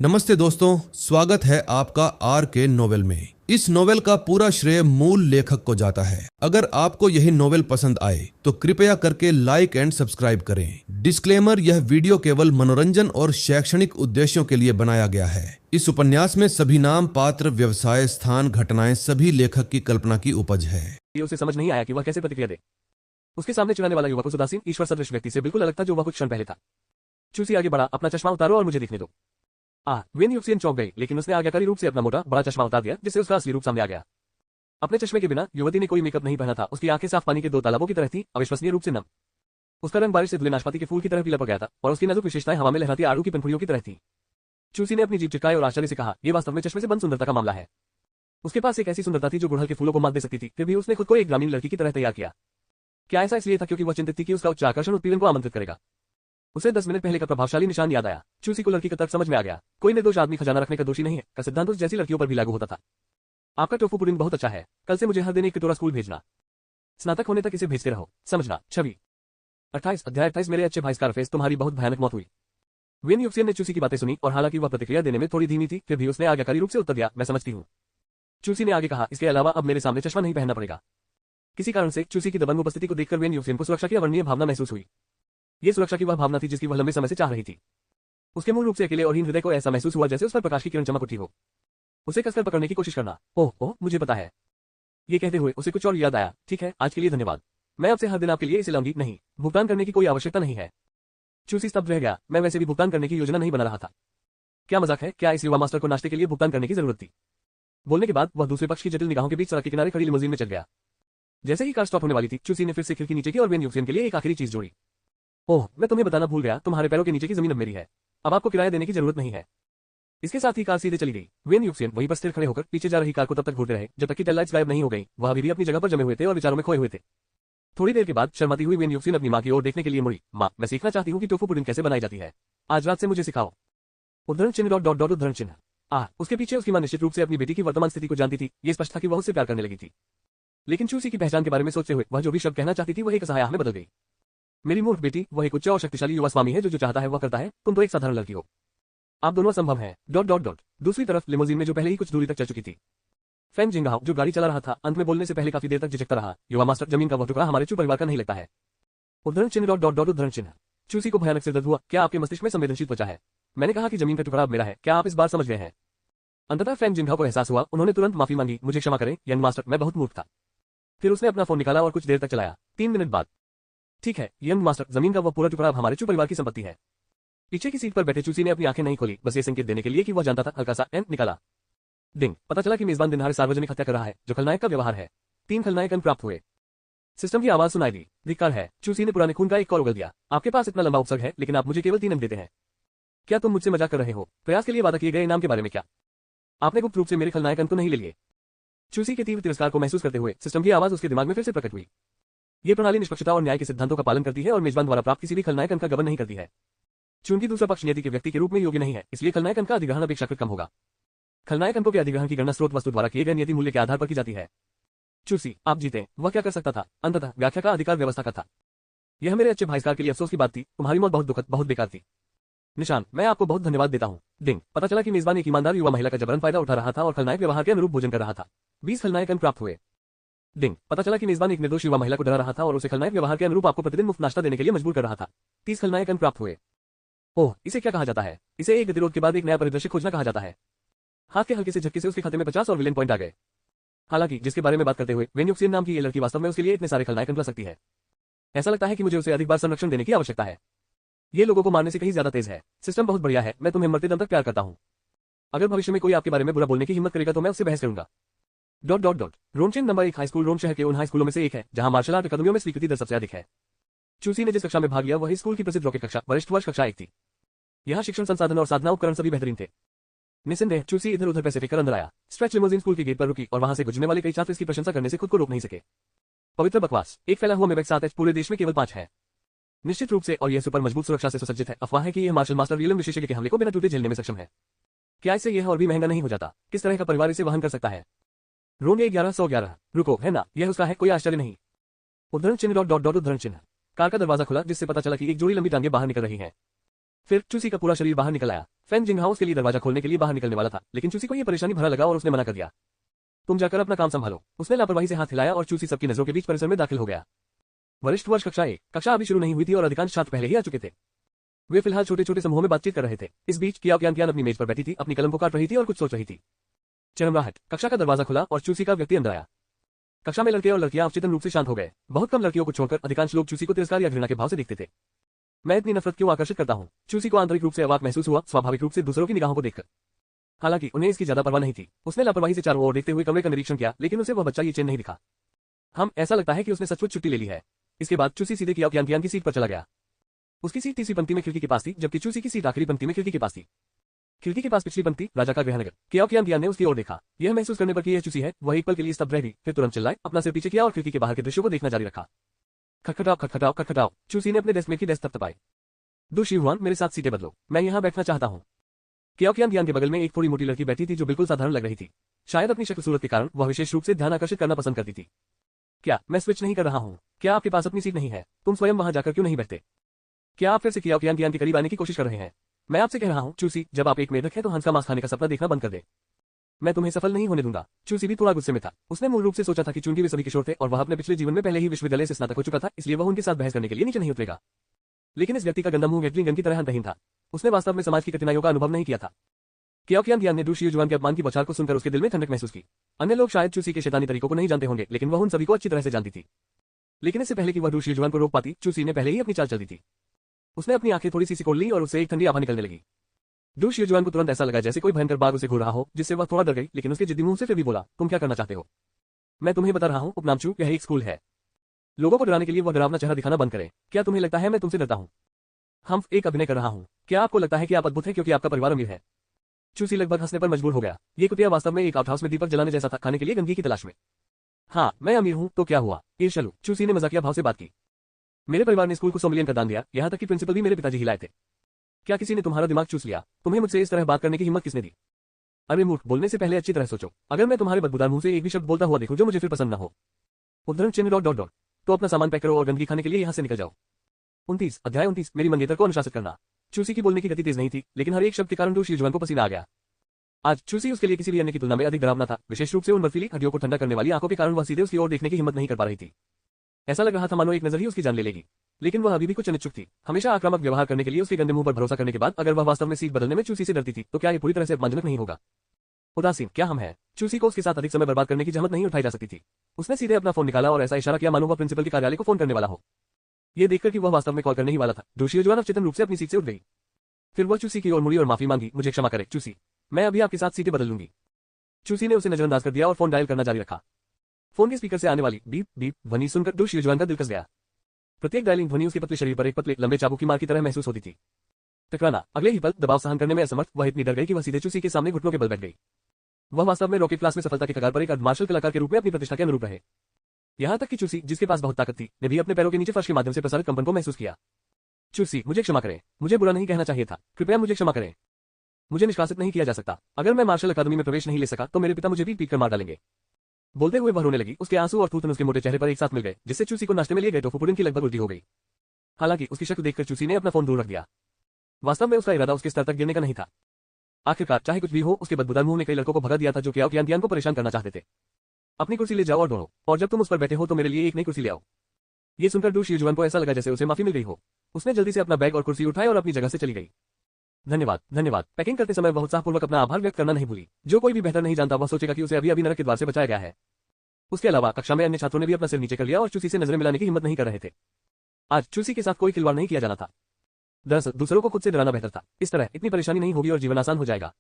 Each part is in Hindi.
नमस्ते दोस्तों, स्वागत है आपका आर के नोवेल में। इस नोवेल का पूरा श्रेय मूल लेखक को जाता है। अगर आपको यही नोवेल पसंद आए तो कृपया करके लाइक एंड सब्सक्राइब करें। डिस्क्लेमर, यह वीडियो केवल मनोरंजन और शैक्षणिक उद्देश्यों के लिए बनाया गया है। इस उपन्यास में सभी नाम, पात्र, व्यवसाय, स्थान, घटनाएं सभी लेखक की कल्पना की उपज है। ये उसे समझ नहीं आया कि वह कैसे प्रतिक्रिया दे। उसके सामने चिढ़ाने वाला युवक उस उदासीन ईश्वर सदृश व्यक्ति से बिल्कुल अलग था जो वह कुछ क्षण पहले था। चूसी आगे बढ़ा, अपना चश्मा उतारो और मुझे दिखने दो। वेन यूक्सियन चौंक गई, लेकिन उसने आज्ञाकारी रूप से अपना मोटा बड़ा चश्मा उतार दिया, जिससे उसका असली रूप सामने आ गया। अपने चश्मे के बिना युवती ने कोई मेकअप नहीं पहना था। उसकी आंखें साफ पानी के दो तालाबों की तरह थी, अविश्वसनीय रूप से नम। उसका रंग बारिश से धुले नाशपाती के फूल की तरह भी लपक गया था और उसकी नाजुक विशेषताएं हवा में लहराती आड़ू की पंखुड़ियों की तरह थी। चूसी ने अपनी जीभ चिटकाई और आश्चर्य से कहा, यह वास्तव में चश्मे से बंद सुंदरता का मामला है। उसके पास एक ऐसी सुंदरता थी जो गुड़हल के फूलों को मात दे सकती थी, फिर भी उसने खुद को एक ग्रामीण लड़की की तरह तैयार किया। क्या ऐसा इसलिए था क्योंकि वह चिंतित थी कि उसका उच्च आकर्षण उत्पीड़न को आमंत्रित करेगा? उसे 10 मिनट पहले का प्रभावशाली निशान याद आया। चूसी को लड़की का तर्क समझ में आ गया। कोई निर्दोष आदमी खजाना रखने का दोषी नहीं है का सिद्धांत उस जैसी लड़कियों पर भी लागू होता था। आपका टोफू पुडिंग बहुत अच्छा है, कल से मुझे हर दिन एक कटोरा स्कूल भेजना। स्नातक होने तक इसे भेजते रहो, समझना। छवि 28 अध्याय 28। मेरे अच्छे भाई स्कारफेस, तुम्हारी बहुत भयानक मौत हुई। वेन यूक्सियन ने चूसी की बातें सुनी और हालांकि वह प्रतिक्रिया देने में थोड़ी धीमी थी, फिर भी उसने आज्ञाकारी रूप से उत्तर दिया, मैं समझती हूँ। चूसी ने आगे कहा, इसके अलावा अब मेरे सामने चश्मा नहीं पहनना पड़ेगा। किसी कारण से चूसी की दबंग उपस्थिति को देखकर वेन यूक्सियन को सुरक्षा की अवर्णनीय भावना महसूस हुई। ये सुरक्षा की वह भावना थी जिसकी वह लंबे समय से चाह रही थी। उसके मूल रूप से अकेले और हीन हृदय को ऐसा महसूस हुआ जैसे उस पर प्रकाश की किरण चमक उठी हो। उसे कसकर पकड़ने की कोशिश करना। ओह ओह, मुझे पता है। ये कहते हुए उसे कुछ और याद आया। ठीक है, आज के लिए धन्यवाद। मैं अब से हर दिन आपके लिए इसे लाऊंगी। नहीं, भुगतान करने की कोई आवश्यकता नहीं है। चूसी स्तब्ध रह गया। मैं वैसे भी भुगतान करने की योजना नहीं बना रहा था। क्या मजाक है? क्या इस युवा मास्टर को नाश्ते के लिए भुगतान करने की जरूरत थी? बोलने के बाद वह दूसरे पक्ष की जटिल निगाहों के बीच सड़क के किनारे खड़ी लिमोजीन में चल गया। जैसे ही कार स्टॉप होने वाली थी, चूसी ने फिर से खिड़की नीचे की और वेन यूक्सियन के लिए एक आखिरी चीज जोड़ी। ओह, मैं तुम्हें बताना भूल गया, तुम्हारे पैरों के नीचे की जमीन अब मेरी है। अब आपको किराया देने की जरूरत नहीं है। इसके साथ ही कार सीधे चली गई। वेन यूक्सियन वहीं पर स्थिर खड़े होकर पीछे जा रही कार को तब तक घूरते रहे जब तक कि टेल लाइट्स गायब नहीं हो गई। वह अभी भी अपनी जगह पर जमे हुए थे और विचारों में खोए हुए थे। थोड़ी देर के बाद शर्माती हुई वेन यूक्सियन अपनी मां की ओर देखने के लिए मुड़ी। मां, मैं सीखना चाहती हूँ कि टोफू पुडिंग कैसे बनाई जाती है। आज रात से मुझे सिखाओ। उद्धरण चिन्ह डॉट डॉट डॉट उद्धरण चिन्ह। उसके पीछे उसकी मां निश्चित रूप से अपनी बेटी की वर्तमान स्थिति को जानती थी। ये स्पष्ट था कि वह उससे प्यार करने लगी थी। लेकिन चूसी की पहचान के बारे में सोचते हुए वह जो भी शब्द कहना चाहती थी वह एक असहाय में बदल गई। मेरी मूर्ख बेटी, वह एक उच्च और शक्तिशाली युवा स्वामी है जो चाहता है वह करता है। तुम तो एक साधारण लड़की हो। आप दोनों असंभव हैं। Dot dot dot. दूसरी तरफ लिमोजीन में जो पहले ही कुछ दूरी तक चल चुकी थी, फैंग जिंगहाओ जो गाड़ी चला रहा था, अंत में बोलने से पहले काफी देर तक झिझकता रहा। युवा मास्टर, जमीन का वह टुकड़ा हमारे चू परिवार का नहीं लगता है। उद्धरण चिन्ह डॉट डॉट डॉट उद्धरण चिन्ह। चूसी को भयानक सिरदर्द हुआ। क्या आपके मस्तिष्क में संवेदनशील त्वचा है? मैंने कहा कि जमीन का टुकड़ा अब मेरा है। क्या आप इस बार समझ गए हैं? अंततः फैंग जिंगहाओ को एहसास हुआ। उन्होंने तुरंत माफी मांगी। मुझे क्षमा करें यंग मास्टर, मैं बहुत मूर्ख था। फिर उसने अपना फोन निकाला और कुछ देर तक चलाया। 3 मिनट बाद, ठीक है यंग मास्टर, जमीन का वह पूरा टुकड़ा अब हमारे चू परिवार की संपत्ति है। पीछे की सीट पर बैठे चूसी ने अपनी आंखें नहीं खोली, बस ये संकेत देने के लिए कि वह जानता था। हल्का सा एन निकाला। डिंग। पता चला कि मेजबान दिनहारे सार्वजनिक हत्या कर रहा है, जो खलनायक का व्यवहार है। 3 खलनायक अन प्राप्त हुए। सिस्टम की आवाज सुनाई दी। धिक्कार है। चूसी ने पुराने खून का एक कौर उगल दिया। आपके पास इतना लंबा उपसर्ग है, लेकिन आप मुझे केवल 3 अंक देते हैं। क्या तुम मुझसे मजाक कर रहे हो? प्रयास के लिए वादा किए गए इनाम के बारे में क्या? आपने गुप्त रूप से मेरे खलनायक अंक तो नहीं ले लिए? चूसी के तीव्र तिरस्कार को महसूस करते हुए सिस्टम की आवाज उसके दिमाग में फिर से प्रकट हुई। ये प्रणाली निष्पक्षता और न्याय के सिद्धांतों का पालन करती है और मेजबान द्वारा प्राप्त किसी भी खलनायक अंक का गबन नहीं करती है। चूंकि दूसरा पक्ष नियति के व्यक्ति के रूप में योग्य नहीं है, इसलिए खलनायक अंक का अधिग्रहण अपेक्षाकृत कम होगा। खलनायक अंकों के अधिग्रहण की गणना स्रोत वस्तु द्वारा किए गए नियति मूल्य के आधार पर की जाती है। चूसी, आप जीते। वह क्या कर सकता था? अंततः व्याख्या का अधिकार व्यवस्था का था। यह मेरे अच्छे भाईस्कार के लिए अफसोस की बात थी। तुम्हारी मौत बहुत दुखद, बहुत बेकार थी। निशान, मैं आपको बहुत धन्यवाद देता हूँ। डिंग। पता चला कि मेजबान एक ईमानदार युवा महिला का जबरन फायदा उठा रहा था और खलनायक व्यवहार के अनुरूप भोजन कर रहा था। 20 खलनायक अंक प्राप्त हुए। डिंग। पता चला कि मेजबान एक निर्दोष युवा महिला को डरा रहा था और उसे खलनायक व्यवहार के अनुरूप आपको प्रतिदिन मुफ्त नाश्ता देने के लिए मजबूर कर रहा था। 30 खलनायक अंक प्राप्त हुए। ओह, इसे क्या कहा जाता है? इसे एक गतिरोध के बाद एक नया परिदृश्य खोजना कहा जाता है। हाथ के हल्के से झटके से उसके खाते में 50 और विलेन पॉइंट आ गए। हालांकि जिसके बारे में बात करते हुए वेन यूक्सियन नाम की ये लड़की वास्तव में उसके लिए इतने सारे खलनायक अंक ला सकती है। ऐसा लगता है कि मुझे उसे अधिक बार संरक्षण देने की आवश्यकता है। ये लोगों को मारने से कहीं ज्यादा तेज है। सिस्टम बहुत बढ़िया है। मैं तुम्हें मरते दम तक प्यार करता हूँ। अगर भविष्य में कोई आपके बारे में बुरा बोलने की हिम्मत करेगा तो मैं उससे बहस करूंगा। Dot dot dot. रोमचेन नंबर 1 हाई स्कूल रोम शहर के उन हाई स्कूलों में से एक है जहां मार्शल आर्ट अकादमियों में स्वीकृति दर सबसे अधिक है। चूसी ने जिस कक्षा में भाग लिया वह स्कूल की प्रसिद्ध रॉकेट कक्षा वरिष्ठ वर्ष कक्षा 1 थी। यहाँ शिक्षण संसाधन और साधना उपकरण सभी बेहतरीन थे। निस्संदेह चूसी इधर उधर पैसे फेंककर अंदर आया। स्ट्रेच लिमोजीन स्कूल के गेट पर रुकी और वहां से गुजरने वाले कई छात्र इसकी प्रशंसा करने से खुद को रोक नहीं सके। पवित्र बकवास। एक फैला हुआ मेबेक 7H पूरे देश में केवल 5 है। निश्चित रूप से, और यह सुपर मजबूत सुरक्षा से सुसज्जित है। अफवाह है कि यह मार्शल मास्टर रियलम विशेषज्ञ के हमले को बिना टूटे झेलने में सक्षम है। क्या इससे यह और भी महंगा नहीं हो जाता? किस तरह का परिवार इसे वहन कर सकता है? रोंगे 1111। रुको, है ना, यह उसका है, कोई आश्चर्य नहीं। उद्धरण चिन्ह डॉट डॉट डॉट उद्धरण चिन्ह। कार का दरवाजा खुला जिससे पता चला कि एक जोड़ी लंबी टांगे बाहर निकल रही हैं। फिर चूसी का पूरा शरीर बाहर निकल आया। फैन जिंगहाओ उसके लिए दरवाजा खोलने के लिए बाहर निकलने वाला था, लेकिन चूसी को यह परेशानी भरा लगा और उसने मना कर दिया। तुम जाकर अपना काम संभालो। उसने लापरवाही से हाथ हिलाया और चूसी सबकी नजरों के बीच परिसर में दाखिल हो गया। वरिष्ठ वर्ष कक्षा 1 कक्षा अभी शुरू नहीं हुई थी और अधिकांश छात्र पहले ही आ चुके थे। वे फिलहाल छोटे छोटे समूहों में बातचीत कर रहे थे। इस बीच कियाओ कियान अपनी मेज पर बैठी थी, अपनी कलम को काट रही थी और कुछ सोच रही थी। चरमराहट। कक्षा का दरवाजा खुला और चूसी का व्यक्ति अंदर आया। कक्षा में लड़के और लड़कियां अवचेतन रूप से शांत हो गए। बहुत कम लड़कियों को छोड़कर अधिकांश लोग चूसी को तिरस्कार या घृणा के भाव से देखते थे। मैं इतनी नफरत क्यों आकर्षित करता हूं? चूसी को आंतरिक रूप से अवाक महसूस हुआ, स्वाभाविक रूप से दूसरों की निगाहों को देखकर। हालांकि उन्हें इसकी ज्यादा परवाह नहीं थी। उसने लापरवाही से चारों ओर देखते हुए कमरे का निरीक्षण किया, लेकिन उसे वह बच्चा ये चैन नहीं दिखा। ऐसा लगता है कि उसने सचमुच छुट्टी ले ली है। इसके बाद चूसी सीधे कियाओ कियान की सीट पर चला गया। उसकी सीट तीसरी पंक्ति में खिड़की के पास थी, जबकि चूसी की सीट आखिरी पंक्ति में खिड़की के पास थी। खिड़की के पास पिछली पंक्ति, राजा का गृहनगर। कियाओ कियान ने उसकी ओर देखा। यह महसूस करने पर कि यह चूसी है, वह एक पल के लिए स्तब्ध रह गई, फिर तुरंत चिल्लाए, अपना सिर पीछे किया और खिड़की के बाहर के दृश्यों को देखना जारी रखा। खटखटाओ खटखटाओ खटखटाओ। चूसी ने अपने डेस्क में की डेस्क थपथपाई। दो शिववान, मेरे साथ सीटें बदलो, मैं यहाँ बैठना चाहता हूँ। कियाओ कियान के बगल में एक थोड़ी मोटी लड़की बैठी थी जो बिल्कुल साधारण लग रही थी। शायद अपनी शक्ल सूरत के कारण वह विशेष रूप से ध्यान आकर्षित करना पसंद करती थी। क्या मैं स्विच नहीं कर रहा हूँ? क्या आपके पास अपनी सीट नहीं है? तुम स्वयं वहां जाकर क्यों नहीं बैठते? क्या आप फिर से कियाओ कियान के करीब आने की कोशिश कर रहे हैं? मैं आपसे कह रहा हूँ चूसी, जब आप एक मेढक है तो हंस का मांस खाने का सपना देखना बंद कर दे। मैं तुम्हें सफल नहीं होने दूंगा। चूसी भी थोड़ा गुस्से में था। उसने मूल रूप से सोचा था कि चूंकि वे सभी किशोर थे और वह अपने पिछले जीवन में पहले ही विश्वविद्यालय से स्नातक हो चुका था, इसलिए वह उनके साथ बहस करने के लिए नीचे नहीं उतरेगा। लेकिन इस व्यक्ति का गंदा मुंह वेटलिंग गन की तरह अंतहीन था। उसने वास्तव में समाज की कठिनाइयों का अनुभव नहीं किया था। कियाओ कियान ने डू शियुजुआन के अपमान की बौछार को सुनकर उसके दिल में ठंडक महसूस की। अन्य लोग शायद चूसी के शैतानी तरीकों को नहीं जानते होंगे, लेकिन वह उन सभी को अच्छी तरह से जानती थी। लेकिन इससे पहले कि वह डू शियुजुआन को रोक पाती, चूसी ने पहले ही अपनी चाल चल दी थी। उसने अपनी आंखें थोड़ी सी सिकोड़ ली और उससे एक ठंडी आभा निकलने लगी। डू शियुजुआन को तुरंत ऐसा लगा जैसे कोई भयंकर बाघ उसे घूर रहा हो, जिससे वह थोड़ा डर गई, लेकिन उसके जिद्दी मुंह से फिर भी बोला, तुम क्या करना चाहते हो? मैं तुम्हें बता रहा हूं उपनामचू, यह एक स्कूल है। लोगों को डराने के लिए वह डरावना चेहरा दिखाना बंद करें। क्या तुम्हें लगता है मैं तुमसे डरता हूं? हम एक अभिनय कर रहा हूं। क्या आपको लगता है कि आप अद्भुत हैं क्योंकि आपका परिवार अमीर है? चूसी लगभग हंसने पर मजबूर हो गया। ये कुतिया वास्तव में एक आउटहाउस में दीपक जलाने जैसा था, खाने के लिए गंदगी की तलाश में। हाँ, मैं अमीर हूं तो क्या हुआ? ईर्ष्यालु। चूसी ने मजाकिया भाव से बात की। मेरे परिवार ने स्कूल को 100 मिलियन का दान दिया, यहाँ तक कि प्रिंसिपल भी मेरे पिताजी ही लाए थे। क्या किसी ने तुम्हारा दिमाग चूस लिया? तुम्हें मुझसे इस तरह बात करने की हिम्मत किसने दी? अरे मूर्ख, बोलने से पहले अच्छी तरह सोचो। अगर मैं तुम्हारे बदबूदार मुंह से एक भी शब्द बोलता हुआ देखूं जो मुझे फिर पसंद न हो। उद्धरण चिन्ह डॉट डॉट डॉट। तो अपना सामान पैक करो और गंदगी खाने के लिए यहाँ से निकल जाओ। 29 अध्याय 29 मेरी मंगेतर को अनुशासित करना। चूसी की बोलने की गति तेज नहीं थी, लेकिन हर एक शब्द के कारण डू शियुजुआन को पसीना आ गया। आज चूसी उसके लिए किसी भी अन्य की तुलना में अधिक डरावना था, विशेष रूप से उन बर्फीली हड्डियों को ठंडा करने वाली आंखों के कारण वह सीधे उसकी ओर देखने की हिम्मत नहीं कर पा रही थी। ऐसा लग रहा था मानो एक नजर ही उसकी जान ले लेगी। लेकिन वह अभी भी कुछ अनिच्छुक थी। हमेशा आक्रामक व्यवहार करने के लिए उसके गंदे मुंह पर भरोसा करने के बाद अगर वह वास्तव में सीट बदलने में चूसी से डरती थी, तो क्या ये पूरी तरह से अपमानजनक नहीं होगा? उदासीन क्या हम हैं? चूसी को उसके साथ अधिक समय बर्बाद करने की जहमत नहीं उठाई जा सकती थी। उसने सीधे अपना फोन निकाला और ऐसा इशारा किया मानो वह प्रिंसिपल के कार्यालय को फोन करने वाला हो। ये देखकर कि वह वास्तव में कॉल करने ही वाला था, डू शियुजुआन अवचेतन रूप से अपनी सीट से उठ गई। फिर वह चूसी की ओर मुड़ी और माफी मांगी, मुझे क्षमा करें चूसी, मैं अभी आपके साथ सीटें बदल लूंगी। चूसी ने उसे नजरअंदाज कर दिया और फोन डायल करना जारी रखा। फोन के स्पीकर से आने वाली बीप बीप ध्वनि सुनकर डू शियुजुआन का दिल कस गया। प्रत्येक डायलिंग ध्वनि उसके पतले शरीर पर एक पतले लंबे चाबुक की मार की तरह महसूस होती थी। टकराना, अगले ही पल दबाव सहन करने में असमर्थ वह इतनी डर गई कि वह सीधे चूसी के सामने घुटनों के बल बैठ गई। वह वास्तव में रॉकेट क्लास में सफलता के कगार पर एक अर्धमार्शल कलाकार के रूप में अपनी प्रतिष्ठा के अनुरूप रहे। यहाँ तक कि चूसी, जिसके पास बहुत ताकत थी, ने भी अपने पैरों के नीचे फर्श के माध्यम से प्रसारित कंपन को महसूस किया। चूसी, मुझे क्षमा करें, मुझे बुरा नहीं कहना चाहिए था, कृपया मुझे क्षमा करें। मुझे निष्कासित नहीं किया जा सकता। अगर मैं मार्शल अकादमी में प्रवेश नहीं ले सका तो मेरे पिता मुझे भी पीट कर मार डालेंगे। बोलते हुए वह रोने लगी। उसके आंसू और थूथन उसके मोटे चेहरे पर एक साथ मिल गए, जिससे चूसी को नाश्ते में लिए गए टोफू पुडिंग की लगभग उल्टी हो गई। हालांकि उसकी शक्ल देखकर चूसी ने अपना फोन दूर रख दिया। वास्तव में उसका इरादा उसके स्तर तक गिरने का नहीं था। आखिरकार चाहे कुछ भी हो, उसके बदबूदार मुंह ने कई लड़कों को भगा दिया था जो कियाओ कियान को परेशान करना चाहते थे। अपनी कुर्सी ले जाओ और ढूंढो, और जब तुम उस पर बैठे हो तो मेरे लिए एक नई कुर्सी ले आओ। ये सुनकर डू शियुजुआन को ऐसा लगा जैसे उसे माफी मिल गई हो। उसने जल्दी से अपना बैग और कुर्सी उठाई और अपनी जगह से चली गई। धन्यवाद धन्यवाद। पैकिंग करते समय बहुत उत्साहपूर्वक अपना आभार व्यक्त करना नहीं भूली। जो कोई भी बेहतर नहीं जानता वह सोचेगा कि उसे अभी अभी नरक के द्वार से बचाया गया है। उसके अलावा कक्षा में अन्य छात्रों ने भी अपना सिर नीचे कर लिया और चूसी से नजरें मिलाने की हिम्मत नहीं कर रहे थे। आज चूसी के साथ कोई खिलवाड़ नहीं किया जाना था। दरअसल दूसरों को खुद से डराना बेहतर था। इस तरह इतनी परेशानी नहीं होगी और जीवन आसान हो जाएगा।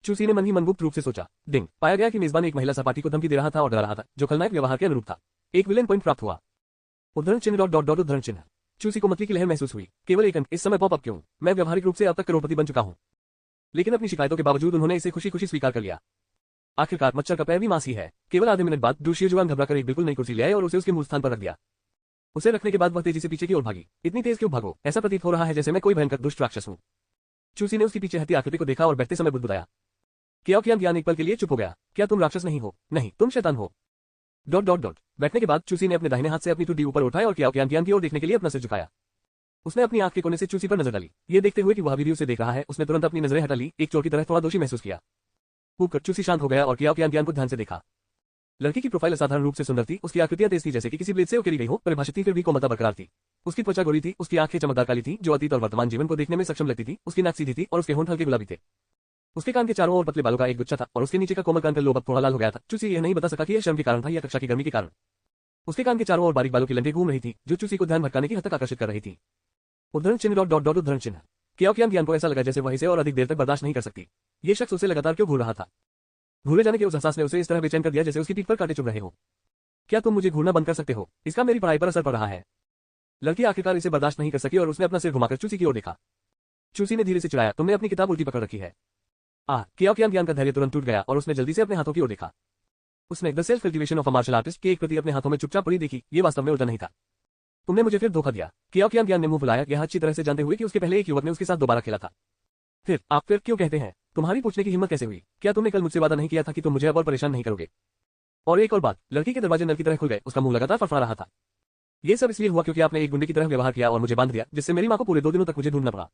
चूसी ने मन ही मन गुप्त रूप से सोचा। डिंग, पाया गया कि मेजबान एक महिला सपाटी को धमकी दे रहा था और डरा रहा था, जो खलनायक व्यवहार के अनुरूप था। एक विलेन पॉइंट प्राप्त हुआ। उद्धरण चिन्ह डॉट डॉट डॉट उद्धरण चिन्ह। चूसी को मतली की लहर महसूस हुई। केवल एक अंक, इस समय पॉप अप क्यों? मैं व्यवहारिक रूप से अब तक करोड़पति बन चुका हूं। लेकिन अपनी शिकायतों के बावजूद उन्होंने इसे खुशी खुशी स्वीकार कर लिया। आखिरकार मच्छर का पैर भी मांस ही है। केवल आधे मिनट बाद डू शियुजुआन घबराकर एक बिल्कुल नई कुर्सी ले आए और उसे उसके मूल स्थान पर रख दिया। उसे रखने के बाद वह तेजी से पीछे की ओर भागी। इतनी तेज क्यों भागो? ऐसा प्रतीत हो रहा है जैसे मैं कोई भयंकर दुष्ट राक्षस हूं। चूसी ने उसकी पीछे हटी आकृति को देखा और बैठते समय बुदबुदाया। कियाओ कियान एक पल के लिए चुप हो गया। क्या तुम राक्षस नहीं हो? नहीं, तुम शैतान हो। Dot dot dot. बैठने के बाद चूसी ने अपने दाहिने हाथ से अपनी टुड्डी ऊपर उठाई और कियाओ कियान की ओर देखने के लिए अपना सिर झुकाया। उसने अपनी आंख के कोने से चूसी पर नजर डाली। ये देखते हुए कि वह अभी भी उसे देख रहा है, उसने तुरंत अपनी नजरें हटा ली, एक चोर की तरह थोड़ा दोषी महसूस किया। कूदकर चूसी शांत हो गया और कियाओ कियान को ध्यान से देखा। लड़की की प्रोफाइल असाधारण रूप से सुंदर थी, उसकी आकृतियां तेज थी जैसे कि किसी ब्लेड से उकेरी गई हो, परिभाषित थी फिर भी कोमलता बरकरार थी। उसकी त्वचा गोरी थी, उसकी आंखें चमकदार काली थी जो अतीत और वर्तमान जीवन को देखने में सक्षम लगती थी, उसकी नाक सीधी थी और उसके होंठ हल्के गुलाबी थे। उसके कान के चारों ओर पतले बालों का एक गुच्छा था और उसके नीचे का कोमल कान का लोब अब थोड़ा लाल हो गया था। चूसी यह नहीं बता सका कि यह शर्म के कारण था या कक्षा की गर्मी के कारण। उसके कान के चारों ओर बारीक बालों की लंटें घूम रही थी जो चूसी को ध्यान भटकाने की हद तक आकर्षित कर रही थी। उद्धरण चिन्ह डॉट डॉट डॉट उद्धरण चिन्ह। कियाओ कियान को ऐसा लगा जैसे वह इसे और अधिक देर तक बर्दाश्त नहीं कर सकती। ये शख्स उसे लगातार क्यों घूर रहा था? घूरे जाने के उस एहसास ने उसे इस तरह बेचैन कर दिया जैसे उसकी पीठ पर कांटे चुभ रहे हो। क्या तुम मुझे घूरना बंद कर सकते हो? इसका मेरी पढ़ाई पर असर पड़ रहा है। लड़की आखिरकार इसे बर्दाश्त नहीं कर सकी और उसने अपना सिर घुमाकर चूसी की ओर देखा। चूसी ने धीरे से चिढ़ाया, तुमने अपनी किताब उल्टी पकड़ रखी है। कियाओ कियान का धैर्य तुरंत टूट गया और उसने जल्दी से अपने हाथों की ओर देखा। उसने the self cultivation of a martial artist के एक प्रति अपने हाथों में चुपचाप पड़ी देखी। ये वास्तव में उल्टा नहीं था। तुमने मुझे फिर धोखा दिया। कियाओ कियान ने मुंह फुलाया, यह अच्छी तरह से जानते हुए कि उसके पहले एक युवक ने उसके साथ दोबारा खेला था। फिर आप फिर क्यों कहते हैं? तुम्हारी पूछने की हिम्मत कैसे हुई? क्या तुमने कल मुझसे वादा नहीं किया था कि तुम मुझे अब और परेशान नहीं करोगे? और एक और बात, लड़की के दरवाजे नल की तरह खुल गए, उसका मुंह लगातार फड़फड़ा रहा था। ये सब इसलिए हुआ क्योंकि आपने एक गुंडे की तरह व्यवहार किया और मुझे बांध दिया, जिससे मेरी मां को पूरे 2 दिनों तक मुझे ढूंढना पड़ा।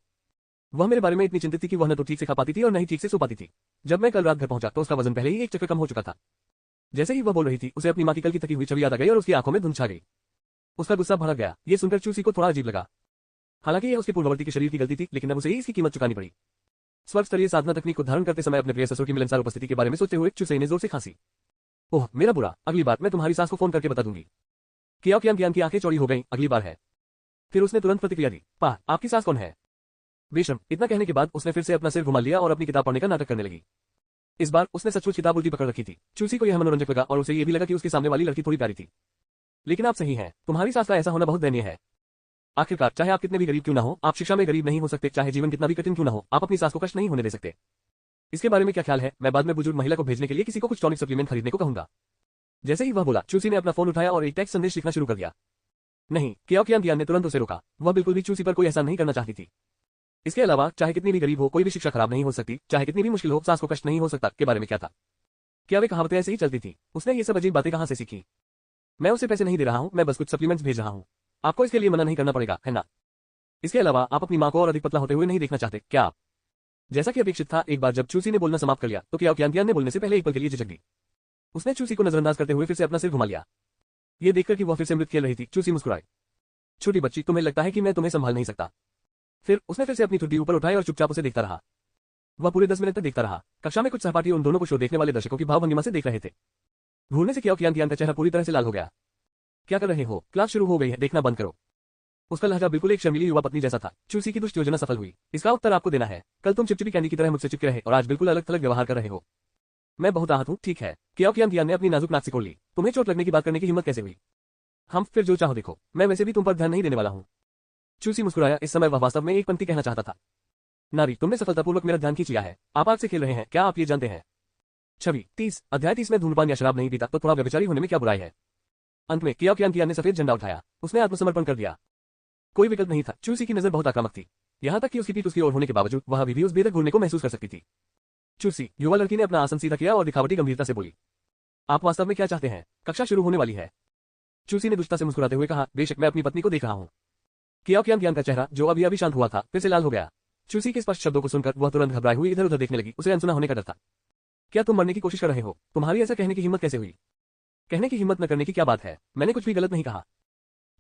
वह मेरे बारे में इतनी चिंतित थी कि वह न तो ठीक से खा पाती थी और न ही ठीक से सो पाती थी। जब मैं कल रात घर पहुंचा तो उसका वजन पहले ही एक चक्कर कम हो चुका था। जैसे ही वह बोल रही थी, उसे अपनी मां की कल की थकी हुई छवि याद आ गई और उसकी आंखों में धुंध छा गई। उसका गुस्सा भड़क गया। ये सुनकर चूसी को थोड़ा अजीब लगा। हालांकि यह उसके पूर्ववर्ती के शरीर की गलती थी, लेकिन अब उसे इसकी कीमत चुकानी पड़ी। स्वर्ग स्तरीय साधना तकनीक को धारण करते समय अपने प्रिय ससुर की मिलनसार उपस्थिति के बारे में सोचते हुए चूसे ने जोर से खांसी। ओह मेरा बुरा, अगली बार मैं तुम्हारी सास को फोन करके बता दूंगी। कियाओ कियान की आंखें चौड़ी हो गईं, अगली बार है। फिर उसने तुरंत प्रतिक्रिया दी, पाह आपकी सास कौन है? बेशर्म। इतना कहने के बाद उसने फिर से अपना सिर घुमा लिया और अपनी किताब पढ़ने का नाटक करने लगी। इस बार उसने सचमुच किताब उल्टी पकड़ रखी थी। चूसी को यह मनोरंजक लगा और उसे यह भी लगा कि उसके सामने वाली लड़की थोड़ी प्यारी थी। लेकिन आप सही हैं, तुम्हारी सास का ऐसा होना बहुत दयनीय है। आखिरकार चाहे आप कितने भी गरीब क्यों ना हो, आप शिक्षा में गरीब नहीं हो सकते, चाहे जीवन कितना भी कठिन क्यों ना हो, आप अपनी सास को कष्ट नहीं होने दे सकते। इसके बारे में क्या ख्याल है? मैं बाद में बुजुर्ग महिला को भेजने के लिए किसी को कुछ टॉनिक सप्लीमेंट खरीदने को कहूंगा। जैसे ही वह बोला, चूसी ने अपना फोन उठाया और एक टेक्स्ट संदेश लिखना शुरू कर दिया। नहीं, कियाओ कियान ने तुरंत उसे रोका। वह बिल्कुल भी चूसी पर कोई एहसान नहीं करना चाहती थी। इसके अलावा चाहे कितनी भी गरीब हो, कोई भी शिक्षा खराब नहीं हो सकती, चाहे कितनी भी मुश्किल हो, सास को कष्ट नहीं हो सकता के बारे में क्या था? क्या वे कहावतें ऐसे ही चलती थी? उसने ये सब अजीब बातें कहां से सीखी? मैं उसे पैसे नहीं दे रहा हूं, मैं बस कुछ सप्लीमेंट्स भेज रहा हूं। आपको इसके लिए मना नहीं करना पड़ेगा, है ना? इसके अलावा आप अपनी मां को और अधिक पतला होते हुए नहीं देखना चाहते, क्या आप? जैसा कि अपेक्षित था, एक बार जब चूसी ने बोलना समाप्त कर लिया तो कियाओ कियान ने बोलने से पहले एक पल के लिए झिझक दी। उसने चूसी को नजरअंदाज करते हुए फिर से अपना सिर घुमा लिया। ये देखकर कि वह फिर से मृत खेल रही थी, चूसी मुस्कुराई। छोटी बच्ची, तुम्हें लगता है कि मैं तुम्हें संभाल नहीं सकता? फिर उसने फिर से अपनी ठुड्डी ऊपर उठाई और चुपचाप उसे देखता रहा। वह पूरे 10 मिनट तक देखता रहा। कक्षा में कुछ सहपाठी उन दोनों को शो देखने वाले दर्शकों की भावभंगिमा से देख रहे थे। घूरने से कियाओ कियान का चेहरा पूरी तरह से लाल हो गया। क्या कर रहे हो? क्लास शुरू हो गई है, देखना बंद करो। उसका लहजा बिल्कुल एक शर्मीली युवा पत्नी जैसा था। चूसी की दुष्ट योजना सफल हुई। इसका उत्तर आपको देना है। कल तुम चिपचिपी कैंडी की तरह मुझसे चिपके रहे और आज बिल्कुल अलग थलग व्यवहार कर रहे हो। मैं बहुत आहत हूं, ठीक है? कियाओ कियान ने अपनी नाजुक नाक सिकोड़ ली। तुम्हें चोट लगने की बात करने की हिम्मत कैसे हुई? हम फिर जो चाहो देखो, मैं वैसे भी तुम पर ध्यान नहीं देने वाला हूं। चूसी मुस्कुराया। इस समय वह वास्तव में एक पंक्ति कहना चाहता था। नारी, तुमने सफलतापूर्वक मेरा ध्यान खींच लिया है। आप आग से खेल रहे हैं, क्या आप ये जानते हैं? छवि 30 अध्याय 30 में धूम्रपान या शराब नहीं पीता तो थोड़ा व्यभिचारी होने में क्या बुराई है? अंत में कियाओ कियान ने सफेद झंडा उठाया। उसने आत्मसमर्पण कर दिया। कोई विकल्प नहीं था। चूसी की नजर बहुत आक्रामक थी। यहां तक कि उसकी पीठ उसकी ओर होने के बावजूद वह अभी भी उस बेधक घूरने को महसूस कर सकती थी। चूसी, युवा लड़की ने अपना आसन सीधा किया और दिखावटी गंभीरता से बोली, आप वास्तव में क्या चाहते हैं? कक्षा शुरू होने वाली है। चूसी ने दुष्टता से मुस्कुराते हुए कहा, बेशक मैं अपनी पत्नी को देख रहा हूं। कियाओ कियान का चेहरा, जो अभी अभी शांत हुआ था, फिर से लाल हो गया। चूसी के स्पष्ट शब्दों को सुनकर वह तुरंत घबराई हुई इधर उधर देखने लगी। उसे अनसुना होने का डर था। क्या तुम मरने की कोशिश कर रहे हो? तुम्हारी ऐसा कहने की हिम्मत कैसे हुई? कहने की हिम्मत न करने की क्या बात है? मैंने कुछ भी गलत नहीं कहा।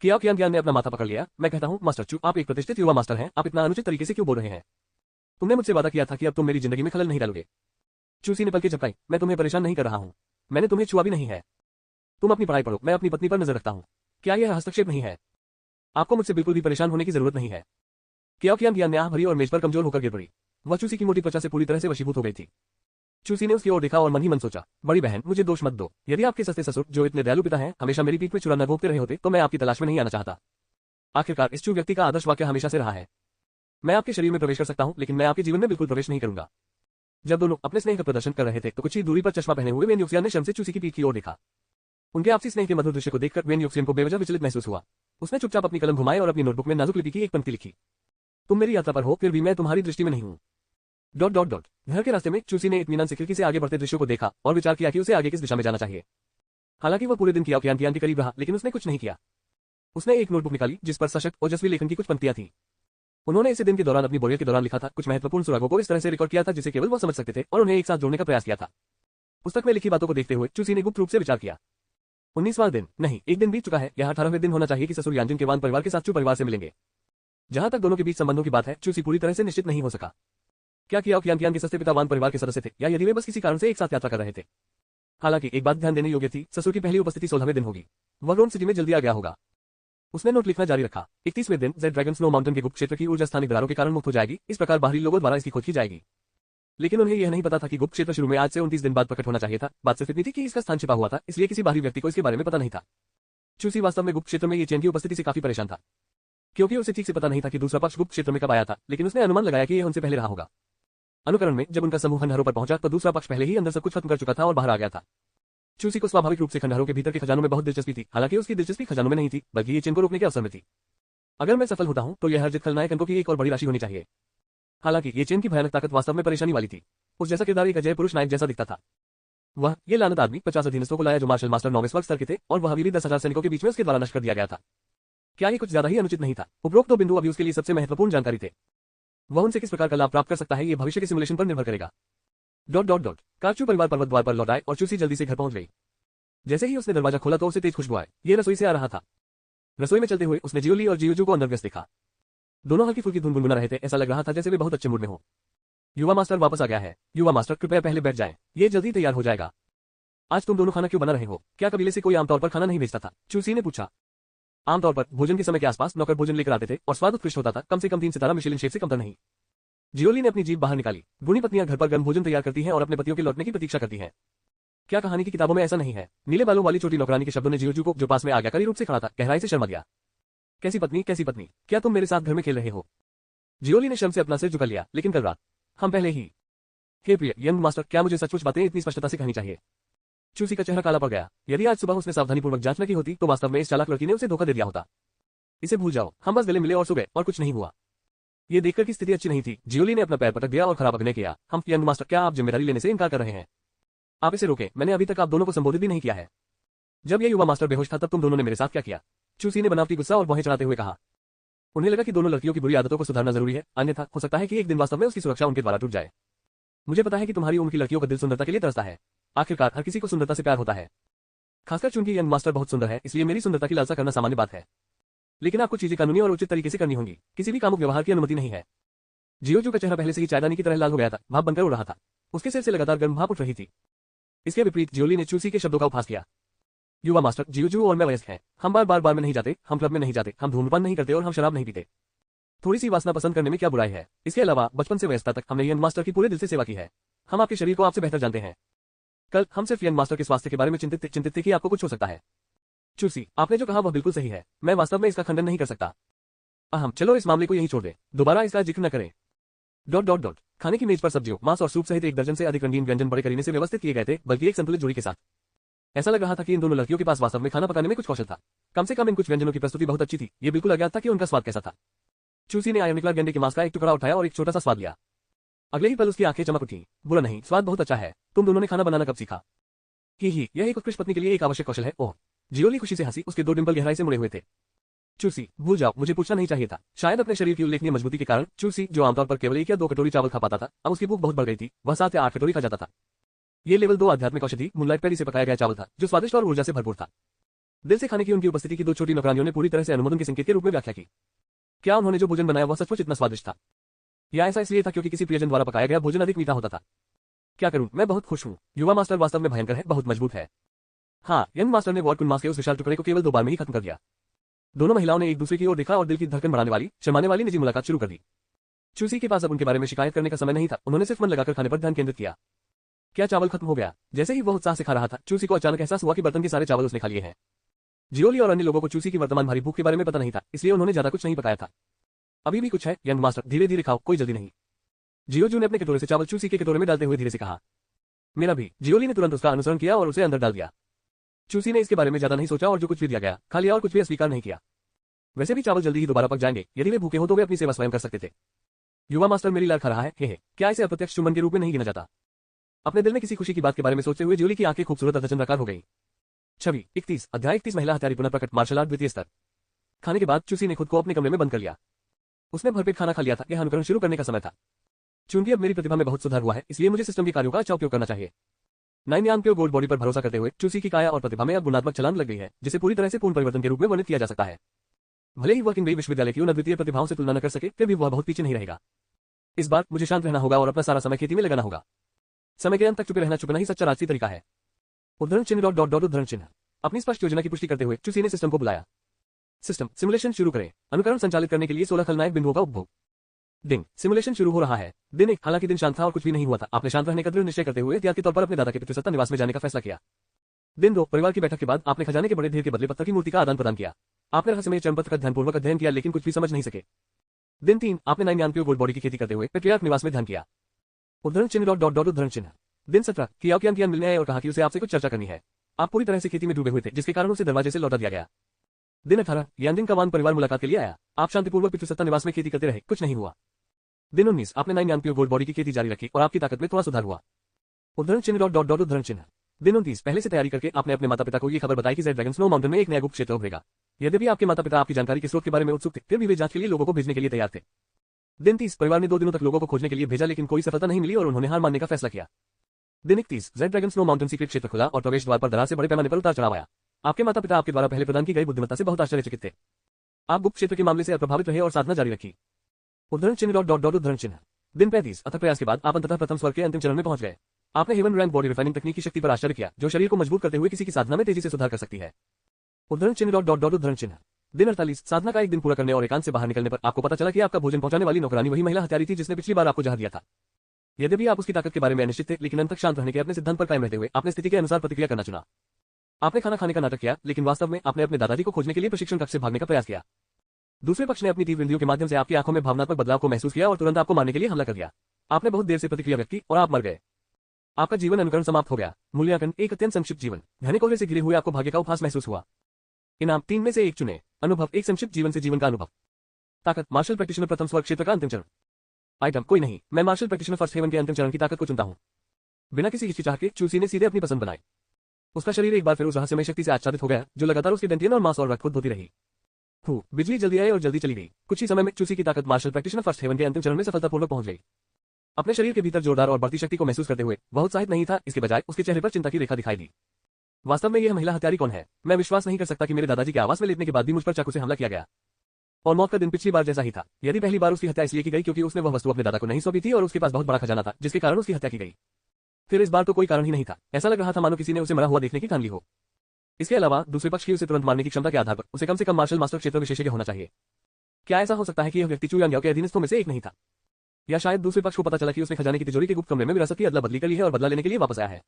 कियाओ कियान ने अपना माथा पकड़ लिया। मैं कहता हूं मास्टर चू, आप एक प्रतिष्ठित युवा मास्टर हैं, आप इतना अनुचित तरीके से क्यों बोल रहे हैं? तुमने मुझसे वादा किया था कि अब तुम मेरी जिंदगी में खलल नहीं डालोगे। चूसी ने पलकें झपकाई। मैं तुम्हें परेशान नहीं कर रहा हूं। मैंने तुम्हें छुआ भी नहीं है। तुम अपनी पढ़ाई पढ़ो, मैं अपनी पत्नी पर नजर रखता हूं। क्या यह हस्तक्षेप नहीं है? आपको मुझसे बिल्कुल भी परेशान होने की जरूरत नहीं है। कियाओ कियान ने आह भरी और मेज पर कमजोर होकर गिर पड़ी। वह चूसी की मोटी त्वचा से पूरी तरह से वशीभूत हो गई थी। चूसी ने उसकी ओर देखा और मन ही मन सोचा, बड़ी बहन, मुझे दोष मत दो। यदि आपके सस्ते ससुर, जो इतने दयालु पिता हैं, हमेशा मेरी पीठ में छुरा न घोंपते रहे होते तो मैं आपकी तलाश में नहीं आना चाहता। आखिरकार इस चू व्यक्ति का आदर्श वाक्य हमेशा से रहा है, मैं आपके शरीर में प्रवेश कर सकता हूं, लेकिन मैं आपके जीवन में बिल्कुल प्रवेश नहीं करूंगा। जब दोनों अपने स्नेह का प्रदर्शन कर रहे थे तो कुछ ही दूरी पर चश्मा पहने हुए वेन युक्सियान ने शर्म से चूसी की पीठ की ओर देखा। उनके आपसी स्नेह के मधुर दृश्य को देखकर वेन युक्सियान को बेवजह विचलित महसूस हुआ। उसने चुपचाप अपनी कलम घुमाई और अपनी नोटबुक में नाजुक लिपि की एक पंक्ति लिखी, तुम मेरी यात्रा पर हो, फिर भी मैं तुम्हारी दृष्टि में नहीं हूं। ... घर के रास्ते में चूसी ने इत्मीनान से खिड़की से आगे बढ़ते दृश्यों को देखा और विचार किया कि उसे आगे किस दिशा में जाना चाहिए। हालांकि वह पूरे दिन कियाओ कियान के करीब रहा, लेकिन उसने कुछ नहीं किया। उसने एक नोटबुक निकाली जिस पर सशक्त ओजस्वी लेखन की कुछ पंक्तियां थी। उन्होंने इसे दिन के दौरान अपनी बोरियत के दौरान लिखा था, कुछ महत्वपूर्ण सुरागों को इस तरह से रिकॉर्ड किया था जिसे केवल वो समझ सकते थे और उन्हें एक साथ जोड़ने का प्रयास किया था। पुस्तक में लिखी बातों को देखते हुए चूसी ने गुप्त रूप से विचार किया। 19वां दिन, नहीं, एक दिन बीत चुका है, यह 18वें दिन होना चाहिए कि ससुर यानजिन के वान परिवार के साथ चू परिवार से मिलेंगे। जहां तक दोनों के बीच संबंधों की बात है, चूसी पूरी तरह से निश्चित नहीं हो सका। क्या किया कियान के सस्ते पिता वान परिवार के सदस्य थे या यदि वे बस किसी कारण से एक साथ यात्रा कर रहे थे। हालांकि एक बात ध्यान देने योग्य थी, ससुर की पहली उपस्थिति 16वें दिन होगी। वह रोम सिटी में जल्दी आ गया होगा। उसने नोट लिखना जारी रखा। 31वें दिन जेड ड्रैगन स्नो माउंटेन के गुप्त क्षेत्र की ऊर्जा स्थानिक दरारों के कारण मुक्त हो जाएगी, इस प्रकार बाहरी लोगों द्वारा इसकी खोज की जाएगी। लेकिन उन्हें यह नहीं पता था कि गुप्त क्षेत्र शुरू में आज से 29 दिन बाद प्रकट होना चाहिए था। बात सिर्फ इतनी थी कि इसका स्थान छिपा हुआ था, इसलिए किसी बाहरी व्यक्ति को इसके बारे में पता नहीं था। चूसी वास्तव में गुप्त क्षेत्र में ये चेन की उपस्थिति से काफी परेशान था, क्योंकि उसे ठीक से पता नहीं था कि दूसरा पक्ष गुप्त क्षेत्र में कब आया था, लेकिन उसने अनुमान लगाया कि यह उनसे पहले रहा होगा। अनुकरण में जब उनका समूह खंडहरों पर पहुंचा तो दूसरा पक्ष पहले ही अंदर सब कुछ खत्म कर चुका था और बाहर आ गया था। चूसी को स्वाभाविक रूप से खंडहरों के भीतर के खजानों में बहुत दिलचस्पी थी। हालांकि उसकी दिलचस्पी खजानों में नहीं थी, बल्कि ये चेन को रोकने के अवसर में थी। अगर मैं सफल होता हूं तो यह हरजित खलनायक अंकों की एक और बड़ी राशि होनी चाहिए। हालांकि ये चेन की भयानक ताकत वास्तव में परेशानी वाली थी। उस जैसा किरदार एक अजय पुरुष नायक जैसा दिखता था। वह ये लानत आदमी 50 अधीनस्थों को लाया जो मार्शल मास्टर 9वें स्वर्ग स्तर के थे और वह अभी भी 10,000 सैनिकों के बीच में उसके द्वारा नष्ट कर दिया गया था। क्या ये कुछ ज्यादा ही अनुचित नहीं था? उपरोक्त दो बिंदु अभी उसके लिए सबसे महत्वपूर्ण जानकारी थे। वह उनसे किस प्रकार का लाभ प्राप्त कर सकता है, ये भविष्य के सिमुलेशन पर निर्भर करेगा। कारचू परिवार पर्वत द्वार पर लौट आए और चूसी जल्दी से घर पहुंच गई। जैसे ही उसने दरवाजा खोला तो उसे तेज खुशबू आई। ये रसोई से आ रहा था। रसोई में चलते हुए उसने जियोली और जियोजू को अंदर व्यस्त देखा। दोनों हल्की फुल्की धुन गुनगुना रहे थे। ऐसा लग रहा था जैसे वे बहुत अच्छे मूड में हो। युवा मास्टर वापस आ गया है। युवा मास्टर कृपया पहले बैठ जाएं, ये जल्दी तैयार हो जाएगा। आज तुम दोनों खाना क्यों बना रहे हो? क्या कबीले से कोई आमतौर पर खाना नहीं भेजता था? चूसी ने पूछा। आमतौर पर भोजन के समय के आसपास नौकर भोजन लेकर आते थे और स्वाद उत्कृष्ट होता था, कम से कम 3 सितारा मिशेलिन शेफ से कमतर नहीं। जियोली ने अपनी जीभ बाहर निकाली। गुणी पत्नियां घर पर गर्म भोजन तैयार करती हैं और अपने पतियों के लौटने की प्रतीक्षा करती हैं। क्या कहानी की किताबों में ऐसा नहीं है? नीले बालों वाली छोटी नौकरानी के शब्दों ने जियोजू को, जो पास में आज्ञाकारी रूप से खड़ा था, गहराई से शर्मा दिया। कैसी पत्नी, कैसी पत्नी? क्या तुम मेरे साथ घर में खेल रहे हो? जियोली ने शर्म से अपना सिर झुका लिया। लेकिन कल रात हम पहले ही। हे प्रिय यंग मास्टर, क्या मुझे सचमुच बातें इतनी स्पष्टता से कहनी चाहिए? चूसी का चेहरा काला पड़ गया। यदि आज सुबह उसने सावधानीपूर्वक जांच न की होती तो वास्तव में इस चालाक लड़की ने उसे धोखा दे दिया होता। इसे भूल जाओ, हम बस गले मिले और सो गए और कुछ नहीं हुआ। ये देखकर की स्थिति अच्छी नहीं थी। जियोली ने अपना पैर पटक दिया और खराब अभिनय किया। हम यंग मास्टर, क्या आप जिम्मेदारी लेने से इनकार कर रहे हैं? आप इसे रोकें, मैंने अभी तक आप दोनों को संबोधित भी नहीं किया है। जब यह युवा मास्टर बेहोश था तब तुम दोनों ने मेरे साथ क्या किया? चूसी ने बनावटी गुस्सा और भौहें चढ़ाते हुए कहा। उन्हें लगा कि दोनों लड़कियों की बुरी आदतों को सुधारना जरूरी है, अन्यथा हो सकता है कि एक दिन वास्तव में उसकी सुरक्षा उनके द्वारा टूट जाए। मुझे पता है कि तुम्हारी उम्र की लड़कियों का दिल सुंदरता के लिए तरसता है। आखिरकार हर किसी को सुंदरता से प्यार होता है, खासकर चूंकि यंग मास्टर बहुत सुंदर है, इसलिए मेरी सुंदरता की लालसा करना सामान्य बात है। लेकिन आपको चीजें कानूनी और उचित तरीके से करनी होंगी। किसी भी कामुक व्यवहार की अनुमति नहीं है। जियोजू का चेहरा पहले से ही चायदानी की तरह लाल हो गया था, भाप बनकर उड़ रहा था। उसके सिर से लगातार गर्म भाप उठ रही थी। इसके विपरीत जियोली ने चूसी के शब्दों का उपहास किया। युवा मास्टर, जियोजू और मैं वयस्क हैं। हम बार में नहीं जाते, हम क्लब में नहीं जाते, हम धूम्रपान नहीं करते और हम शराब नहीं पीते। थोड़ी सी वासना पसंद करने में क्या बुराई है? इसके अलावा बचपन से वयस्कता तक हमने यंग मास्टर की पूरे दिल से सेवा की है। हम आपके शरीर को आपसे बेहतर जानते हैं। कल हम सिर्फ यंग मास्टर के स्वास्थ्य के बारे में चिंतित थे कि आपको कुछ हो सकता है। चूसी, आपने जो कहा वह बिल्कुल सही है। मैं वास्तव में इसका खंडन नहीं कर सकता। अहम, चलो इस मामले को यहीं छोड़ दें, दोबारा इसका जिक्र न करें। खाने की मेज पर सब्जियों, मांस और सूप सहित 1 दर्जन से अधिक रंगीन व्यंजन बड़े करीने से व्यवस्थित किए गए थे, बल्कि एक संतुलित जोड़ी के साथ। ऐसा लग रहा था कि इन दोनों लड़कियों के पास वास्तव में खाना पकाने में कुछ कौशल था। कम से कम इन कुछ व्यंजनों की प्रस्तुति बहुत अच्छी थी। ये बिल्कुल अज्ञात था कि उनका स्वाद कैसा था। चूसी ने आयरनिकला गेंडे के मांस का एक टुकड़ा उठाया और एक छोटा सा स्वाद लिया। अगले ही पल उसकी आंखें चमक उठी। बुरा नहीं, स्वाद बहुत अच्छा है। तुम दोनों ने खाना बनाना कब सीखा? ही, यह एक उत्कृष्ट पत्नी के लिए एक आवश्यक कौशल है। ओह, जियोली खुशी से हंसी। उसके 2 डिंपल गहराई से मुड़े हुए थे। चूसी, भूल जाओ, मुझे पूछना नहीं चाहिए था। शायद अपने शरीर की उल्लेखनीय मजबूती के कारण चूसी, जो आमतौर पर केवल 1 या 2 कटोरी चावल खा पाता था, अब उसकी भूख बहुत बढ़ गई थी। वह 7 या 8 कटोरी खा जाता था। ये लेवल 2 आध्यात्मिक औषधि मूनलाइट पेरी से पकाया गया चावल था, जो स्वादिष्ट और ऊर्जा से भरपूर था। दिल से खाने की उनकी उपस्थिति की 2 छोटी नौकरानियों ने पूरी तरह से अनुमोदन के संकेत के रूप में व्याख्या की। क्या उन्होंने जो भोजन बनाया वह सचमुच इतना स्वादिष्ट था? या ऐसा इसलिए था क्योंकि किसी प्रियजन द्वारा पकाया गया भोजन अधिक मीठा होता था? क्या करूं, मैं बहुत खुश हूं। युवा मास्टर वास्तव में भयंकर है, बहुत मजबूत है। हाँ, यंग मास्टर ने वॉर्कुन मांस के उस विशाल टुकड़े को केवल 2 बार में ही खत्म कर दिया। दोनों महिलाओं ने एक दूसरे की ओर देखा और दिल की धड़कन बढ़ाने वाली, शर्माने वाली निजी मुलाकात शुरू कर दी। चूसी के पास अब उनके बारे में शिकायत करने का समय नहीं था। उन्होंने सिर्फ मन लगाकर खाने पर ध्यान केंद्रित किया। क्या चावल खत्म हो गया? जैसे ही वह उत्साह से खा रहा था, चूसी को अचानक एहसास हुआ कि बर्तन के सारे चावल उसने खा लिए हैं। जियोली और अन्य लोगों को चूसी की वर्तमान भारी भूख के बारे में पता नहीं था, इसलिए उन्होंने ज्यादा कुछ नहीं पकाया था। अभी भी कुछ है यंग मास्टर, धीरे धीरे खाओ, कोई जल्दी नहीं। जियोजू ने अपने कटोरे से चावल चूसी के कटोरे में डालते हुए धीरे से कहा। मेरा भी। जियोली ने तुरंत उसका अनुसरण किया और उसे अंदर डाल दिया। चूसी ने इसके बारे में ज्यादा नहीं सोचा और जो कुछ भी दिया गया खा लिया और कुछ भी अस्वीकार नहीं किया। वैसे भी चावल जल्दी ही दोबारा पक जाएंगे। यदि वे भूखे हो तो वे अपनी सेवा स्वयं कर सकते थे। युवा मास्टर मेरी लार खा रहा है, हे। क्या इसे अप्रत्यक्ष चुंबन के रूप में नहीं गिना जाता? अपने दिल में किसी खुशी की बात के बारे में सोचते हुए जियोली की आंखें खूबसूरत अर्धचंद्राकार हो गई। छवि 31 अध्याय 31 महिला हत्यारी पुनः प्रकट मार्शल आर्ट द्वितीय स्तर। खाने के बाद चूसी ने खुद को अपने कमरे में बंद कर लिया। उसने भरपेट खाना खा लिया था। यह अनुकरण शुरू करने का समय था। चूंकि अब मेरी प्रतिभा में बहुत सुधार हुआ है, इसलिए मुझे सिस्टम के कार्यों का अच्छा उपयोग करना चाहिए। 9 प्योर गोल्ड बॉडी पर भरोसा करते हुए चूसी की काया और प्रतिभा में अब गुणात्मक छलांग लग गई है, जिसे पूरी तरह से पूर्ण परिवर्तन के रूप में वर्णित किया जा सकता है। भले ही वर्किंग बेई विश्वविद्यालय की उन अद्वितीय प्रतिभाओं से तुलना न कर सके, फिर भी वह बहुत पीछे नहीं रहेगा। इस बार मुझे शांत रहना होगा और अपना सारा समय खेती में लगाना होगा। समय के अंत तक चुपे रहना चुपना ही सच्चा राजसी तरीका है। उद्धरण चिन्ह डॉट डॉट डॉट उद्धरण चिन्ह। अपनी स्पष्ट योजना की पुष्टि करते हुए चूसी ने सिस्टम को बुलाया। सिस्टम सिमुलेशन शुरू करें। अनुकरण संचालित करने के लिए 16 खलनायक बिंदुओं का उपभोग। दिन सिमुलेशन शुरू हो रहा है। दिन 1। हालांकि दिन शांत था और कुछ भी नहीं हुआ था, आपने शांत रहने का दृढ़ निश्चय करते हुए एहतियात के तौर पर अपने दादा के पितृसत्ता निवास में जाने का फैसला किया। दिन 2। परिवार की बैठक के बाद आपने खजाने के बड़े ढेर के बदले पत्थर की मूर्ति का आदान प्रदान किया। आपने रहस्यमय चरणपत्र का ध्यानपूर्वक अध्ययन किया, लेकिन कुछ भी समझ नहीं सके। दिन 3। आपने 9 प्योर गोल्ड बॉडी की खेती करते हुए पेट्रियार्क निवास में ध्यान किया। उद्धरण चिन्ह डॉट डॉट डॉट उद्धरण चिन्ह। दिन 17। कियान मिलने आए और कहा कि उसे आपसे कुछ चर्चा करनी है। आप पूरी तरह से खेती में डूबे हुए थे, जिसके कारण उसे दरवाजे से लौटा दिया गया। दिन 18। यानदिन का वान परिवार मुलाकात के लिए आया। आप शांतिपूर्वक पितृसत्ता निवास में खेती करते रहे, कुछ नहीं हुआ। दिन 19। आपने 9 प्योर गोल्ड बॉडी की खेती जारी रखी और आपकी ताकत में थोड़ा सुधार हुआ। उद्धरण चिन्ह डॉट डॉट डॉट उद्धरण चिन्ह। दिन 29। पहले से तैयारी करके आपने अपने माता पिता को ये खबर बताई कि ज़ेड ड्रैगन स्नो माउंटेन में एक नया गुप्त क्षेत्र उभरेगा। यद्यपि आपके माता पिता आपकी जानकारी के स्रोत के बारे में उत्सुक थे, फिर भी वे जांच के लिए लोगों को भेजने के लिए तैयार थे। दिन 30। परिवार ने 2 दिनों तक लोगों को खोजने के लिए भेजा, लेकिन कोई सफलता नहीं मिली और उन्होंने हार मानने का फैसला किया। दिन 31। Z dragon snow mountain secret क्षेत्र खुला और प्रवेश द्वार पर दरार से बड़े पैमाने पर उतार चढ़ाव आया। आपके माता पिता आपके द्वारा पहले प्रदान की गई बुद्धिमत्ता से बहुत आश्चर्यचकित थे। आप गुप्त क्षेत्र के मामले से अप्रभावित रहे और साधना जारी रखी। उद्धरण चिन्ह डॉट डॉट डॉट उद्धरण चिन्ह। दिन 35। अथक प्रयास के बाद आप अंततः प्रथम स्वर के अंतिम चरण में पहुंच गए। आपने हेवन रैंक बॉडी रिफाइनिंग तकनीक की शक्ति पर आश्चर्य किया, जो शरीर को मजबूत करते हुए किसी की साधना में तेजी से सुधार कर सकती है। उद्धरण चिन्ह डॉट डॉट डॉट उद्धरण चिन्ह। दिन 48। साधना का एक दिन पूरा करने और एकांत से बाहर निकलने पर आपको पता चला कि आपका भोजन पहुंचाने वाली नौकरानी वही महिला हत्यारी थी जिसने पिछली बार आपको जहर दिया था। यद्यपि आप उसकी ताकत के बारे में अनिश्चित थे, लेकिन अंत तक शांत रहने के अपने सिद्धांत पर कायम रहते हुए आपने स्थिति के अनुसार प्रतिक्रिया करना चुना। आपने खाना खाने का नाटक किया, लेकिन वास्तव में आपने अपने दादाजी को खोजने के लिए प्रशिक्षण कक्ष से भागने का प्रयास किया। दूसरे पक्ष ने अपनी तीव्र इंद्रियों के माध्यम से आपकी आंखों में भावनात्मक बदलाव को महसूस किया और तुरंत आपको मारने के लिए हमला कर दिया। आपने बहुत देर से प्रतिक्रिया व्यक्त की और आप मर गए। आपका जीवन अनुकरण समाप्त हो गया। मूल्यांकन। एक अत्यंत संक्षिप्त जीवन। घने कोहरे से घिरे हुए आपको भाग्य का उपहास महसूस हुआ। इनाम 3 में से 1 चुने। अनुभव। एक संक्षिप्त जीवन से जीवन का अनुभव। ताकत। मार्शल प्रैक्टिशनर प्रथम स्वर्ग क्षेत्र का अंतिम चरण। आइटम कोई नहीं, मैं मार्शल प्रैक्टिशनर फर्स्ट हेवन के अंतिम चरण की ताकत को चुनता हूं। बिना किसी हिचकिचाहट के चूसी ने सीधे अपनी पसंद बनाई। उसका शरीर एक बार फिर उस रहस्यमय शक्ति से आच्छादित हो गया जो लगातार उसके डेंटियन और मांस और रक्त को धोती रही। बिजली जल्दी आई और जल्दी चली गई। कुछ ही समय में चूसी की ताकत मार्शल प्रैक्टिशनर फर्स्ट हेवन के अंतिम चरण में सफलतापूर्वक पहुंच गई। अपने शरीर के भीतर जोरदार और बढ़ती शक्ति को महसूस करते हुए वह उत्साहित नहीं था, इसके बजाय उसके चेहरे पर चिंता की रेखा दिखाई दी। वास्तव में यह महिला हत्यारी कौन है? मैं विश्वास नहीं कर सकता कि मेरे दादाजी के आवास में लेटने के बाद भी मुझ पर चाकू से हमला किया गया। और मौत का दिन पिछली बार जैसा ही था। यदि पहली बार उसकी हत्या इसलिए की गई क्योंकि उसने वह वस्तु अपने दादा को नहीं सौंपी थी और उसके पास बहुत बड़ा खजाना था जिसके कारण उसकी हत्या की गई, फिर इस बार तो कोई कारण ही नहीं था। ऐसा लग रहा था मानो किसी ने उसे मरा हुआ देखने की ठान ली हो। इसके अलावा दूसरे पक्ष की उसे तुरंत मारने की क्षमता के आधार पर उसे कम से कम मार्शल मास्टर क्षेत्र विशेषज्ञ होना चाहिए। क्या ऐसा हो सकता है कि यह व्यक्ति चू यांग याओ के अधीनस्थों में से एक नहीं था? या शायद दूसरे पक्ष को पता चला कि उसने खजाने की तिजोरी के गुप्त कमरे में विरासत की अदला बदली कर ली है और बदला लेने के लिए वापस आया है।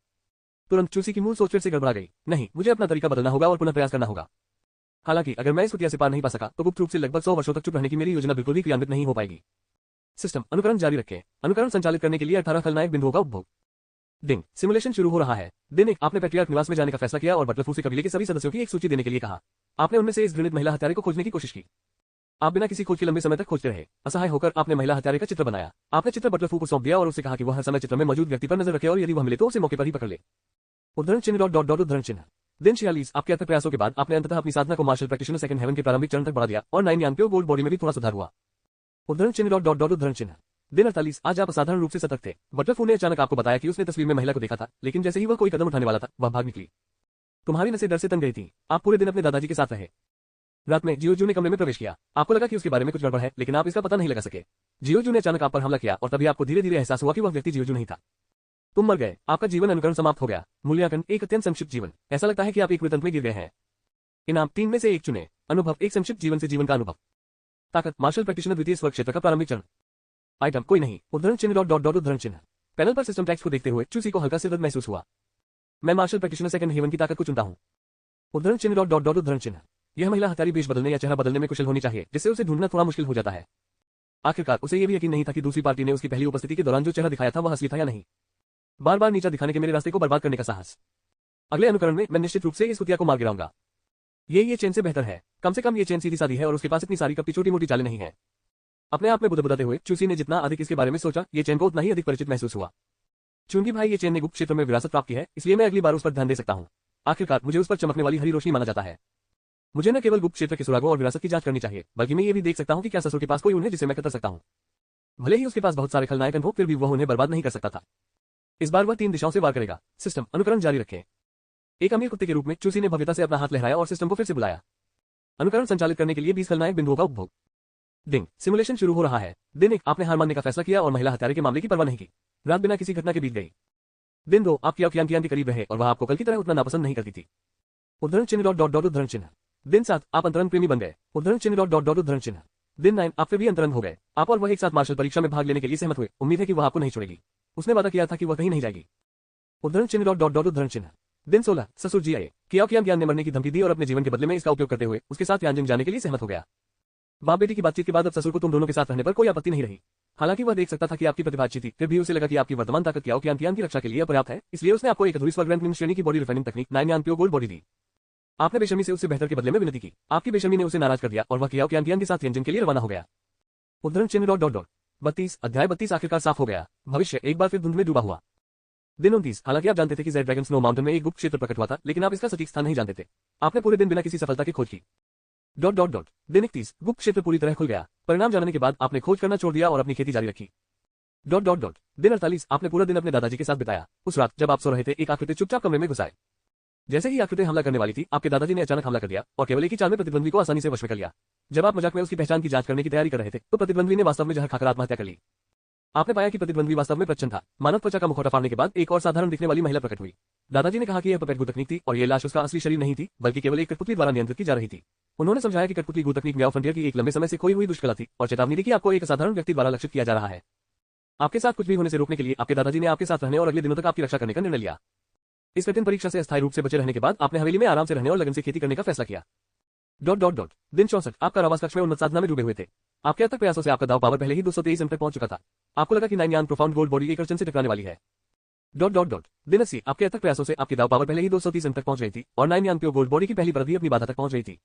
तुरंत चूसी की मूल सोच फिर से गड़बड़ा गई। नहीं, मुझे अपना तरीका बदलना होगा और पुनः प्रयास करना होगा। हालांकि अगर मैं इस कुटिया से पार नहीं पा सका तो गुप्त रूप से लगभग 100 वर्षों तक चुप रहने की मेरी योजना बिल्कुल भी क्रियान्वित नहीं हो पाएगी। सिस्टम अनुकरण जारी रखें। अनुकरण संचालित करने के लिए 18 खलनायक बिंदुओं का उपभोग। दिन सिमुलेशन शुरू हो रहा है। दिन 1। आपने पेट्रियार्क निवास में जाने का फैसला किया और बटलफूसी कबीले के सभी सदस्यों की एक सूची देने के लिए कहा। आपने उनमें से इस घृणित महिला हत्यारे को खोजने की कोशिश की। आप बिना किसी खोज के लंबे समय तक खोजते रहे। असहाय होकर आपने महिला हत्यारे का चित्र बनाया। आपने चित्र बटलफू को सौंप दिया और उससे कहा कि वह हर समय चित्र में मौजूद व्यक्ति पर नजर रखे और यदि वह मिले तो उसे मौके पर ही पकड़ ले। उद्धरण चिन्ह डॉट डॉट डॉट उद्धरण चिन्ह। दिन 46। आपके अथक प्रयासों के बाद आपने अंततः अपनी साधना को मार्शल प्रैक्टिशनर सेकंड हेवन के प्रारंभिक चरण तक बढ़ा दिया और 9 प्योर गोल्ड बॉडी में भी थोड़ा सुधार हुआ। उद्धरण चिन्ह डॉट डॉट डॉट उद्धरण चिन्ह। दिन 48। आज आप असाधारण रूप से सतर्क थे। बटरफू ने अचानक आपको बताया कि उसने तस्वीर में महिला को देखा था, लेकिन जैसे ही वह कोई कदम उठाने वाला था वह भाग निकली। तुम्हारी नसें डर से तंग गई थी। आप पूरे दिन अपने दादाजी के साथ रहे। रात में जियोजू ने कमरे में प्रवेश किया। आपको लगा कि उसके बारे में कुछ गड़बड़ है, लेकिन आप इसका पता नहीं लगा सके। जियोजू ने अचानक आप पर हमला किया और तभी आपको धीरे धीरे एहसास हुआ कि वह व्यक्ति जियोजू नहीं था। तुम मर गए। आपका जीवन अनुकरण समाप्त हो गया। मूल्यांकन। एक अत्यंत संक्षिप्त जीवन। ऐसा लगता है कि आप एक वृत्तंत में गिर गए हैं। इनाम 3 में से 1 चुने। अनुभव। एक संक्षिप्त जीवन से जीवन का अनुभव। ताकत। मार्शल प्रैक्टिशनर द्वितीय स्वर्ग क्षेत्र का प्रारंभिक चरण। आइटम कोई नहीं। उद्धरण चिन्ह डॉट डॉट डॉट उद्धरण चिन्ह। पैनल पर सिस्टम टैक्स को देखते हुए चूसी को हल्का सिरदर्द महसूस हुआ। मैं मार्शल प्रैक्टिशनर सेकंड हेवन की ताकत को चुनता हूं। उद्धरण चिन्ह डॉट डॉट डॉट उद्धरण चिन्ह। यह महिला हत्यारी वेश बदलने या चेहरा बदलने में कुशल होनी चाहिए, जिससे उसे ढूंढना थोड़ा मुश्किल हो जाता है। आखिरकार उसे यह भी यकीन नहीं था कि दूसरी पार्टी ने उसकी पहली उपस्थिति के दौरान जो चेहरा दिखाया था वह असली था या नहीं। बार बार नीचा दिखाने के मेरे रास्ते को बर्बाद करने का साहस। अगले अनुकरण में मैं निश्चित रूप से इस कुतिया को मार गिराऊंगा। ये चेन से बेहतर है। कम से कम ये चेन सीधी सादी है और उसके पास इतनी सारी कपटी छोटी मोटी चालें नहीं है। अपने आप में बुदबुदाते हुए चूसी ने जितना अधिक इसके बारे में सोचा, ये चेन को उतना ही अधिक परिचित महसूस हुआ। चूंकि भाई ये चेन ने गुप्त क्षेत्र में विरासत प्राप्त की है, इसलिए मैं अगली बार उस पर ध्यान दे सकता हूं। आखिरकार मुझे उस पर चमकने वाली हरी रोशनी माना जाता है। मुझे न केवल गुप्त क्षेत्र के सुरागों और विरासत की जांच करनी चाहिए, बल्कि मैं ये भी देख सकता हूँ कि क्या ससुर के पास कोई उन्हें जिसे मैं कतर सकता हूँ। भले ही उसके पास बहुत सारे खलनायक हो, फिर भी वह उन्हें बर्बाद नहीं कर सकता था। इस बार वह 3 दिशाओं से वार करेगा। सिस्टम अनुकरण जारी रखें। एक अमीर कुत्ते के रूप में चूसी ने भव्यता से अपना हाथ लहराया और सिस्टम को फिर से बुलाया। अनुकरण संचालित करने के लिए 20 खलनायक बिंदुओं का उपभोग। दिन सिमुलेशन शुरू हो रहा है। दिन 1 आपने हार मानने का फैसला किया और महिला हत्यारे के मामले की परवाह नहीं की। रात बिना किसी घटना के बीत गई। दिन 2 आप कियान के करीब रहे और वह आपको कल की तरह उतना नापसंद नहीं करती थी। उद्धरण चिन्ह उद्धरण चिन्ह। दिन 7 आप अंतरंग प्रेमी बन गए। उद्धरण चिन्ह उद्धरण चिन्ह। दिन 9 आप फिर भी अंतरंग हो गए। आप और वह एक साथ मार्शल परीक्षा में भाग लेने के लिए सहमत हुए। उम्मीद है कि वह आपको नहीं छोड़ेगी। उसने वादा किया था कि वह कहीं नहीं जाएगी। उद्धरण चिन्ह उद्धरण चिन्ह। दिन 16 ससुर जी आए। कियान ने मरने की धमकी दी और अपने जीवन के बदले में इसका उपयोग करते हुए उसके साथ यांजिंग जाने के लिए सहमत हो गया। बाप बेटी की बातचीत के बाद अब ससुर को तुम दोनों के साथ रहने पर कोई आपत्ति नहीं रही। हालांकि वह देख सकता था कि आपकी प्रतिभा अच्छी थी, फिर भी उसे लगा कि आपकी वर्तमान ताकत कियान की रक्षा के लिए पर्याप्त है, इसलिए उसने आपको एक अधूरी स्वर्ग क्लीन श्रेणी की बॉडी रिफाइनिंग तकनीक 9 यान प्योर गोल्ड बॉडी दी। आपने बेशर्मी से उससे बेहतर के बदले में विनती की। आपकी बेशर्मी ने उसे नाराज कर दिया और वह कियान के साथ यांजिंग के लिए रवाना हो गया। उद्धरण चिन्ह 32 अध्याय 32 आखिरकार साफ हो गया। भविष्य एक बार फिर धुंध में डूबा हुआ। दिन 29 हालांकि आप जानते थे कि ज़ेड ड्रैगन स्नो माउंटेन में एक गुप्त क्षेत्र प्रकट हुआ था, लेकिन आप इसका सटीक स्थान नहीं जानते थे। आपने पूरे दिन बिना किसी सफलता की खोज की। दिन 31 गुप्त क्षेत्र पूरी तरह खुल गया। परिणाम जानने के बाद आपने खोज करना छोड़ दिया और अपनी खेती जारी रखी। दिन 48 आपने पूरा दिन अपने दादाजी के साथ बिताया। उस रात जब आप सो रहे थे, एक आकृति चुपचाप कमरे में घुस आए। जैसे ही आकृति हमला करने वाली थी, आपके दादाजी ने अचानक हमला कर दिया और केवल एक ही चाल में प्रतिद्वंद्वी को आसानी से वश में कर लिया। जब आप मजाक में उसकी पहचान की जांच करने की तैयारी कर रहे थे, तो प्रतिद्वंद्वी ने वास्तव में जहर खाकर आत्महत्या कर ली। आपने पाया कि प्रतिद्वंद्वी वास्तव में प्रच्छन्न था। मानव त्वचा का मुखौटा फाड़ने के बाद एक और साधारण दिखने वाली महिला प्रकट हुई। दादाजी ने कहा कि यह पपेट गू तकनीक थी और यह लाश उसका असली शरीर नहीं थी, बल्कि केवल एक कठपुतली द्वारा नियंत्रित की जा रही थी। उन्होंने समझाया कि कठपुतली गू तकनीक म्याओ फ्रंटियर की एक लंबे समय से खोई हुई दुष्कला थी और चेतावनी दी कि आपको एक असाधारण व्यक्ति द्वारा लक्षित किया जा रहा है। आपके साथ कुछ भी होने से रोकने के लिए आपके दादाजी ने आपके साथ रहने और अगले दिनों तक आपकी रक्षा करने का निर्णय लिया। इस कठिन परीक्षा से अस्थायी रूप से बचे रहने के बाद आपने हवेली में आराम से रहने और लगन से खेती करने का फैसला किया। दिन 64 आप कारावास कक्ष में उन्नत साधना में डूबे हुए थे। आपके अथक प्रयासों से आपका दाव पावर पहले ही 223 एम तक पहुंच चुका था। आपको लगा कि 9 यान प्रोफाउंड गोल्ड बॉडी एक अड़चन से टकराने वाली है। दिन 80 आपके अथक प्रयासों से आपकी दाव पावर पहले ही 230 एम तक पहुंच रही थी और 9 यान प्योर गोल्ड बॉडी की पहली परत भी अपनी बाधा तक पहुंच रही थी।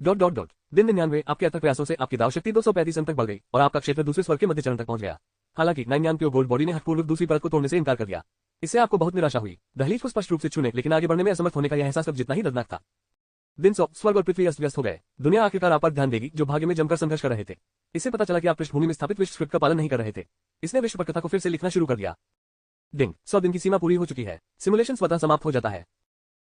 दिन 99 आपके अथक प्रयासों से आपकी दाव शक्ति 235 एम तक बढ़ गई और आपका क्षेत्र दूसरे स्वर्ग के मध्य चरण तक पहुंच गया। हालांकि 9 यान प्योर गोल्ड बॉडी ने हठपूर्वक दूसरी परत को तोड़ने से इनकार कर दिया। इससे आपको बहुत निराशा हुई। दहलीज को स्पष्ट रूप से छूने लेकिन आगे बढ़ने में असमर्थ होने का यह एहसास अब जितना ही दर्दनाक था। दिन 100 स्वर्ग और पृथ्वी अस्त व्यस्त हो गए। दुनिया आखिरकार आप पर ध्यान देगी जो भाग्य में जमकर संघर्ष कर रहे थे। इससे पता चला कि आप पृष्ठभूमि में स्थापित विश्व स्क्रिप्ट का पालन नहीं कर रहे थे। इसने विश्व पर कथा को फिर से लिखना शुरू कर दिया। डिंग 100 दिन की सीमा पूरी हो चुकी है। सिमुलेशन स्वतः समाप्त हो जाता है।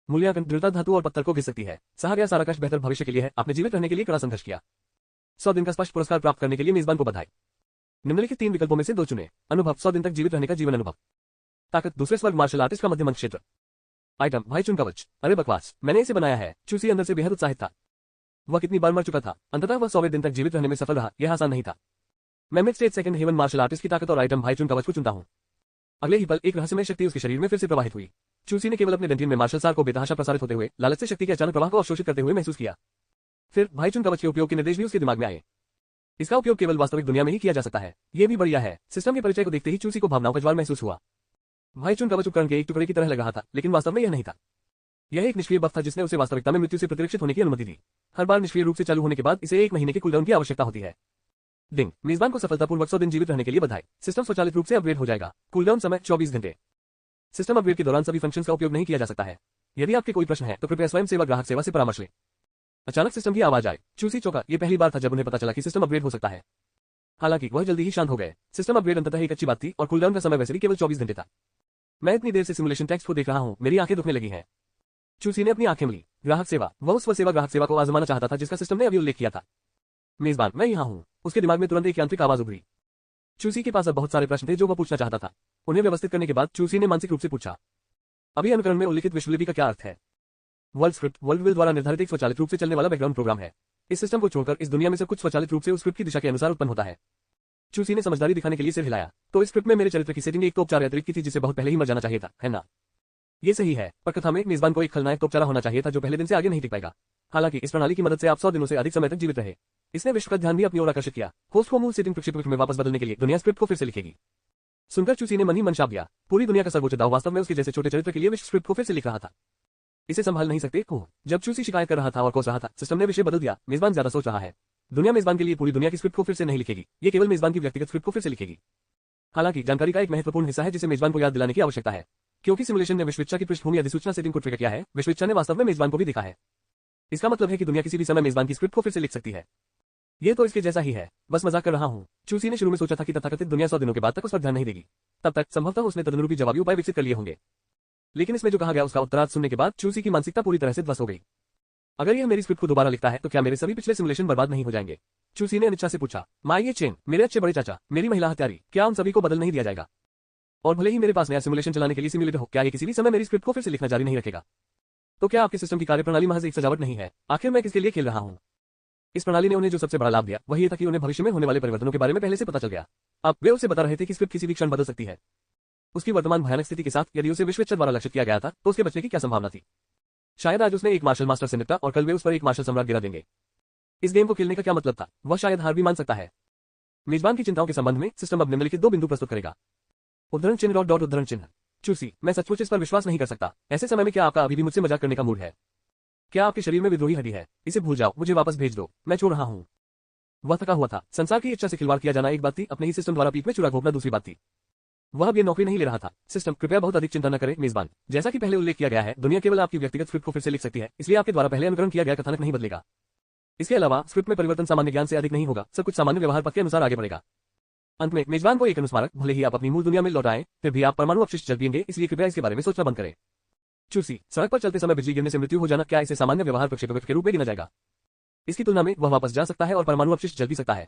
मूल्यांकन दृढ़ता धातु और पत्थर को घिस सकती है। सहा गया सारा कष्ट बेहतर भविष्य के लिए है। आपने जीवित रहने के लिए कड़ा संघर्ष किया। 100 दिन का स्पष्ट पुरस्कार प्राप्त करने के लिए मेजबान को बधाई। निम्नलिखित 3 विकल्पों में से 2 चुने। अनुभव 100 दिन तक जीवित रहने का जीवन अनुभव। ताकत दूसरे स्वर्ग मार्शल आर्टिस्ट का मध्यम क्षेत्र। आइटम भाई चुन कवच। अरे बकवास, मैंने इसे बनाया है। चूसी अंदर से बेहद उत्साहित था। वह कितनी बार मर चुका था, अंततः वह 100वें दिन तक जीवित रहने में सफल रहा। यह आसान नहीं था। मैं mid stage second heaven martial artist की ताकत और आइटम भाई चुन कवच को चुनता हूं। अगले ही पल एक रहस्यमय शक्ति उसके शरीर में फिर से प्रवाहित हुई। चूसी ने केवल अपने डंटिन में मार्शल सार को बेतहाशा प्रसारित होते हुए लालच से शक्ति के अचानक प्रवाह को अवशोषित करते हुए महसूस किया। फिर भाई चुन कवच के उपयोग के निर्देश भी उसके दिमाग में आए। इसका उपयोग केवल वास्तविक दुनिया में ही किया जा सकता है। यह भी बढ़िया है। सिस्टम के परिचय को देखते ही चूसी को भावनाओं का ज्वार महसूस हुआ। भाई चुन कवच उपकरण के एक टुकड़े की तरह लग रहा था, लेकिन वास्तव में यह नहीं था। यह एक निष्क्रिय बफ था जिसने उसे वास्तविकता में मृत्यु से प्रतिरक्षित होने की अनुमति दी। हर बार निष्क्रिय रूप से चालू होने के बाद इसे 1 महीने के कूलडाउन की आवश्यकता होती है। डिंग मेजबान को सफलतापूर्वक 100 दिन जीवित रहने के लिए बधाई। सिस्टम स्वचालित रूप से अपग्रेड हो जाएगा। कूलडाउन समय 24 घंटे। सिस्टम अपग्रेड के दौरान सभी फंक्शंस का उपयोग नहीं किया जा सकता है। यदि आपके कोई प्रश्न है तो कृपया स्वयं सेवा ग्राहक सेवा से परामर्श लें। अचानक सिस्टम की आवाज आई। चूसी चौंका। ये पहली बार था जब उन्हें पता चला कि सिस्टम अपग्रेड हो सकता है। हालांकि वह जल्दी ही शांत हो गए। सिस्टम अपग्रेड अंततः एक अच्छी बात थी और कूलडाउन का समय वैसे भी केवल 24 घंटे था। मैं इतनी देर से सिमुलेशन टेक्स्ट को देख रहा हूं, मेरी आंखें दुखने लगी हैं। चूसी ने अपनी आंखें मली। ग्राहक सेवा, वह उस सेवा ग्राहक सेवा को आजमाना चाहता था जिसका सिस्टम ने अभी उल्लेख किया था। मेजबान, मैं यहां हूं। उसके दिमाग में तुरंत एक यांत्रिक आवाज उभरी। चूसी के पास अब बहुत सारे प्रश्न थे जो वह पूछना चाहता था। उन्हें व्यवस्थित करने के बाद चूसी ने मानसिक रूप से पूछा, अभी अनुकरण में उल्लिखित विश्वलिपि का क्या अर्थ है? वर्ल्ड स्क्रिप्ट वर्ल्ड विल द्वारा निर्धारित एक स्वचालित रूप से चलने वाला बैकग्राउंड प्रोग्राम है। इस सिस्टम को छोड़कर इस दुनिया में सब कुछ स्वचालित रूप से उस स्क्रिप्ट की दिशा के अनुसार उत्पन्न होता है। चूसी ने समझदारी दिखाने के लिए सिर हिलाया। तो इस स्क्रिप्ट में मेरे चरित्र की सेटिंग एक तोपचार अतिरिक्त की थी जिसे बहुत पहले ही मर जाना चाहिए था, है ना? ये सही है, पर कथा में मेजबान को एक खलनायक तोपचारा होना चाहिए था जो पहले दिन से आगे नहीं टिक पाएगा। हालांकि इस प्रणाली की मदद से आप 100 दिनों से अधिक समय तक जीवित रहे। इसने विश्व का ध्यान भी अपनी ओर आकर्षित किया। होस्ट को मूल सेटिंग प्रक्षेपवक्र में वापस बदलने के लिए दुनिया स्क्रिप्ट को फिर से लिखेगी। सुनकर चूसी ने मन ही मन शाप दिया। पूरी दुनिया का सर्वोच्च दाव वास्तव में उसके जैसे छोटे चरित्र के लिए विश्व स्क्रिप्ट को फिर से लिख रहा था। इसे संभाल नहीं सकते हो। जब चूसी शिकायत कर रहा था और कोस रहा था, सिस्टम ने विषय बदल दिया। मेजबान ज्यादा सोच रहा है। दुनिया मेजबान के लिए पूरी दुनिया की स्क्रिप्ट को फिर से नहीं लिखेगी, ये केवल मेजबान की व्यक्तिगत स्क्रिप्ट को फिर से लिखेगी। हालांकि जानकारी का एक महत्वपूर्ण हिस्सा है जिसे मेजबान को याद दिलाने की आवश्यकता है। क्योंकि सिमुलेशन ने विश्व इच्छा की पृष्ठभूमि अधिसूचना सेटिंग को ट्रिगर किया है, विश्व इच्छा ने वास्तव में मेजबान को भी दिखा है। इसका मतलब है कि दुनिया किसी भी समय मेजबान की स्क्रिप्ट को फिर से लिख सकती है। ये तो इसके जैसा ही है, बस मजाक कर रहा हूँ। चूसी ने शुरू में सोचा था कि तथाकथित दुनिया 100 दिनों के बाद तक उस पर ध्यान नहीं देगी। तब तक संभवतः उसने तदनुरूपी जवाबी उपाय विकसित कर लिए होंगे। लेकिन इसमें जो कहा गया उसका उत्तरार्थ सुनने के बाद चूसी की मानसिकता पूरी तरह से ध्वस्त हो गई। अगर यह मेरी स्क्रिप्ट को दोबारा लिखता है तो क्या मेरे सभी पिछले सिमुलेशन बर्बाद नहीं हो जाएंगे? चूसी ने अनिच्छा से पूछा। माई चेन, मेरे अच्छे बड़े चाचा, मेरी महिला हत्यारी, क्या उन सभी को बदल नहीं दिया जाएगा? और भले ही मेरे पास नया सिमुलेशन चलाने के लिए सिम्युलेटर हो, क्या ये किसी भी समय मेरी स्क्रिप्ट को फिर से लिखना जारी नहीं रखेगा? तो क्या आपके सिस्टम की कार्यप्रणाली महज एक सजावट नहीं है? आखिर मैं किसके लिए खेल रहा हूँ? इस प्रणाली ने उन्हें जो सबसे बड़ा लाभ दिया वह ये था कि उन्हें भविष्य में होने वाले परिवर्तनों के बारे में पहले से पता चल गया। अब वे उसे बता रहे थे कि स्क्रिप्ट किसी भी क्षण बदल सकती है। उसकी वर्तमान भयानक स्थिति के साथ यदि उसे विश्वेच्छा द्वारा लक्षित किया गया था तो उसके बचने की क्या संभावना थी? शायद आज उसने एक मार्शल मास्टर से निपटा और कल वे उस पर एक मार्शल सम्राट गिरा देंगे। इस गेम को खेलने का क्या मतलब था? वह शायद हार भी मान सकता है। मेजबान की चिंताओं के संबंध में सिस्टम अब निम्नलिखित 2 बिंदु प्रस्तुत करेगा। उद्धरण चिन्ह डॉट उद्धरण चिन्ह। चूसी, मैं सचमुच इस पर विश्वास नहीं कर सकता। ऐसे समय में क्या आपका अभी भी मुझसे मजाक करने का मूड है? क्या आपके शरीर में विद्रोही हड्डी है? इसे भूल जाओ, मुझे वापस भेज दो, मैं छोड़ रहा हूँ। वह थका हुआ था। संसार की इच्छा से खिलवाड़ किया जाना एक बात थी, अपने ही सिस्टम द्वारा पीठ में चूड़ा घोंपना दूसरी बात थी। वह अब ये नौकरी नहीं ले रहा था। सिस्टम, कृपया बहुत अधिक चिंता न करें मेजबान। जैसा कि पहले उल्लेख किया गया है, दुनिया केवल आपकी व्यक्तिगत स्क्रिप्ट को फिर से लिख सकती है, इसलिए आपके द्वारा पहले अनुकरण किया गया कथानक नहीं बदलेगा। इसके अलावा स्क्रिप्ट में परिवर्तन सामान्य ज्ञान से अधिक नहीं होगा, सब कुछ सामान्य व्यवहार पथ के अनुसार आगे बढ़ेगा। अंत में मेजबान को एक अनुस्मारक, भले ही आप अपनी मूल दुनिया में लौट आए, फिर भी आप परमाणु अपशिष्ट जल पिएंगे, इसलिए कृपया इसके बारे में सोचना बंद करें। चूसी, सड़क पर चलते समय बिजली गिरने से मृत्यु हो जाना, क्या इसे सामान्य व्यवहार प्रक्षेपवक्र के रूप में गिना जाएगा? इसकी तुलना में वह वापस जा सकता है और परमाणु अपशिष्ट जल भी सकता है।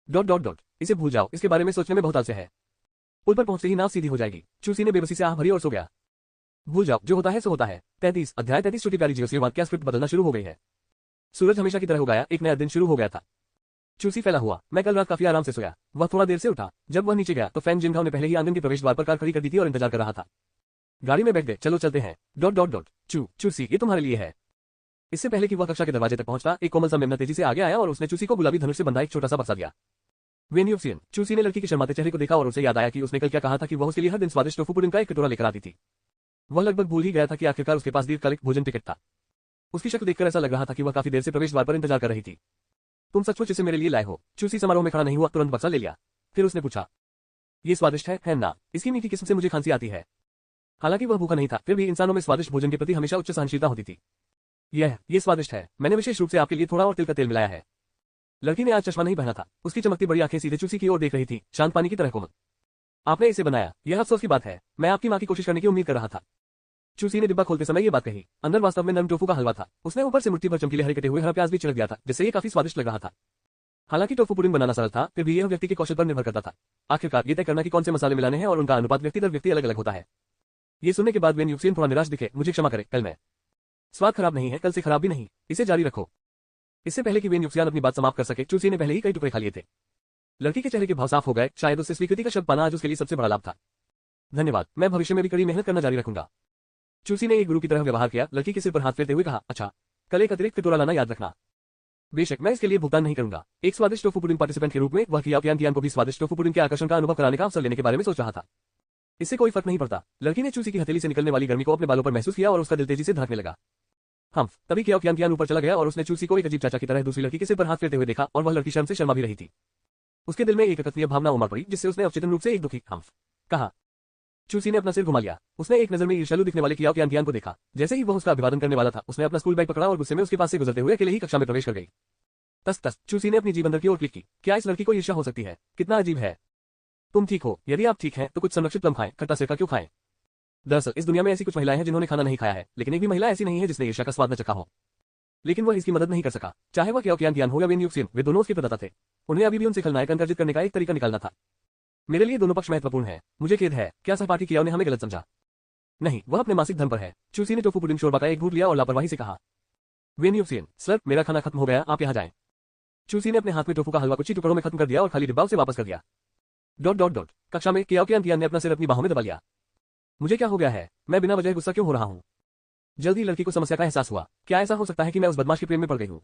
डॉट डॉट डॉट, इसे भूल जाओ, इसके बारे में सोचने में बहुत आलस्य है। पुल पर पहुंचते ही नाव सीधी हो जाएगी। चूसी ने बेबसी से आह भरी और सो गया। भूल जाओ, जो होता है सो होता है। 33 अध्याय 33 छोटी प्यारी जियोस्फीयर क्या स्क्रिप्ट बदलना शुरू हो गई है। सूरज हमेशा की तरह उगाया, एक नया दिन शुरू हो गया था। चूसी फैला हुआ। मैं कल रात काफी आराम से सोया। वह थोड़ा देर से उठा। जब वह नीचे गया तो फैंग जिनघाव ने पहले ही आंगन के प्रवेश द्वार पर कार खड़ी कर दी थी और इंतजार कर रहा था। गाड़ी में बैठ गए, चलो चलते हैं। Dot dot dot. चूसी, ये तुम्हारे लिए है। इससे पहले कि वह कक्षा के दरवाजे तक पहुंचता, एक कोमल सा मेमना तेजी से आगे आया और उसने चूसी को गुलाबी धनुष से बंधा एक छोटा सा बक्सा दिया। वेन्यूसियन। चूसी ने लड़की के शर्माते चेहरे को देखा और उसे याद आया कि उसने कल क्या कहा था कि वह उसके लिए हर दिन स्वादिष्ट टोफू पुडिंग का एक कटोरा लेकर आती थी। वह लगभग भूल ही गया था कि आखिरकार उसके पास दीर्घकालिक भोजन टिकट था। उसकी शक्ल देखकर ऐसा लग रहा था कि वह काफी देर से प्रवेश द्वार पर इंतजार कर रही थी। तुम सचमुच इसे मेरे लिए लाए हो? चूसी समारोह में खड़ा नहीं हुआ, तुरंत बक्सा ले लिया। फिर उसने पूछा, ये स्वादिष्ट है ना? इसकी मीठी किस्म से मुझे खांसी आती है। हालांकि वह भूखा नहीं था, फिर भी इंसानों में स्वादिष्ट भोजन के प्रति हमेशा उच्च सहनशीलता होती थी। ये स्वादिष्ट है। मैंने विशेष रूप से आपके लिए थोड़ा और तिल का तेल मिलाया है। लड़की ने आज चश्मा नहीं पहना था। उसकी चमकती बड़ी आंखें सीधे चूसी की ओर देख रही थी, शांत पानी की तरह कोमल। आपने इसे बनाया, यह अफसोस की बात है। मैं आपकी मां की कोशिश करने की उम्मीद कर रहा था। चूसी ने डिब्बा खोलते समय ये बात कही। अंदर वास्तव में नरम टोफू का हलवा था। उसने ऊपर से मुट्ठी भर चमकीले हरे कटे हुए हरा प्याज भी छिड़क दिया था, जिससे ये काफी स्वादिष्ट लग रहा था। हालांकि टोफू पुडिंग बनाना सरल था, फिर भी यह व्यक्ति के कौशल पर निर्भर करता था। आखिरकार ये तय करना कि कौन से मसाले मिलाने हैं और उनका अनुपात व्यक्ति दर व्यक्ति अलग अलग होता है। ये सुनने के बाद वेन युक्सिन थोड़ा निराश दिखे। मुझे क्षमा करें, कल मैं। स्वाद खराब नहीं है, कल से खराब भी नहीं। इसे जारी रखो। इससे पहले कि वेन युक्सियान अपनी बात समाप्त कर सके, चूसी ने पहले ही कई टुकड़े खा लिए थे। लड़की के चेहरे के भाव साफ हो गए। शायद उससे स्वीकृति का शब्द पाना आज उसके लिए सबसे बड़ा लाभ था। धन्यवाद, मैं भविष्य में भी कड़ी मेहनत करना जारी रखूंगा। चूसी ने एक गुरु की तरह व्यवहार किया। लड़की के सिर पर हाथ फेरते हुए कहा, अच्छा, कल एक अतिरिक्त कटोरा लाना याद रखना। बेशक, मैं इसके लिए भुगतान नहीं करूंगा। एक स्वादिष्ट टोफू पुडिंग पार्टिसिपेंट के रूप में वह कियान को भी स्वादिष्ट टोफू पुडिंग के आकर्षण का अनुभव कराने का अवसर लेने के बारे में सोच रहा था। इससे कोई फर्क नहीं पड़ता। लड़की ने चूसी की हथेली से निकलने वाली गर्मी को अपने बालों पर महसूस किया और उसका दिल तेजी से धड़कने लगा। तभी कियान ऊपर चला गया और उसने चूसी को एक अजीब चाचा की तरह दूसरी लड़की के सिर पर हाथ फेरते हुए देखा और वह लड़की शर्म से शर्मा भी रही थी। उसके दिल में एक अकथनीय भावना उमड़ पड़ी, जिससे उसने अवचेतन रूप से एक दुखी कहा। चूसी ने अपना सिर घुमा लिया। उसने एक नजर में ईर्ष्यालु दिखने वाले कियान को देखा। जैसे ही वह उसका अभिवादन करने वाला था, उसने अपना स्कूल बैग पकड़ा और गुस्से में उसके पास से गुजरते हुए अकेले ही कक्षा में प्रवेश कर गई। तस चूसी ने अपनी जीभ अंदर की ओर क्लिक की। क्या इस लड़की को ईर्ष्या हो सकती है? कितना अजीब है। तुम ठीक हो? यदि आप ठीक हैं तो कुछ संरक्षित प्लम खाएं, खट्टा सिरका क्यों खाएं? दरअसल इस दुनिया में ऐसी कुछ महिलाएं हैं जिन्होंने खाना नहीं खाया है, लेकिन एक भी महिला ऐसी नहीं है जिसने ईर्ष्या का स्वाद न चखा हो। लेकिन वह इसकी मदद नहीं कर सका। चाहे वह कियान हो या वेन युक्सिन, वे दोनों उसके प्रदाता थे। उन्हें अभी भी उनसे खलनायक अर्जित करने का एक तरीका निकालना था। मेरे लिए दोनों पक्ष महत्वपूर्ण है। मुझे खेद है, क्या सहपाठी कियाओ ने हमें गलत समझा? नहीं, वह अपने मासिक धर्म पर है। चूसी ने टोफू पुडिंग शोरबा का एक घूंट लिया और लापरवाही से कहा, वेन युक्सिन, सर, मेरा खाना खत्म हो गया, आप यहाँ जाएं। चूसी ने अपने हाथ में टोफू का हलवा कुछ ही टुकड़ों में खत्म कर दिया और खाली डिब्बा उसे वापस कर दिया। Dot dot dot. कक्षा में कियान ने अपना सिर अपनी बाहों में दबा लिया। मुझे क्या हो गया है? मैं बिना वजह गुस्सा क्यों हो रहा हूँ? जल्दी लड़की को समस्या का एहसास हुआ। क्या ऐसा हो सकता है कि मैं उस बदमाश के प्रेम में पड़ गई हूँ?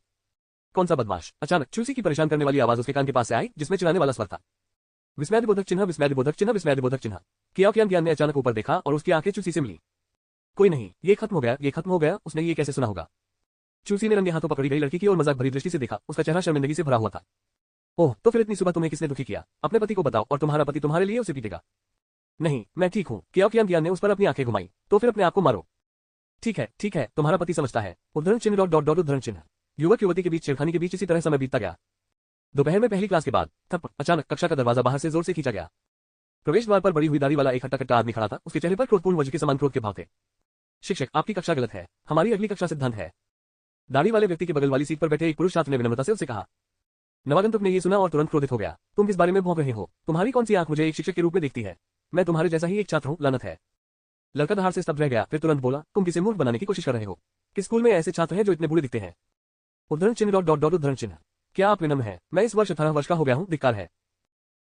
कौन सा बदमाश? अचानक चूसी की परेशान करने वाली आवाज उसके कान के पास से आई, जिसमें चिल्लाने वाला स्वर था। विस्मयबोधक चिन्ह, विस्मयबोधक चिन्ह, विस्मयबोधक चिन्ह। कियान ने अचानक ऊपर देखा और उसकी आंखें चूसी से मिली। कोई नहीं, ये खत्म हो गया। उसने ये कैसे सुना होगा? चूसी ने रंगे हाथों पकड़ी गई लड़की की और मजाक भरी दृष्टि से देखा। उसका चेहरा शर्मिंदगी से भरा हुआ था। ओह, तो फिर इतनी सुबह तुम्हें किसने दुखी किया? अपने पति को बताओ और तुम्हारा पति तुम्हारे लिए उसे पीटेगा। नहीं, मैं ठीक हूँ। कियान ने उस पर अपनी आंखें घुमाई। तो फिर अपने आप को मारो। ठीक है, तुम्हारा पति समझता है। उद्धरण चिन्ह डॉट डॉट डॉट उद्धरण चिन्ह। युवक युवती के बीच छेड़खानी के बीच इसी तरह समय बीतता गया। दोपहर में पहली क्लास के बाद तब अचानक कक्षा का दरवाजा बाहर से जोर से खींचा गया। प्रवेश द्वार पर बड़ी हुई दाढ़ी वाला एक हट्टा कट्टा आदमी खड़ा था। उसके चेहरे पर क्रोधपूर्ण वज्र के समान क्रोध के भाव थे। शिक्षक, आपकी कक्षा गलत है, हमारी अगली कक्षा सिद्धांत है। दाढ़ी वाले व्यक्ति के बगल वाली सीट पर बैठे एक पुरुष छात्र ने विनम्रता से उससे कहा। नवागंतुक ने यह सुना और तुरंत क्रोधित हो गया। तुम किस बारे में भौंक रहे हो? तुम्हारी कौन सी आंख मुझे एक शिक्षक के रूप में देखती है? मैं तुम्हारे जैसा ही एक छात्र हूं, लानत है। लड़का धार से स्तब्ध रह गया, फिर तुरंत बोला, तुम किसे मूर्ख बनाने की कोशिश कर रहे हो? किस स्कूल में ऐसे छात्र हैं जो इतने बुरे दिखते हैं? उद्धरण चिन्ह डॉट डॉट डॉट उद्धरण चिन्ह। क्या आप विनम्र हैं? मैं इस वर्ष 18 वर्ष का हो गया हूं, धिक्कार है।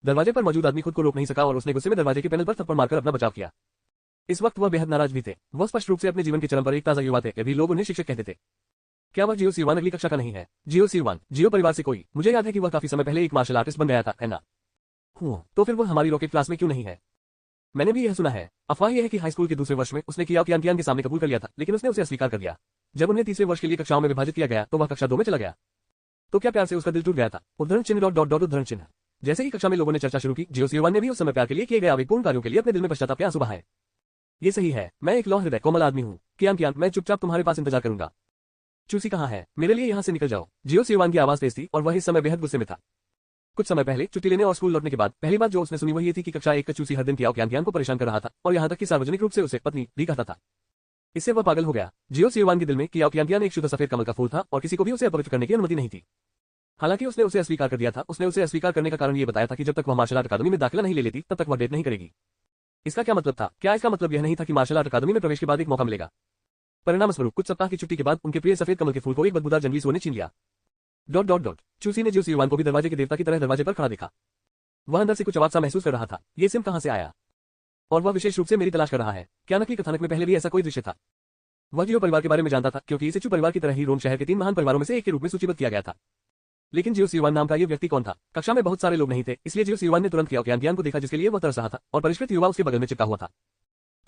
दरवाजे पर मौजूद आदमी खुद को रोक नहीं सका और उसने गुस्से में दरवाजे के पैनल पर थप्पड़ मारकर अपना बचाव किया। इस वक्त वह बेहद नाराज भी थे। वह स्पष्ट रूप से अपने जीवन के चरम पर एक ताजा युवा थे, यदि लोग उन्हें शिक्षक कहते थे। क्या वह जियो सिरवान अगली कक्षा का नहीं है? जियो सिरवान, जियो परिवार से कोई? मुझे याद है कि वह काफी समय पहले एक मार्शल आर्टिस्ट बन गया था, है ना? तो फिर वह हमारी रॉकेट क्लास में क्यों नहीं है? मैंने भी यह सुना है। अफवाह यह है कि हाई स्कूल के दूसरे वर्ष में उसने कियाओ कियान के सामने कबूल कर लिया था, लेकिन उसने उसे अस्वीकार कर दिया। जब उन्हें तीसरे वर्ष के लिए कक्षाओं में विभाजित किया गया तो वह कक्षा 2 में चला गया। तो क्या प्यार से उसका दिल टूट गया था? उद्धरण चिन्ह डॉट डॉट डॉट उद्धरण चिन्ह। जैसे ही कक्षा में लोगों ने चर्चा शुरू की, जियो सिरवान ने भी उस समय प्यार के लिए किए गए आवेगपूर्ण कार्यों के लिए अपने दिल में पश्चाताप के आंसू बहाए। ये सही है, मैं एक लौह हृदय कोमल आदमी हूँ। कियान, मैं चुपचाप तुम्हारे पास इंतजार करूंगा। चूसी कहाँ है? मेरे लिए यहाँ से निकल जाओ। जियो सिरवान की आवाज तेज थी और वह इस समय बेहद गुस्से में था। कुछ समय पहले छुट्टी लेने और स्कूल लौटने के बाद पहली बात जो उसने सुनी वह ये थी कि कक्षा 1 का चूसी हर दिन कियाओ कियान को परेशान कर रहा था और यहाँ तक कि सार्वजनिक रूप से उसे पत्नी भी कहता था। इससे वह पागल हो गया। जियो सिरवान के दिल में कियाओ कियान एक शुद्ध सफेद कमल का फूल था और किसी को भी उसे अपवित्र करने की अनुमति नहीं थी। हालांकि उसने उसे अस्वीकार कर दिया था। उसने उसे अस्वीकार करने का कारण ये बताया था कि जब तक वह मार्शल आर्ट अकादमी में दाखिला नहीं ले लेती तब तक वह डेट नहीं करेगी। इसका क्या मतलब था? क्या इसका मतलब यह नहीं था कि मार्शल आर्ट अकादमी में प्रवेश के बाद एक मौका मिलेगा? परिणामस्वरूप कुछ सप्ताह की छुट्टी के बाद उनके प्रिय सफेद कमल के फूल को एक बदबूदार जंगली सुअर ने छीन लिया। Dot dot dot. चूसी ने जियो सिरवान को भी दरवाजे के देवता की तरह दरवाजे पर खड़ा देखा। वह अंदर से कुछ आवाज सा महसूस कर रहा था। ये सिम कहां से आया? और वह विशेष रूप से मेरी तलाश कर रहा है। क्या नकली कथानक में पहले भी ऐसा कोई दृश्य था? वह जियो परिवार के बारे में जानता था क्योंकि इसे चू परिवार की तरह ही रोम शहर के 3 महान परिवारों में से एक के रूप में सूचीबद्ध किया गया था। लेकिन जियो सिरवान नाम का ये व्यक्ति कौन था? कक्षा में बहुत सारे लोग नहीं थे, इसलिए जियो सिरवान ने तुरंत कियाओ कियान को देखा जिसके लिए वह तरस रहा था और परिष्कृत युवा उसके बगल में चिपका हुआ था।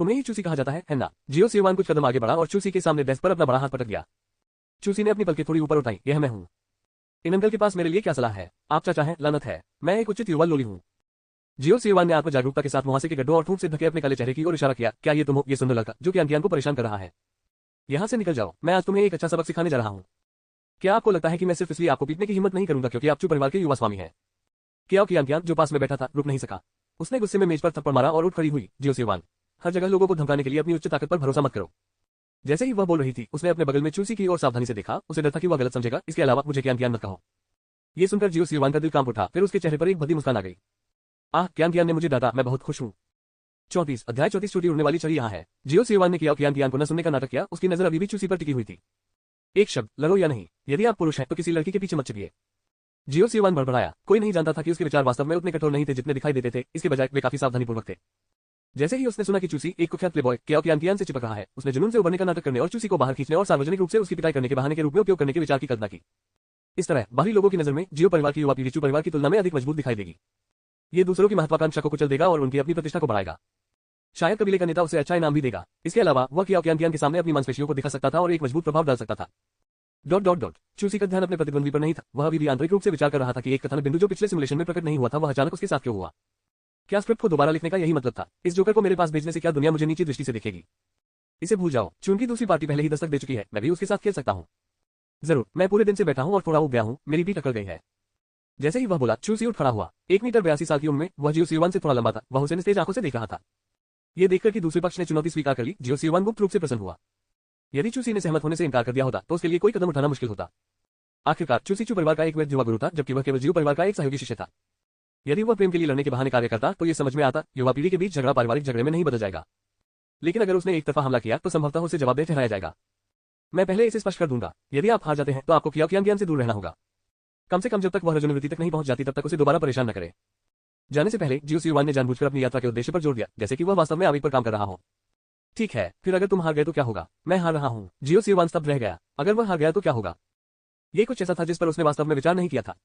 तुम्हें ही चूसी कहा जाता है ना? जियो सिरवान कुछ कदम आगे बढ़ा और चूसी के सामने डेस्क पर अपना बड़ा हाथ पटक दिया। चूसी ने अपनी पलकें थोड़ी ऊपर उठाई। यह मैं हूं। इन अंकल के पास मेरे लिए क्या सलाह है? आप चाचा हैं? लानत है, मैं एक उचित युवा लोली हूं। जियो सिरवान ने आत्म जागरूकता के साथ मुहासे के गड्ढों और थूक से ढके अपने काले चेहरे की ओर इशारा किया। क्या ये तुम हो? ये सुंदर लड़का जो कियान को परेशान कर रहा है? यहां से निकल जाओ, मैं आज तुम्हें एक अच्छा सबक सिखाने जा रहा हूं। क्या आपको लगता है कि मैं सिर्फ इसलिए आपको पीटने की हिम्मत नहीं करूंगा क्योंकि आप चू परिवार के युवा स्वामी हैं? कियाओ कियान जो पास में बैठा था रुक नहीं सका। उसने गुस्से में मेज पर थप्पड़ मारा और उठ खड़ी हुई। जियो सिरवान, हर जगह लोगों को धमकाने के लिए अपनी उच्च ताकत पर भरोसा मत करो। जैसे ही वह बोल रही थी उसने अपने बगल में चूसी की ओर सावधानी से देखा। उसे डर था कि वह गलत समझेगा। इसके अलावा मुझे कियान मत कहो। ये सुनकर जियो सिरवान का दिल कांप उठा। फिर उसके चेहरे पर एक भद्दी मुस्कान आ गई। आह, कियान ने मुझे डांटा, मैं बहुत खुश हूं। 34 अध्याय 34 छोटी उड़ने वाली छड़ी यहाँ है। जियो सिरवान ने कियाओ कियान को न सुनने का नाटक किया। उसकी नजर अभी भी चूसी पर टिकी हुई थी। एक शब्द, लड़ो या नहीं। यदि आप पुरुष हैं तो किसी लड़की के पीछे मत छिपिए। जियो सिरवान बड़बड़ाया। कोई नहीं जानता था कि उसके विचार वास्तव में उतने कठोर नहीं थे जितने दिखाई देते थे। इसके बजाय वे काफी सावधानीपूर्वक थे। जैसे ही उसने सुना कि चूसी एक कुख्यात प्लेबॉय कियाओ कियान से चिपक रहा है, उसने जुनून से उबरने का नाटक करने और चूसी को बाहर खींचने और सार्वजनिक रूप से उसकी पिटाई करने के बहाने के रूप में उपयोग करने के विचार की कल्पना की। इस तरह बाहरी लोगों की नजर में जियो परिवार की युवा पीढ़ी चू परिवार की तुलना में अधिक मजबूत दिखाई देगी। ये दूसरों की महत्वाकांक्षा को कुचल देगा और उनकी अपनी प्रतिष्ठा को बढ़ाएगा। शायद कबीले का नेता उसे अच्छा इनाम भी देगा। इसके अलावा वह कियाओ कियान के सामने अपनी मांसपेशियों को दिखा सकता था और एक मजबूत प्रभाव डाल सकता था। Dot dot dot. चूसी का ध्यान अपने प्रतिद्वंदी पर नहीं था। वह अभी भी आंतरिक रूप से विचार कर रहा था कि एक कथानक बिंदु जो पिछले सिमुलेशन में प्रकट नहीं हुआ था वह अचानक उसके साथ क्यों हुआ। क्या स्क्रिप्ट को दोबारा लिखने का यही मतलब था? इस जोकर को मेरे पास भेजने से क्या दुनिया मुझे नीची दृष्टि से देखेगी? इसे भूल जाओ। चूंकि दूसरी पार्टी पहले ही दस्तक दे चुकी है, मैं भी उसके साथ खेल सकता हूँ। जरूर, मैं पूरे दिन से बैठा हूँ और थोड़ा उब गया हूँ। मेरी पीठ अकड़ गई है। जैसे ही वह बोला चूसी उठ खड़ा हुआ। 1 मीटर 82 साल की उम्र में वह जियो सिरवान से थोड़ा लंबा था। वह उसे निस्तेज आंखों से देख रहा था। यह देखकर कि दूसरे पक्ष ने चुनौती स्वीकार कर ली, जियो सिरवान गुप्त रूप से प्रसन्न हुआ। यदि चूसी ने सहमत होने से इनकार कर दिया होता तो उसके लिए कोई कदम उठाना मुश्किल होता। आखिरकार चूसी चू परिवार का एक वैध युवा गुरु था, जबकि वह केवल जियो परिवार का एक सहयोगी शिष्य था। यदि वह प्रेम के लिए लड़ने के बहाने कार्य करता तो ये समझ में आता युवा पीढ़ी के बीच झगड़ा पारिवारिक झगड़े में नहीं बदल जाएगा। लेकिन अगर उसने एक तरफा हमला किया तो संभवतः उसे जवाबदेह ठहराया जाएगा। मैं पहले इसे स्पष्ट कर दूंगा, यदि आप हार जाते हैं तो आपको कियाओ कियान से दूर रहना होगा। कम से कम जब तक वह रजोनिवृत्ति तक नहीं पहुंच जाती तब तक उसे दोबारा परेशान न करे। जाने से पहले जियो सिरवान ने जानबूझकर अपनी यात्रा के उद्देश्य पर जोर दिया, जैसे कि वह वास्तव में आवेग पर काम कर रहा हो। ठीक है, फिर अगर तुम हार गए तो क्या होगा? मैं हार रहा हूं। जियो सिरवान स्तब्ध रह गया। अगर वह हार गया तो क्या होगा? ये कुछ ऐसा था जिस पर उसने वास्तव में विचार नहीं किया था।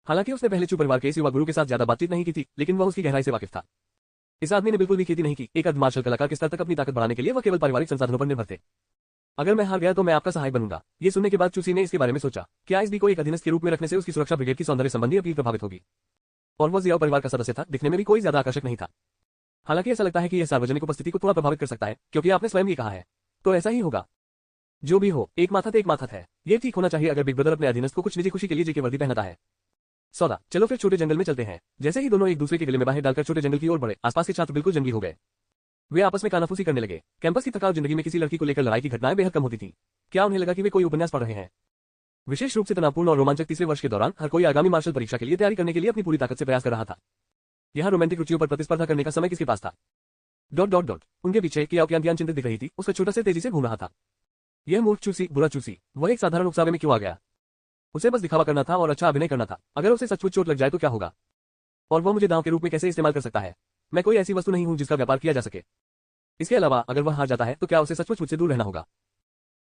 हालांकि उसने पहले चू परिवार के इस युवा गुरु के साथ ज्यादा बातचीत नहीं की थी, लेकिन वह उसकी गहराई से वाकिफ था। इस आदमी ने बिल्कुल भी खेती नहीं की। एक अर्धमार्शल कलाकार के स्तर तक अपनी ताकत बढ़ाने के लिए वह केवल पारिवारिक संसाधनों पर निर्भर थे। अगर मैं हार गया तो मैं आपका सहायक बनूंगा। ये सुनने के बाद चूसी ने इसके बारे में सोचा। क्या इस बी को एक अधीनस्थ के रूप में रखने से उसकी सुरक्षा ब्रिगेड की सौंदर्य संबंधी अपील प्रभावित होगी? और वह जियाओ परिवार का सदस्य था, दिखने में भी कोई ज्यादा आकर्षक नहीं था। हालांकि ऐसा लगता है कि यह सार्वजनिक उपस्थिति को थोड़ा प्रभावित कर सकता है, क्योंकि आपने स्वयं ये कहा है। तो ऐसा ही होगा। जो भी हो, एक माथत है। ये ठीक होना चाहिए अगर बिग ब्रदर अपने अधीनस्थ को कुछ निजी खुशी के लिए जेके वर्दी पहनाता है। सौदा, चलो फिर छोटे जंगल में चलते हैं। जैसे ही दोनों एक दूसरे के गले में बाहें डालकर छोटे जंगल की ओर बढ़े, आसपास के छात्र बिल्कुल जंगली हो गए। वे आपस में कानाफूसी करने लगे। कैंपस की थकाऊ जिंदगी में किसी लड़की को लेकर लड़ाई की घटनाएं बेहद कम होती थी। क्या उन्हें लगा कि वे कोई उपन्यास पढ़ रहे हैं? विशेष रूप से तनावपूर्ण और रोमांचक तीसरे वर्ष के दौरान हर कोई आगामी मार्शल परीक्षा के लिए तैयारी करने के लिए अपनी पूरी ताकत से प्रयास कर रहा था। यहाँ रोमांटिक रुचियों पर प्रतिस्पर्धा करने का समय किसके पास था? ... उनके पीछे कियाओकियान चिंतित दिख रही थी। उसका छोटा से तेजी से घूम रहा था। यह मूर्ख चूसी, बुरा चूसी, वह एक साधारण उकसावे में क्यों आ गया? उसे बस दिखावा करना था और अच्छा अभिनय करना था। अगर उसे सचमुच चोट लग जाए तो क्या होगा? और वह मुझे दांव के रूप में कैसे इस्तेमाल कर सकता है? मैं कोई ऐसी वस्तु नहीं हूं जिसका व्यापार किया जा सके। इसके अलावा अगर वह हार जाता है तो क्या उसे सचमुच मुझसे दूर रहना होगा?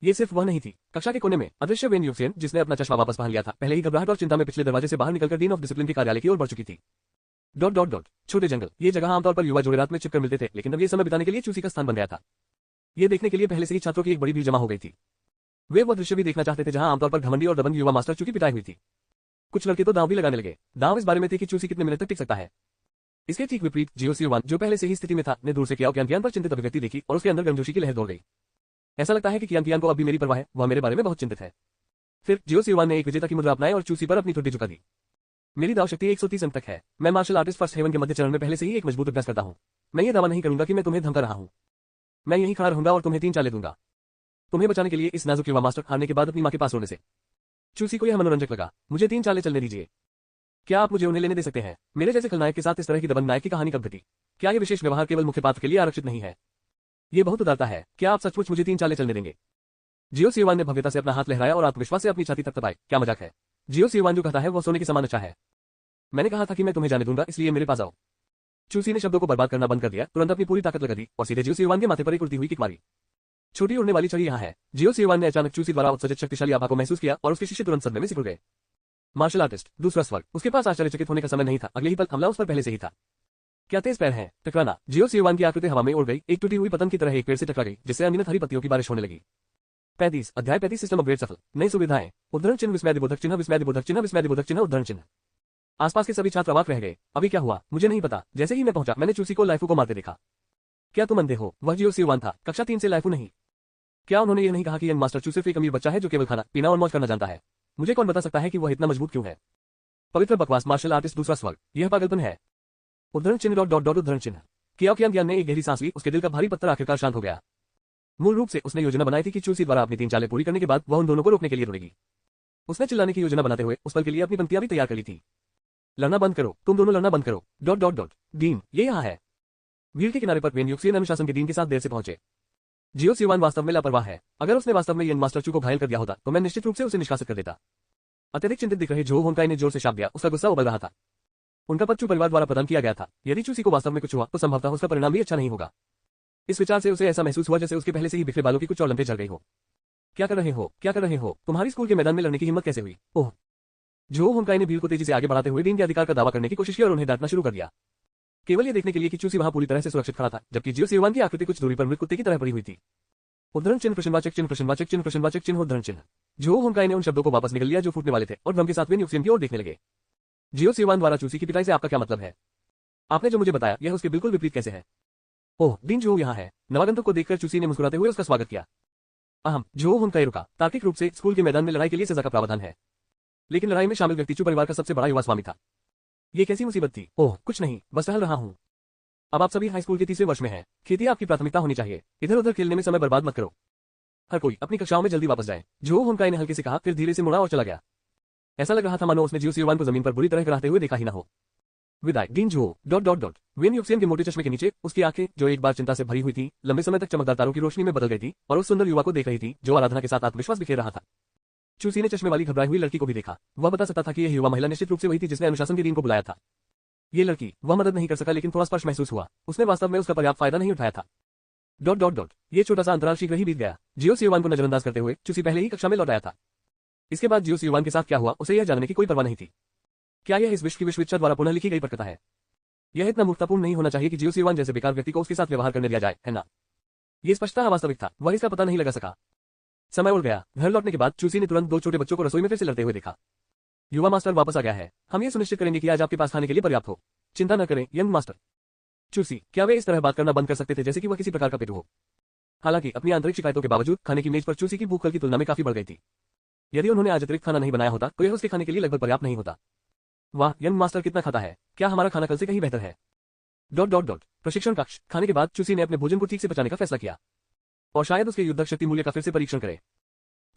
ये सिर्फ वह नहीं थी। कक्षा के कोने में अदृश्य वेन यूक्सेन, जिसने अपना चश्मा वापस पहन लिया था, पहले ही घबराहट और चिंता में पिछले दरवाजे से बाहर निकलकर डीन ऑफ डिसिप्लिन के कार्यालय की ओर बढ़ चुकी थी। ... छोटे जंगल, ये जगह आमतौर पर युवा जोड़े रात में छिपकर मिलते थे, लेकिन अब ये समय बिताने के लिए चूसी का स्थान बन गया था। ये देखने के लिए पहले से ही छात्रों की एक बड़ी भीड़ जमा हो गई थी। वे वह दृश्य भी देखना चाहते थे जहां आमतौर पर घमंडी और दबंग युवा मास्टर चूकी पिटाई हुई थी। कुछ लड़के तो दांव भी लगाने लगे। दांव इस बारे में थे कि चूसी कितने मिनट तक टिक सकता है। इसके ठीक विपरीत जियोसियुआन, जो पहले से ही स्थिति में था, ने दूर से कियाओकियान पर चिंतित अभिव्यक्ति देखी और उसके अंदर गर्मजोशी की लहर दौड़ गई। ऐसा लगता है कि कियान को अब भी मेरी परवाह है, वह मेरे बारे में बहुत चिंतित है। फिर जियोसियुआन ने एक विजेता की मुद्रा अपनाई और चूसी पर अपनी ठुड्डी झुका दी। मेरी दाव शक्ति 130 अंक तक है। मैं मार्शल आर्टिस्ट फर्स्ट हेवन के मध्य चरण में पहले से ही एक मजबूत अभ्यास करता हूं। मैं ये दावा नहीं करूंगा कि मैं तुम्हें धमका रहा हूं। मैं यहीं खड़ा रहूंगा और तुम्हें 3 चालें दूंगा, तुम्हें बचाने के लिए इस नाजुक युवा मास्टर हारने के बाद अपनी मां के पास रोने से। चूसी को यह मनोरंजक लगा। मुझे 3 चालें चलने दीजिए। क्या आप मुझे उन्हें लेने दे सकते हैं? मेरे जैसे खलनायक के साथ इस तरह की दबंग नायक की कहानी कब घटी? क्या ये विशेष व्यवहार केवल मुख्य पात्र के लिए आरक्षित नहीं है? ये बहुत उदारता है। क्या आप सचमुच मुझे 3 चालें चलने देंगे? जियोसियुआन ने भव्यता से अपना हाथ लहराया और आत्मविश्वास से अपनी छाती थपथपाई। क्या मजाक है? जियोसियुआन जो कहता है वह सोने के समान अच्छा है। मैंने कहा था कि मैं तुम्हें जाने दूंगा, इसलिए मेरे पास आओ। चूसी ने शब्दों को बर्बाद करना बंद कर दिया, तुरंत अपनी पूरी ताकत लगा दी और सीधे जियोसियुआन के माथे पर एक उड़ती हुई किक मारी। छोटी उड़ने वाली छड़ी यहाँ है। जियोसियुआन ने अचानक चूसी द्वारा उत्सर्जित शक्तिशाली आभा को महसूस किया और उसके शिष्य तुरंत सदमे में सिकुड़ गए। मार्शल आर्टिस्ट, दूसरा स्वर्ग। उसके पास आश्चर्यचकित होने का समय नहीं था। अगले ही पल हमला उस पर पहले से ही था। क्या तेज पैर हैं? टकराना। जियोसियुआन की आकृति हवा में उड़ गई, एक टूटी हुई पतंग की तरह एक पेड़ से टकरा गई, जिससे अनगिनत हरी पत्तियों की बारिश होने लगी। 35 अध्याय 35 सिस्टम अपग्रेड सफल। नई सुविधाएं। उद्धरण चिन्ह, विस्मयदिबोधक चिन्ह, विस्मयदिबोधक चिन्ह, विस्मयदिबोधक चिन्ह, उद्धरण चिन्ह। आसपास के सभी छात्र अवाक रह गए। अभी क्या हुआ मुझे नहीं पता। जैसे ही मैं पहुंचा मैंने चूसी को लाइफू को मारते देखा। क्या तुम अंधे हो? वह जियोसियुआन था, कक्षा 3 से लाइफू नहीं। क्या उन्होंने ये नहीं कहा कि यंग मास्टर चू सिर्फ एक अमीर बच्चा है जो केवल खाना पीना और मौज करना जानता है? मुझे कौन बता सकता है कि वह इतना मजबूत क्यों है? पवित्र बकवास। मार्शल आर्टिस्ट, दूसरा स्वर्ग। यह पागलपन है। उद्धरण चिन्ह ... उद्धरण चिन्ह। कियाओकियान ने एक गहरी सांस ली। उसके दिल का भारी पत्थर आखिरकार शांत हो गया। मूल रूप से उसने योजना बनाई थी कि चूसी द्वारा अपनी 3 चालें पूरी करने के बाद वह उन दोनों को रोकने के लिए रुकेगी। उसने चिल्लाने की योजना बनाते हुए उस पल के लिए अपनी पंक्तियां भी तैयार कर ली थी। लड़ना बंद करो, तुम दोनों लड़ना बंद करो... डीन, ये यहाँ है। भीड़ के किनारे पर वेन यूक्सेन अनुशासन के डीन के साथ देर से पहुंचे। जियोसियुआन वास्तव में लापरवाह है। अगर उसने वास्तव में यंग मास्टर चू को घायल कर दिया होता तो मैं निश्चित रूप से उसे निष्कासित कर देता। अत्यधिक चिंतित दिख रहे जो होनकाई ने जोर से शाप दिया। उसका गुस्सा उबल रहा था। उनका पद चू परिवार द्वारा प्रदान किया गया था। यदि चूसी को वास्तव में कुछ हुआ तो संभवतः उसका परिणाम भी अच्छा नहीं होगा। इस विचार से उसे ऐसा महसूस हुआ जैसे उसके पहले से ही बिखरे बालों की कुछ और लंबे झड़ गई हो। क्या कर रहे हो? क्या कर रहे हो? तुम्हारी स्कूल के मैदान में लड़ने की हिम्मत कैसे हुई? ओह! जो होनकाई ने भीड़ को तेजी से आगे बढ़ाते हुए डीन के अधिकार का दावा करने की कोशिश की और उन्हें डांटना शुरू कर दिया, केवल ये देखने के लिए कि चूसी वहां पूरी तरह से सुरक्षित खड़ा था, जबकि जियोसियुआन की आकृति कुछ दूरी पर मृत कुत्ते की तरह पड़ी हुई थी। उद्धरण चिन्ह, प्रश्नवाचक चिन्ह, प्रश्नवाचक चिन्ह, प्रश्नवाचक चिन्ह, उद्धरण चिन्ह। जो होनकाई ने उन शब्दों को वापस निकल लिया जो फूटने वाले थे और भ्रम के साथ वेन यूक्सेन की ओर देखने लगे। जियोसियुआन द्वारा चूसी की पिटाई से आपका क्या मतलब है? आपने जो मुझे बताया यह उसके बिल्कुल विपरीत कैसे है? ओह, डीन जो यहाँ है। नवागंतुक को देखकर चूसी ने मुस्कुराते हुए उसका स्वागत किया। अहम, जो होनकाई रुका। तार्किक रूप से स्कूल के मैदान में लड़ाई के लिए सजा का प्रावधान है, लेकिन लड़ाई में शामिल व्यक्ति चू परिवार का सबसे बड़ा युवा स्वामी था। ये कैसी मुसीबत थी? ओह, कुछ नहीं, बस टहल रहा हूँ। अब आप सभी हाई स्कूल के 3रे वर्ष में हैं। खेती आपकी प्राथमिकता होनी चाहिए। इधर उधर खेलने में समय बर्बाद मत करो। हर कोई अपनी कक्षाओं में जल्दी वापस जाए। जो होनकाई ने हल्के से कहा, फिर धीरे से मुड़ा और चला गया। ऐसा लग रहा था मानो उसने जियोसियुआन को जमीन पर बुरी तरह गिराते हुए देखा ही ना हो। विदाई, डीन जो... वेन यूक्सेन के मोटे चश्मे के नीचे उसकी आंखें, जो एक बार चिंता से भरी हुई थी, लंबे समय तक चमकदार तारों की रोशनी में बदल गई थी और उस सुंदर युवा को देख रही थी जो आराधना के साथ आत्मविश्वास बिखेर रहा था। चूसी ने चश्मे वाली घबराई हुई लड़की को भी देखा। वह बता सकता था कि यह युवा महिला निश्चित रूप से वही थी जिसने अनुशासन के डीन को बुलाया था। ये लड़की, वह मदद नहीं कर सका लेकिन थोड़ा स्पर्श महसूस हुआ। उसने वास्तव में उसका पर्याप्त फायदा नहीं उठाया था। ये छोटा सा अंतराल शीघ्र ही बीत गया। जियोसियुआन को नजरअंदाज करते हुए चूसी पहले ही कक्षा में लौट आया था। इसके बाद जियोसियुआन के साथ क्या हुआ उसे यह जानने की कोई परवाह नहीं थी। क्या यह इस विश्व की विश्वविद्या द्वारा पुनः लिखी गई पटकथा है? यह इतना मूर्खतापूर्ण नहीं होना चाहिए कि जियोसियुआन जैसे बेकार व्यक्ति को उसके साथ व्यवहार करने दिया जाए, है ना? ये स्पष्टता अवास्तविक था। वह इसका पता नहीं लगा सका। समय उड़ गया। घर लौटने के बाद चूसी ने तुरंत 2 छोटे बच्चों को रसोई में फिर से लड़ते हुए देखा। युवा मास्टर वापस आ गया है। हम ये सुनिश्चित करेंगे कि आज आपके पास खाने के लिए पर्याप्त हो। चिंता न करें यंग मास्टर। चूसी, क्या वे इस तरह बात करना बंद कर सकते थे जैसे कि वह किसी प्रकार का पेटू हो? हालांकि अपनी आंतरिक शिकायतों के बावजूद खाने की मेज पर चूसी की भूख कल की तुलना में काफी बढ़ गई थी। यदि उन्होंने आज अतिरिक्त खाना नहीं बनाया होता तो यह उसके खाने के लिए लगभग पर्याप्त नहीं होता। वाह, यंग मास्टर कितना खाता है, क्या हमारा खाना कल से कहीं बेहतर है। प्रशिक्षण कक्ष। खाने के बाद चूसी ने अपने भोजन को ठीक से पचाने का फैसला किया और शायद उसके युद्धक शक्ति मूल्य का फिर से परीक्षण करे।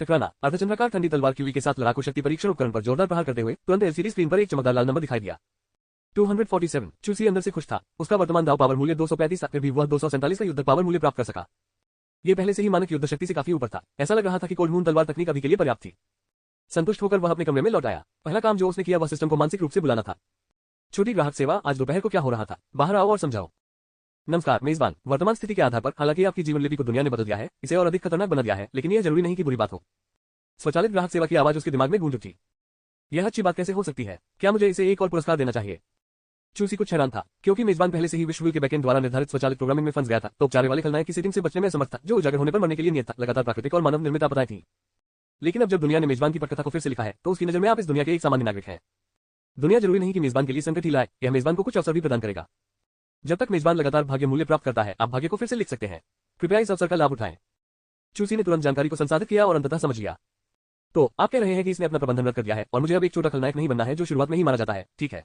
टकराना। अर्धचंद्राकार ठंडी तलवार क्यूवी के साथ लड़ाकू शक्ति परीक्षण उपकरण पर जोरदार प्रहार करते हुए तुरंत एलसीडी स्क्रीन पर एक चमकदार लाल नंबर दिखाई दिया। 247। चूसी अंदर से खुश था। उसका वर्तमान दाव पावर मूल्य 235 था, फिर भी वह 247 का युद्धक पावर मूल्य प्राप्त कर सका। यह पहले से ही मानक युद्ध शक्ति से काफी ऊपर था। ऐसा लग रहा था कि कोल्ड मून तलवार तकनीक अभी के लिए पर्याप्त थी। संतुष्ट होकर वह अपने कमरे में लौट आया। पहला काम जो उसने किया वह सिस्टम को मानसिक रूप से बुलाना था। छोटी ग्राहक सेवा, आज दोपहर को क्या हो रहा था, बाहर आओ और समझाओ। नमस्कार मेजबान, वर्तमान स्थिति के आधार पर हालांकि आपकी जीवन लिपि को दुनिया ने बदल दिया है, इसे और अधिक खतरनाक बना दिया है, लेकिन यह जरूरी नहीं कि बुरी बात हो। स्वचालित ग्राहक सेवा की आवाज उसके दिमाग में गूंज उठी। यह अच्छी बात कैसे हो सकती है, क्या मुझे इसे एक और पुरस्कार देना चाहिए। चूसी कुछ हैरान था, क्योंकि मेजबान पहले से ही विश्व के बैकेंड द्वारा निर्धारित स्वचालित प्रोग्रामिंग में फंस गया था। तो उपचार वाले खलनायक की सेटिंग से बचने में असमर्थ था, जो उजागर होने पर मरने के लिए नियत था। लगातार प्राकृतिक और मानव निर्मित आपदाएं थी। लेकिन अब जब दुनिया ने मेजबान की पटकथा को फिर से लिखा है तो उसकी नजर में आप इस दुनिया के एक सामान्य नागरिक हैं। दुनिया जरूरी नहीं कि मेजबान के लिए संकट ही लाए, यह मेजबान को कुछ अवसर भी प्रदान करेगा। जब तक मेजबान लगातार भाग्य मूल्य प्राप्त करता है, आप भाग्य को फिर से लिख सकते हैं। कृपया इस अवसर का लाभ उठाएं। चूसी ने तुरंत जानकारी को संसाधित किया और अंततः समझ लिया। तो आप कह रहे हैं कि इसने अपना प्रबंधन रद्द कर दिया है और मुझे अब एक छोटा खलनायक नहीं बनना है जो शुरुआत में ही मारा जाता है, ठीक है।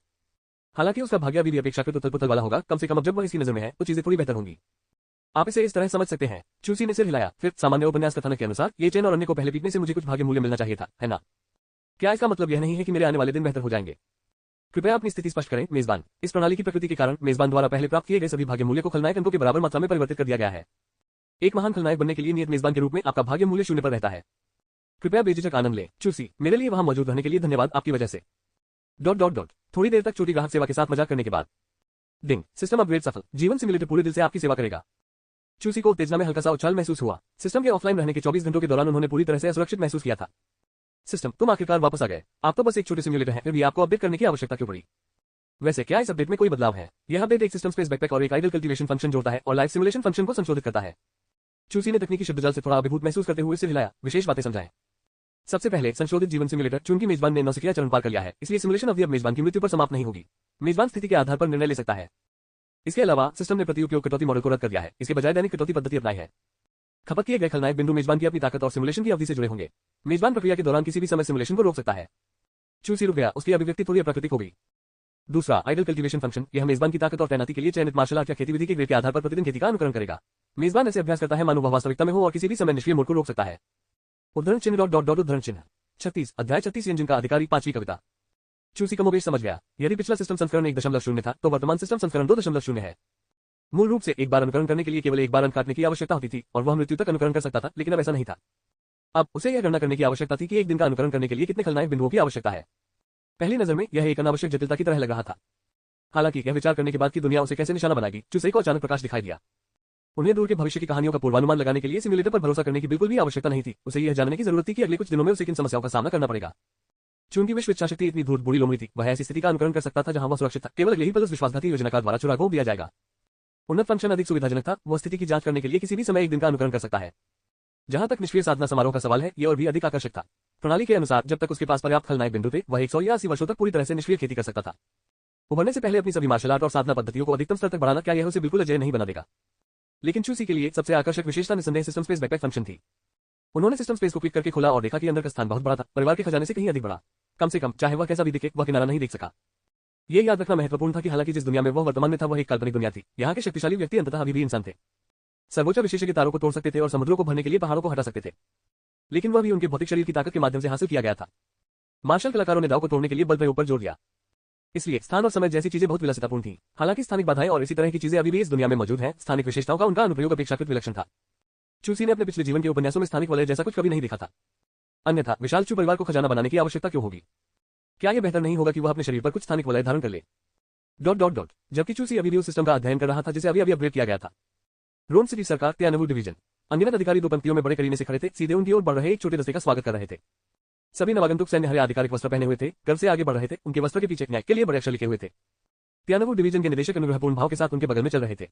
हालांकि उसका भाग्य अभी भी अपेक्षाकृत उथल-पुथल वाला होगा, कम से कम अब जब वह इसकी नजर में है तो चीजें थोड़ी बेहतर होंगी। आप इसे इस तरह समझ सकते हैं। चूसी ने सिर हिलाया, फिर सामान्य उपन्यास कथानक के अनुसार ये चेन और अन्य को पहले पीटने से मुझे कुछ भाग्य मूल्य मिलना चाहिए था, है ना। क्या इसका मतलब यह नहीं है कि मेरे आने वाले दिन बेहतर हो जाएंगे। कृपया अपनी स्थिति स्पष्ट करें मेजबान। इस प्रणाली की प्रकृति के कारण मेजबान द्वारा पहले प्राप्त किए गए सभी भाग्य मूल्य को खलनायक अंकों के बराबर मात्रा में परिवर्तित कर दिया गया है। एक महान खलनायक बनने के लिए नियत मेजबान के रूप में आपका भाग्य मूल्य 0 पर रहता है। कृपया बेझिझक आनंद लें। चूसी, मेरे लिए वहां मौजूद रहने के लिए धन्यवाद, आपकी वजह से। थोड़ी देर तक छोटी ग्राहक सेवा के साथ मजाक करने के बाद डिंग, सिस्टम अपग्रेड सफल। जीवन सिम्युलेटर पूरे दिल से आपकी सेवा करेगा। चूसी को उत्तेजना में हल्का सा उछाल महसूस हुआ। सिस्टम के ऑफलाइन रहने के 24 घंटों के दौरान उन्होंने पूरी तरह से असुरक्षित महसूस किया था। सिस्टम, तुम आखिरकार वापस आ गए। आप तो बस एक छोटे सिम्युलेटर हैं, फिर भी आपको अपडेट करने की आवश्यकता क्यों पड़ी। वैसे क्या इस अपडेट में कोई बदलाव है। यह अपडेट एक सिस्टम स्पेस बैकपैक और एक आइडल कल्टीवेशन फंक्शन जोड़ता है और लाइफ सिमुलेशन फंक्शन को संशोधित करता है। चूसी ने तकनीकी शब्दजाल से थोड़ा अभिभूत महसूस करते हुए सिर हिलाया। विशेष बातें समझाएं। सबसे पहले संशोधित जीवन सिम्युलेटर। चूंकि मेजबान ने नौसिखिया चरण पार कर लिया है, इसलिए सिमुलेशन अवधि अब मेजबान की मृत्यु पर समाप्त नहीं होगी। मेजबान स्थिति के आधार पर निर्णय ले सकता है। इसके अलावा सिस्टम ने प्रति उपयोग कटौती मॉडल को रद्द कर दिया है, इसके बजाय दैनिक कटौती पद्धति अपनाई है। खपत किए गए खलनायक बिंदु मेजबान की अपनी ताकत और सिमुलेशन की अवधि से जुड़े होंगे। मेजबान प्रक्रिया के दौरान किसी भी समय सिमुलेशन को रोक सकता है। चूसी रुक गया, उसकी अभिव्यक्ति थोड़ी अप्राकृतिक हो गई। दूसरा, आइडल कल्टीवेशन फंक्शन। यह मेजबान की ताकत और तैनाती के लिए चयनित मार्शल आर्ट या खेती विधि के ग्रेड के आधार पर प्रतिदिन खेती का अनुकरण करेगा। मेजबान ऐसे अभ्यास करता है मानो वह वास्तविकता में हो और किसी भी समय निष्क्रिय मोड को रोक सकता है। उद्धरण चिन्ह उद्धरण चिन्ह 36 अध्याय 36 इंजन का अधिकारी 5वीं कविता। चूसी कमोबेश समझ गया। यदि पिछला सिस्टम संस्करण 1.0 था तो वर्तमान सिस्टम संस्करण 2.0 है। मूल रूप से एक बार अनुकरण करने के लिए केवल एक बार अंक काटने की आवश्यकता होती थी और वह मृत्यु तक अनुकरण कर सकता था, लेकिन अब ऐसा नहीं था। अब उसे यह गणना करने की आवश्यकता थी कि एक दिन का अनुकरण करने के लिए कितने खलनायक बिंदुओं की आवश्यकता है। पहली नजर में यह एक अनावश्यक जटिलता की तरह लग रहा था। हालांकि यह विचार करने के बाद कि दुनिया उसे कैसे निशाना बनाएगी, चूसी को अचानक प्रकाश दिखाई दिया। उन्हें दूर के भविष्य की कहानियों का पूर्वानुमान लगाने के लिए सिम्युलेटर पर भरोसा करने की बिल्कुल भी आवश्यकता नहीं थी। उसे यह जानने की जरूरत थी कि अगले कुछ दिनों में उसे किन समस्याओं का सामना करना पड़ेगा। चूंकि विश्व इच्छा शक्ति इतनी धूर्त बुरी लोमड़ी थी, वह ऐसी स्थिति का अनुकरण कर सकता था जहां वह सुरक्षित था। केवल अगले ही पल उस विश्वासघाती योजनाकार द्वारा चुरा दिया जाएगा। उन्नत फंक्शन अधिक सुविधाजनक था। वह स्थिति की जांच करने के लिए किसी भी समय एक दिन का अनुकरण कर सकता है। जहां तक निष्क्रिय साधना समारोह का सवाल है, यह और भी अधिक आकर्षक था। प्रणाली के अनुसार जब तक उसके पास पर्याप्त खलनायक बिंदु थे, वह 100 या 80 वर्षों तक पूरी तरह से निष्क्रिय खेती कर सकता था। उभरने से पहले अपनी सभी मार्शल आर्ट और साधना पद्धतियों को अधिकतम स्तर तक बढ़ाना, क्या यह उसे बिल्कुल अजय नहीं बना देगा। लेकिन चूसी के लिए सबसे आकर्षक विशेषता निसंदेह सिस्टम स्पेस बैकपैक फंक्शन थी। उन्होंने सिस्टम स्पेस को क्लिक करके खोला और देखा कि अंदर का स्थान बहुत बड़ा था, परिवार के खजाने से कहीं अधिक बड़ा। कम से कम चाहे वह कैसा भी दिखे, वह किनारा नहीं देख सका। ये याद रखना महत्वपूर्ण था कि हालांकि जिस दुनिया में वह वर्तमान में था वह एक काल्पनिक दुनिया थी। यहाँ के शक्तिशाली व्यक्ति अंततः अभी भी इंसान थे। सर्वोच्च विशेषज्ञ तारों को तोड़ सकते थे और समुद्रों को भरने के लिए पहाड़ों को हटा सकते थे, लेकिन वह भी उनके भौतिक शरीर की ताकत के माध्यम से हासिल किया गया था। मार्शल कलाकारों ने दाव को तोड़ने के लिए बल प्रयोग पर जोर दिया। इसलिए स्थान और समय जैसी चीजें बहुत विलासितापूर्ण थीं। हालांकि स्थानिक बाधाएं और इसी तरह की चीजें अभी भी इस दुनिया में मौजूद हैं, स्थानिक विशेषताओं का उनका अनुप्रयोग अपेक्षाकृत विलक्षण था। चूसी ने अपने पिछले जीवन के उपन्यासों में स्थानिक वलय जैसा कुछ कभी नहीं देखा था। अन्यथा विशाल चू परिवार को खजाना बनाने की आवश्यकता क्यों होगी। क्या यह बेहतर नहीं होगा कि वह अपने शरीर पर कुछ स्थानिक वलय धारण कर ले। जबकि चूसी अभी भी उस सिस्टम का अध्ययन कर रहा था जिसे अभी अपग्रेड किया गया था। रोम सिटी सरकार त्यानवुड डिवीजन। अनगिनत अधिकारी दो पंक्तियों में बड़े करीने से खड़े थे, सीधे उनकी ओर बढ़ रहे एक छोटे दस्ते का स्वागत कर रहे थे। सभी नवागंतुक सैन्य हरे आधिकारिक वस्त्र पहने हुए थे, गर्व से आगे बढ़ रहे थे। उनके वस्त्र के पीछे न्याय के लिए बड़े अक्षर लिखे हुए थे। त्यानवुड डिवीजन के निदेशक अनुग्रहपूर्ण भाव के साथ उनके बगल में चल रहे थे।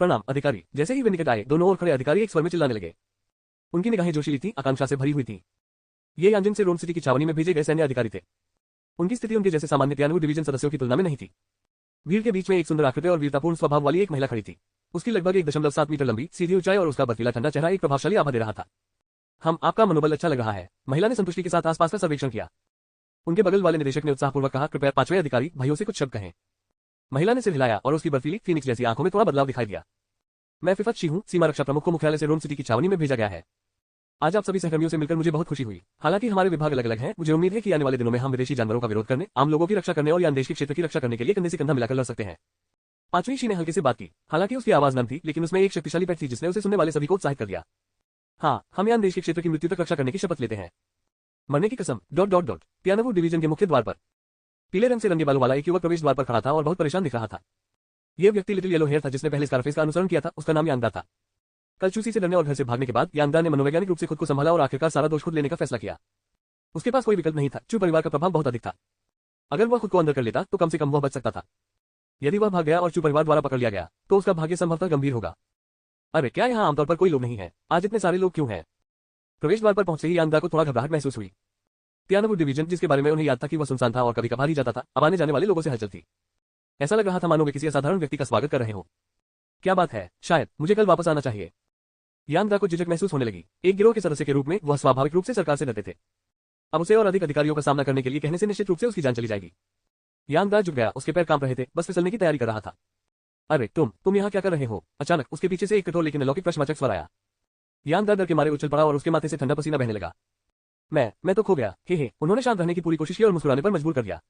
प्रणाम अधिकारी। जैसे ही वे निकट आए, दोनों ओर खड़े अधिकारी एक स्वर में चिल्लाने लगे। उनकी निगाहें जोशीली थीं, आकांक्षा से भरी हुई थीं। ये यांजिन से रोम सिटी की छावनी में भेजे गए सैन्य अधिकारी थे। उनकी स्थिति उनके जैसे सामान्य त्यानवुड डिवीजन सदस्यों की तुलना में नहीं थी। भीड़ के बीच में एक सुंदर आकृति और वीरतापूर्ण स्वभाव वाली एक महिला खड़ी थी। उसकी लगभग 1.7 मीटर लंबी सीधी ऊंचाई और उसका बर्फीला ठंडा चेहरा एक प्रभावशाली आभा दे रहा था। हम आपका मनोबल अच्छा लग रहा है, महिला ने संतुष्टि के साथ आसपास का सर्वेक्षण किया। उनके बगल वाले निदेशक ने उत्साहपूर्वक कहा, कृपया 5वें अधिकारी भाइयों से कुछ शब्द कहें। महिला ने सिर हिलाया और उसकी बर्फीली फीनिक्स जैसी आंखों में थोड़ा बदलाव दिखाई दिया। मैं फिफत शी हूं, सीमा रक्षा प्रमुख को मुख्यालय से रोम सिटी की छावनी में भेजा गया है। आज आप सभी सहकर्मियों से मिलकर मुझे बहुत खुशी हुई। हालांकि हमारे विभाग अलग अलग हैं, मुझे उम्मीद है कि आने वाले दिनों में हम विदेशी जानवरों का विरोध करने, आम लोगों की रक्षा करने और देश के क्षेत्र की रक्षा करने के लिए कंधे से कंधा मिलाकर लड़ सकते हैं। 5वीं शी ने हल्के से बात की। हालांकि उसकी आवाज नम थी, लेकिन उसमें एक शक्तिशाली पैठ थी जिसने उसे सुनने वाले सभी को उत्साहित कर दिया। हाँ, हम देश के क्षेत्र की मृत्यु तक रक्षा करने की शपथ लेते हैं। मरने की कसम। ... पियानवुड डिवीजन के मुख्य द्वार पर पीले रंग से रंगे बालों वाला एक युवक प्रवेश द्वार पर खड़ा था और बहुत परेशान दिख रहा था। यह व्यक्ति लिटिल येलो हेयर था जिसने पहले स्कारफेस का अनुसरण किया था। उसका नाम यांगदा था। कल चूसी से डरने और घर से भागने के बाद यांगदा ने मनोवैज्ञानिक रूप से खुद को संभाला और आखिरकार सारा दोष खुद लेने का फैसला किया। उसके पास कोई विकल्प नहीं था। चू परिवार का प्रभाव बहुत अधिक था। अगर वह खुद को अंदर कर लेता तो कम से कम वह बच सकता था। यदि वह भाग गया और चू परिवार द्वारा पकड़ लिया गया तो उसका भाग्य संभवतः गंभीर होगा। अरे क्या यहाँ आमतौर पर कोई लोग नहीं है? आज इतने सारे लोग क्यों हैं? प्रवेश द्वार पर पहुंचते ही यांगदा को थोड़ा घबराहट महसूस हुई। पियानवुड डिवीजन, जिसके बारे में उन्हें याद था कि वह सुनसान था और कभी कभार ही जाता था, अब आने जाने वाले लोगों से हलचल थी। ऐसा लग रहा था मानो वे किसी असाधारण व्यक्ति का स्वागत कर रहे हो। क्या बात है? शायद मुझे कल वापस आना चाहिए। यांगदा को झिझक महसूस होने लगी। एक गिरोह के सदस्य के रूप में वह स्वाभाविक रूप से सरकार से डरते थे। अब उसे और अधिक अधिकारियों का सामना करने के लिए कहने से निश्चित रूप से उसकी जान चली जाएगी। यांगदा झुक गया। उसके पैर कांप रहे थे, बस फिसलने की तैयारी कर रहा था। अरे तुम यहाँ क्या कर रहे हो? अचानक उसके पीछे से एक कठोर लेकिन अलौकिक प्रश्नवाचक स्वर आया। यांगदा डर के मारे उछल पड़ा और उसके माथे से ठंडा पसीना बहने लगा। मैं तो खो गया। हे। उन्होंने शांत रहने की पूरी कोशिश की और मुस्कुराने पर मजबूर कर दिया।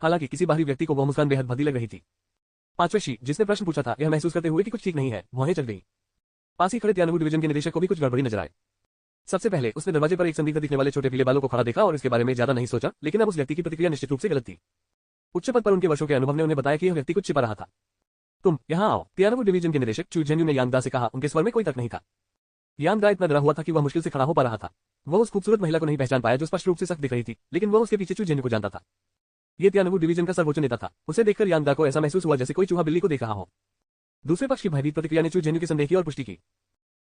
हालांकि किसी बाहरी व्यक्ति को वह मुस्कान बेहद भद्दी लग रही थी। 5वें शी, जिसने प्रश्न पूछा था, यह महसूस करते हुए कि कुछ ठीक नहीं है, वहीं चल गई। पास ही खड़े पियानवुड डिवीजन के निदेशक को भी कुछ गड़बड़ी नजर आई। सबसे पहले उसने दरवाजे पर एक संदिग्ध दिखने वाले छोटे पीले बालों को खड़ा देखा और इसके बारे में ज्यादा नहीं सोचा, लेकिन अब उस व्यक्ति की प्रतिक्रिया निश्चित रूप से गलत थी। उच्च पद पर उनके वर्षों के अनुभव ने उन्हें बताया कि यह व्यक्ति कुछ छिपा रहा था। तुम यहाँ आओ, पियानवुड डिवीजन के निदेशक चू जेन्यू ने यांगदा से कहा। उनके स्वर में कोई तर्क नहीं था। यांगदा इतना डरा हुआ था कि वह मुश्किल से खड़ा हो पा रहा था। वह उस खूबसूरत महिला को नहीं पहचान पाया जो स्पष्ट रूप से सख्त दिख रही थी, लेकिन वह उसके पीछे चू जेन्यू को जानता था। ये पियानवुड डिवीजन का सर्वोच्च नेता था। उसे देखकर यांगदा को ऐसा महसूस हुआ जैसे कोई चूहा बिल्ली को देख रहा हो। दूसरे पक्ष की भयभीत प्रतिक्रिया ने चू जेन्यू के संदेह की और पुष्टि की।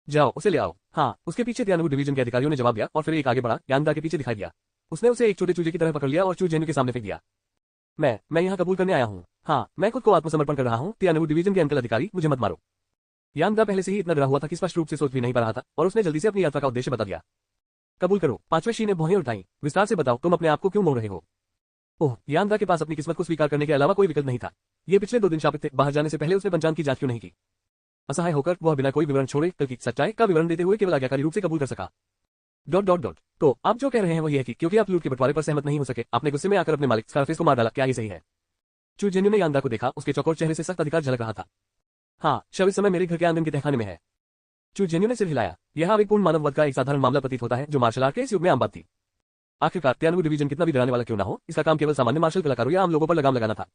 जाओ, उसे ले आओ। हाँ, उसके पीछे पियानवुड डिवीजन के अधिकारियों ने जवाब दिया और फिर एक आगे बढ़ा, यांगदा के पीछे दिखाई दिया। उसने उसे एक छोटे चूजे की तरह पकड़ लिया और चू जेन्यू के सामने फेंक दिया। मैं यहाँ कबूल करने आया हूँ। हाँ, मैं खुद को आत्मसमर्पण कर रहा हूँ। पियानवुड डिवीजन के अंकल अधिकारी, मुझे मत मारो। यांगदा पहले से ही इतना डरा हुआ था कि स्पष्ट रूप से सोच भी नहीं पा रहा था और उसने जल्दी से अपनी यात्रा का उद्देश्य बता दिया। कबूल करो। 5वें शी ने भौहें उठाई। विस्तार से बताओ, तुम अपने आप को क्यों मोड़ रहे हो? ओह, यांगदा के पास अपनी किस्मत को स्वीकार करने के अलावा कोई विकल्प नहीं था। ये पिछले 2 दिन शापित थे। बाहर जाने से पहले उसने पंचांग की जांच क्यों नहीं की? असहाय होकर वह बिना कोई विवरण छोड़े कल की सच्चाई का विवरण देते हुए केवल आज्ञाकारी रूप से कबूल कर सका। ... तो आप जो कह रहे हैं वह यह है कि क्योंकि आप लूट के बंटवारे पर सहमत नहीं हो सके, आपने गुस्से में आकर अपने मालिक स्कारफेस को मार डाला। क्या ये सही है? चू जेन्यू ने यांगदा को देखा। उसके चौकोर चेहरे से सख्त अधिकार झलक रहा था। हाँ, शव इस समय मेरे घर के आंगन के तहखाने में है। चू जेन्यू ने सिर हिलाया। यह आवेगपूर्ण मानव वध का एक साधारण मामला प्रतीत होता है जो मार्शल आर्ट के इस युग में आम बात थी। आखिरकार पियानवुड डिवीजन कितना भी डराने वाला क्यों ना हो, इसका काम केवल सामान्य मार्शल कलाकारों या आम लोगों पर लगाम लगाना था।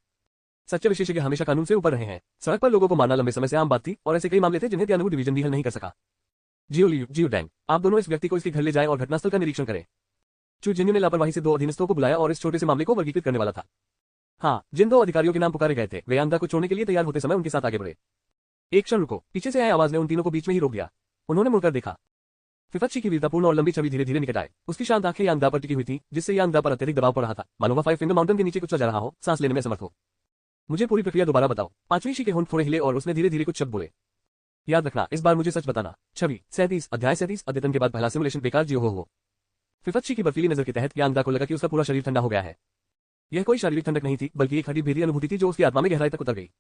सच्चे विशेषज्ञ हमेशा कानून से ऊपर रहे हैं। सड़क पर लोगों को मारना लंबे समय से आम बात थी और ऐसे कई मामले थे जिन्हें पियानवुड डिवीजन भी हल नहीं कर सका। जियो डैंग, आप दोनों इस व्यक्ति को इसके घर ले जाएं और घटनास्थल का निरीक्षण करें। चू जेन्यू ने लापरवाही से 2 अधीनस्थों को बुलाया और इस छोटे से मामले को वर्गीकृत करने वाला था। हाँ, जिन 2 अधिकारियों के नाम पुकारे गए थे वे यांगदा को छोड़ने के लिए तैयार होते समय उनके साथ आगे बढ़े। एक क्षण रुको। पीछे से आए आवाज ने उन तीनों को बीच में ही रोक दिया। उन्होंने मुड़कर देखा। फिफत शी की वीरतापूर्ण और लंबी छवि धीरे धीरे निकट आए। उसकी शांत आंखें यांगदा पर टिकी हुई थी, जिससे यांगदा पर अत्यधिक दबाव पड़ रहा था, मानो वह 5 फिंगर माउंटेन के नीचे कुछ जा रहा हो, सांस लेने में असमर्थ हो। मुझे पूरी प्रक्रिया दोबारा बताओ। 5वीं शी के होंठ थोड़े हिले और उसने धीरे धीरे कुछ शब्द बोले। याद रखना, इस बार मुझे सच बताना। छवि 37, अध्याय 37, अद्यतन के बाद पहला सिमुलेशन बेकार जियो हो। फिफत शी की बर्फीली नजर के तहत यांगदा को लगा कि उसका पूरा शरीर ठंडा हो गया है। यह कोई शारीरिक ठंडक नहीं थी, बल्कि एक हड्डी भेदी अनुभूति थी जो उसकी आत्मा में गहराई तक उतर गई।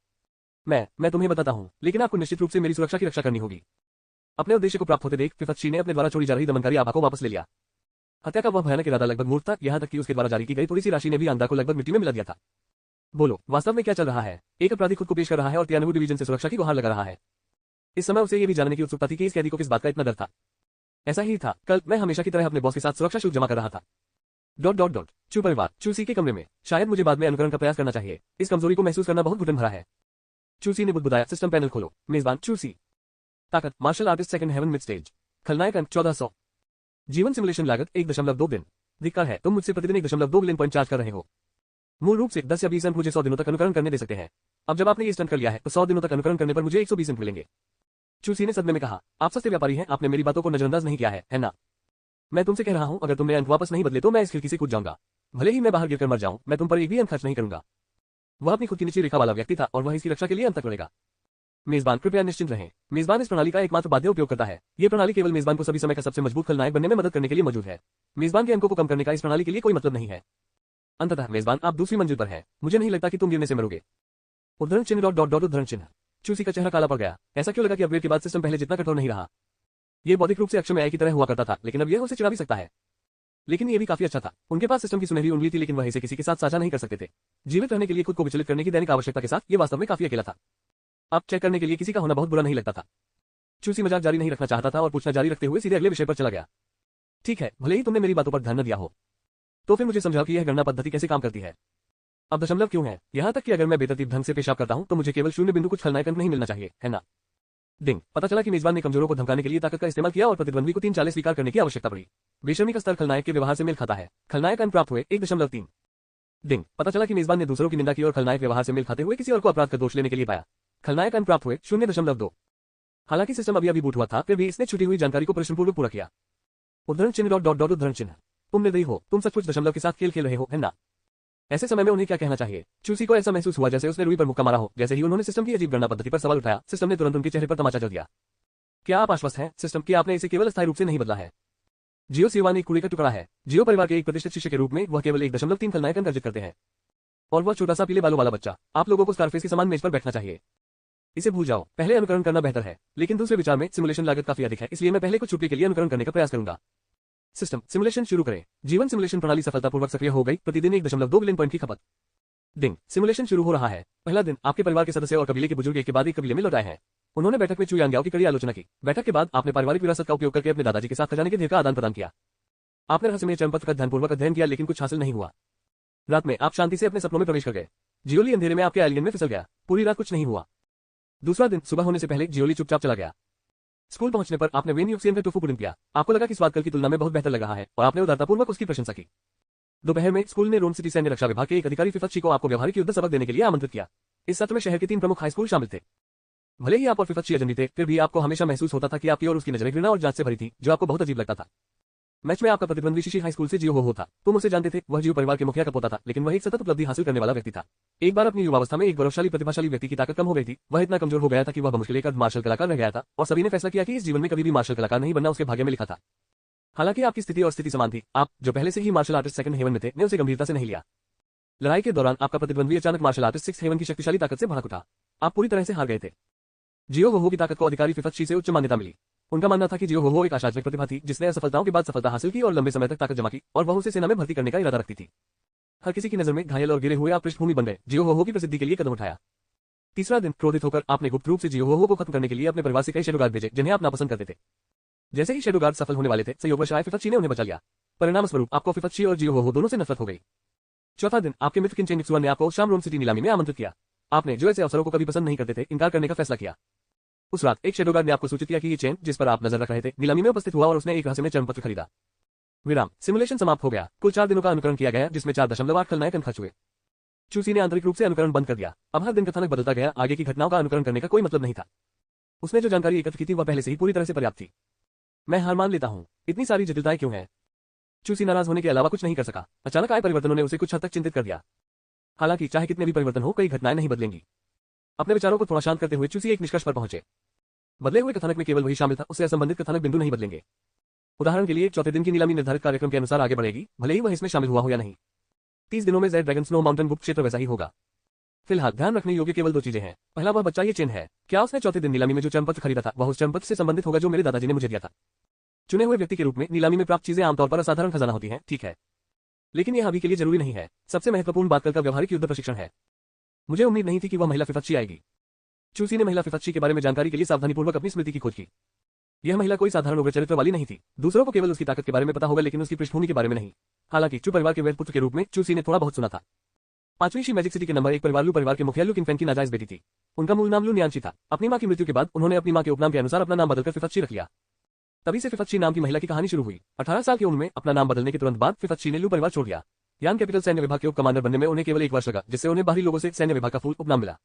मैं तुम्हें बताता हूँ, लेकिन आपको निश्चित रूप से मेरी सुरक्षा की रक्षा करनी होगी। अपने उद्देश्य को प्राप्त होते देख फिफत शी ने अपने द्वारा छोड़ी जा रही दमनकारी आभा को वापस ले लिया। हत्या का वह भयानक इरादा लगभग मूर्त था, यहाँ तक कि उसके द्वारा जारी की गई थोड़ी सी राशि ने भी यांगदा को लगभग मिट्टी में मिला दिया था। बोलो, वास्तव में क्या चल रहा है? एक अपराधी खुद को पेश कर रहा है और पियानवुड डिवीजन से सुरक्षा की गुहार लगा रहा है। इस समय उसे ये भी जानने की उत्सुकता थी कि इस कैदी को किस बात का इतना डर था। ऐसा ही था, कल मैं हमेशा की तरह अपने बॉस के साथ सुरक्षा शुल्क जमा कर रहा था। ... चू परिवार, चूसी के कमरे में। शायद मुझे बाद में अनुकरण का प्रयास करना चाहिए। इस कमजोरी को महसूस करना बहुत घुटन भरा है। चूसी ने बुदबुदाया। सिस्टम पैनल खोलो। मेजबान चूसी। ताकत martial artist second heaven mid stage. खलनायक अंक 1400। जीवन सिमुलेशन लागत 1.2 दिन। धिक्कार है, तुम मुझसे प्रतिदिन 1.2 बिलियन पॉइंट चार्ज कर रहे हो। मूल रूप से 10 या 20 अंक मुझे 100 दिनों तक अनुकरण करने दे सकते हैं। अब जब आपने ये स्टंट कर लिया है तो 100 दिनों तक अनुकरण करने पर मुझे 120 अंक मिलेंगे। चूसी ने सदमे में कहा। आप सस्ते व्यापारी हैं, आपने मेरी बातों को नजरअंदाज नहीं किया है ना? मैं तुमसे कह रहा हूं, अगर तुमने अंक वापस नहीं बदले तो मैं इस खिड़की से कूद जाऊंगा। भले ही मैं बाहर गिरकर मर जाऊं, मैं तुम पर एक भी अंक खर्च नहीं करूंगा। वह अपनी खुद की निचली रेखा वाला व्यक्ति था और वह इसकी रक्षा के लिए अंत तक लड़ेगा। मेजबान कृपया निश्चिंत रहें। मेजबान इस प्रणाली का एकमात्र बाध्य उपयोग करता है। ये प्रणाली केवल मेजबान को सभी समय का सबसे मजबूत खलनायक बनने में मदद करने के लिए मौजूद है। मेजबान के अंकों को कम करने का इस प्रणाली के लिए कोई मतलब नहीं है। अंततः मेजबान, आप दूसरी मंजिल पर हैं। मुझे नहीं लगता कि तुम गिरने से मरोगे। उद्धरण चिन्ह डॉट डॉट डॉट उद्धरण चिन्ह। चूसी का चेहरा काला पड़ गया। ऐसा क्यों लगा कि अपग्रेड के बाद सिस्टम पहले जितना कठोर नहीं रहा। ये बौद्धिक रूप से अक्षम AI की तरह हुआ करता था, लेकिन अब यह उसे चिढ़ा भी सकता है। लेकिन ये भी काफी अच्छा था। उनके पास सिस्टम की सुनहरी उंगली थी, लेकिन वह इसे किसी के साथ साझा नहीं कर सकते थे। जीवित रहने के लिए खुद को विचलित करने की दैनिक आवश्यकता के साथ ये वास्तव में काफी अकेला था। अब चेक करने के लिए किसी का होना बहुत बुरा नहीं लगता था। चूसी मजाक जारी नहीं रखना चाहता था और पूछना जारी रखते हुए सीधे अगले विषय पर चला गया। ठीक है, भले ही तुमने मेरी बातों पर ध्यान न दिया हो, तो फिर मुझे समझाओ कि यह गणना पद्धति कैसे काम करती है। अब दशमलव क्यों है? यहाँ तक कि अगर मैं बेतरतीब ढंग से पेशाब करता हूं तो मुझे केवल 0 बिंदु कुछ खलनायक अंक नहीं मिलना चाहिए, है ना? डिंग। पता चला कि मेजबान ने कमजोरों को धमकाने के लिए ताकत का इस्तेमाल किया और प्रतिद्वंद्वी को 3 चालें स्वीकार करने की आवश्यकता पड़ी। बेशर्मी का स्तर खलनायक के व्यवहार से मेल खाता है। खलनायक अंक प्राप्त हुए 1.3। डिंग। पता चला कि मेजबान ने दूसरों की निंदा की और खलनायक व्यवहार से मेल खाते हुए किसी और को अपराध का दोष लेने के लिए पाया। खलनायक अंक प्राप्त हुए 0.2। हालांकि सिस्टम अभी बूट हुआ था, फिर भी इसने छुटी हुई जानकारी को परिश्रमपूर्वक पूरा किया। उद्धरण चिन्ह डॉट डॉट डॉट उद्धरण चिन्ह। तुम निर्दयी हो, तुम सचमुच दशमलव के साथ खेल खेल रहे हो, है ना? ऐसे समय में उन्हें क्या कहना चाहिए? चूसी को ऐसा महसूस हुआ जैसे उसने रुई पर मुक्का मारा हो। जैसे ही उन्होंने सिस्टम की अजीब गणना पद्धति पर सवाल उठाया, सिस्टम ने तुरंत उनके चेहरे पर तमाचा जल दिया। क्या आप आश्वस्त हैं, सिस्टम, कि आपने इसे केवल अस्थायी रूप से नहीं बदला है? जियो सिवान एक कूड़े का टुकड़ा है। जियो परिवार के एक प्रतिष्ठित शिष्य के रूप में वह केवल 1.3 खलनायक अंक अर्जित करते हैं। और वह छोटा सा पीले बालों वाला बच्चा। आप लोगों को स्कारफेस की समान मेज पर बैठना चाहिए। इसे भूल जाओ। पहले अनुकरण करना बेहतर है, लेकिन दूसरे विचार में सिमुलेशन लागत काफी अधिक है, इसलिए मैं पहले कुछ छुट्टी के लिए अनुकरण करने का प्रयास करूंगा। सिस्टम सिमुलेशन शुरू करें। जीवन सिमुलेशन प्रणाली सफलतापूर्वक सक्रिय हो गई। प्रतिदिन 1.2 बिलियन पॉइंट की खपत। डिंग। सिमुलेशन शुरू हो रहा है। पहला दिन। आपके परिवार के सदस्य और कबीले के बुजुर्ग एक के बाद एक कबीले में लौट आए हैं। उन्होंने बैठक में चुयांग्याओ की कड़ी आलोचना की। बैठक के बाद आपने पारिवारिक विरासत का उपयोग करके अपने दादाजी के साथ खजाने के ढेर का आदान प्रदान किया। आपने रहस्यमय चरणपत्र का ध्यानपूर्वक अध्ययन किया, लेकिन कुछ हासिल नहीं हुआ। रात में आप शांति से अपने सपनों में प्रवेश कर गए। जियोली अंधेरे में आपके एलियन में फिसल गया। पूरी रात कुछ नहीं हुआ। दूसरा दिन। सुबह होने से पहले जियोली चुपचाप चला गया। स्कूल पहुंचने पर आपने वेन यूक्सियन का टोफू पुडिंग किया। आपको लगा कि स्वाद कल की तुलना में बहुत बेहतर लग रहा है और आपने उदारतापूर्वक उसकी प्रशंसा की। दोपहर में स्कूल ने रोम सिटी सैन्य रक्षा विभाग के एक अधिकारी फिफत्शी को आपको व्यवहारिक युद्ध सबक देने के लिए आमंत्रित किया। इस सत्र में शहर के 3 प्रमुख हाई स्कूल शामिल थे। भले ही आप और फिफत्शी अजनबी थे, फिर भी आपको हमेशा महसूस होता था कि आपकी और उसकी नजरें घृणा और जांच से भरी थी, जो आपको बहुत अजीब लगता था। मैच में आपका प्रतिद्वंदी शिशी हाई स्कूल से जियो हो था। तुम उसे जानते थे। वह जियो परिवार के मुखिया का पोता था, लेकिन वह एक सतत उपलब्धि हासिल करने वाला व्यक्ति था। एक बार अपनी युवावस्था में एक गौरवशाली प्रतिभाशाली व्यक्ति की ताकत कम हो गई थी। वह इतना कमजोर हो गया था कि वह बमुश्किल एक मार्शल कलाकार रह गया था, और सभी ने फैसला किया कि इस जीवन में कभी भी मार्शल कलाकार नहीं बनना उसके भाग्य में लिखा था। हालांकि आपकी स्थिति और स्थिति समान थी। आप, जो पहले से ही मार्शल आर्टिस्ट सेकंड हेवन में थे, ने उसे गंभीरता से नहीं लिया। लड़ाई के दौरान आपका प्रतिद्वंदी अचानक मार्शल आर्टिस्ट 6th हेवन की शक्तिशाली ताकत से भड़क उठा। आप पूरी तरह से हार गए थे। जियो हो की ताकत को अधिकारी फिफत्शी से उच्च मान्यता मिली। उनका मानना था कि जियो हो एक आशाजनक प्रतिभा थी, जिसने असफलताओं के बाद सफलता हासिल की और लंबे समय तक ताकत जमा की, और वह उसे सेना में भर्ती करने का इरादा रखती थी। हर किसी की नजर में घायल और गिरे हुए आप पृष्ठभूमि बन गए। जियो हो की प्रसिद्धि के लिए कदम उठाया। तीसरा दिन। क्रोधित होकर आपने गुप्त रूप से जियो हो को खत्म करने के लिए अपने परिवार से कई शेडोगार्ड भेजे, जिन्हें आप नापसंद करते थे। जैसे ही शेडोगार्ड सफल होने वाले थे, संयोगवश आए फिफत्शी ने उन्हें बचा लिया। परिणाम स्वरूप आपको फिफत्शी और जियो हो दोनों से नफरत हो गई। चौथा दिन। आपके मित्र किनचेन निक्सुआ ने आपको शाम रोम सिटी नीलामी में आमंत्रित किया। आपने, जो ऐसे अवसरों को कभी पसंद नहीं करते थे, इनकार करने का फैसला किया। उस रात एक शेडोगार्ड ने आपको सूचित किया कि ये चेन, जिस पर आप नजर रख रहे थे, नीलामी में उपस्थित हुआ और उसने एक रहस्यमय चरणपत्र खरीदा। विराम। सिमुलेशन समाप्त हो गया। कुल 4 दिनों का अनुकरण किया गया, जिसमें 4.8 खलनायक अंक खर्च हुए। चूसी ने आंतरिक रूप से अनुकरण बंद कर दिया। अब हर दिन कथानक बदलता गया। आगे की घटनाओं का अनुकरण करने का कोई मतलब नहीं था। उसने जो जानकारी एकत्र की थी वह पहले से ही पूरी तरह से पर्याप्त थी। मैं हार मान लेता हूं। इतनी सारी जटिलताएं क्यों हैं? चूसी नाराज होने के अलावा कुछ नहीं कर सका। अचानक आए परिवर्तनों ने उसे कुछ हद तक चिंतित कर दिया। हालांकि चाहे कितने भी परिवर्तन हो, कई घटनाएं नहीं बदलेंगी। अपने विचारों को थोड़ा शांत करते हुए चूसी एक निष्कर्ष पर पहुंचे। बदले हुए कथानक में केवल वही शामिल था, उससे असंबंधित कथानक बिंदु नहीं बदलेंगे। उदाहरण के लिए, चौथे दिन की नीलामी निर्धारित कार्यक्रम के अनुसार आगे बढ़ेगी, भले ही वह इसमें शामिल हुआ हो या नहीं। 30 दिनों में ज़ेड ड्रैगन स्नो माउंटेन गुप्त क्षेत्र वैसा ही होगा। फिलहाल ध्यान रखने योग्य केवल 2 चीजें हैं। पहला, वह बच्चा ये चेन है। क्या उसने चौथे दिन नीलामी में जो चरणपत्र खरीदा था, वह उस चरणपत्र से संबंधित होगा जो मेरे दादाजी ने मुझे दिया था? चुने हुए व्यक्ति के रूप में नीलामी में प्राप्त चीजें आमतौर पर असाधारण खजाना होती हैं, ठीक है, लेकिन यह अभी के लिए जरूरी नहीं है। सबसे महत्वपूर्ण बात कल का व्यवहारिक युद्ध प्रशिक्षण है। मुझे उम्मीद नहीं थी कि वह महिला फिफत्शी आएगी। चूसी ने महिला फिफत्शी के बारे में जानकारी के लिए सावधानीपूर्वक अपनी स्मृति की खोज की। यह महिला कोई साधारण उग्र चरित्र वाली नहीं थी। दूसरों को केवल उसकी ताकत के बारे में पता होगा, लेकिन उसकी पृष्ठभूमि के बारे में नहीं। हालांकि चू परिवार के वैध पुत्र के रूप में चूसी ने थोड़ा बहुत सुना था। 5वीं शी मैजिक सिटी के नंबर 1 परिवार लू परिवार के मुखिया लू किंगफेन की नाजायज बेटी थी। उनका मूल नाम लू नियांशी था। अपनी मां की मृत्यु के बाद उन्होंने अपनी मां के उपनाम के अनुसार अपना नाम बदलकर फिफत्शी रख लिया। तभी से फिफत्शी नाम की महिला की कहानी शुरू हुई। 18 साल की उम्र में अपना नाम बदलने के तुरंत बाद फिफत्शी ने लू परिवार छोड़ दिया। यान कैपिटल सैन्य विभाग के उप कमांडर बनने में उन्हें केवल 1 वर्ष लगा, जिससे उन्हें बाहरी लोगों से सैन्य विभाग का फुल उपनाम मिला।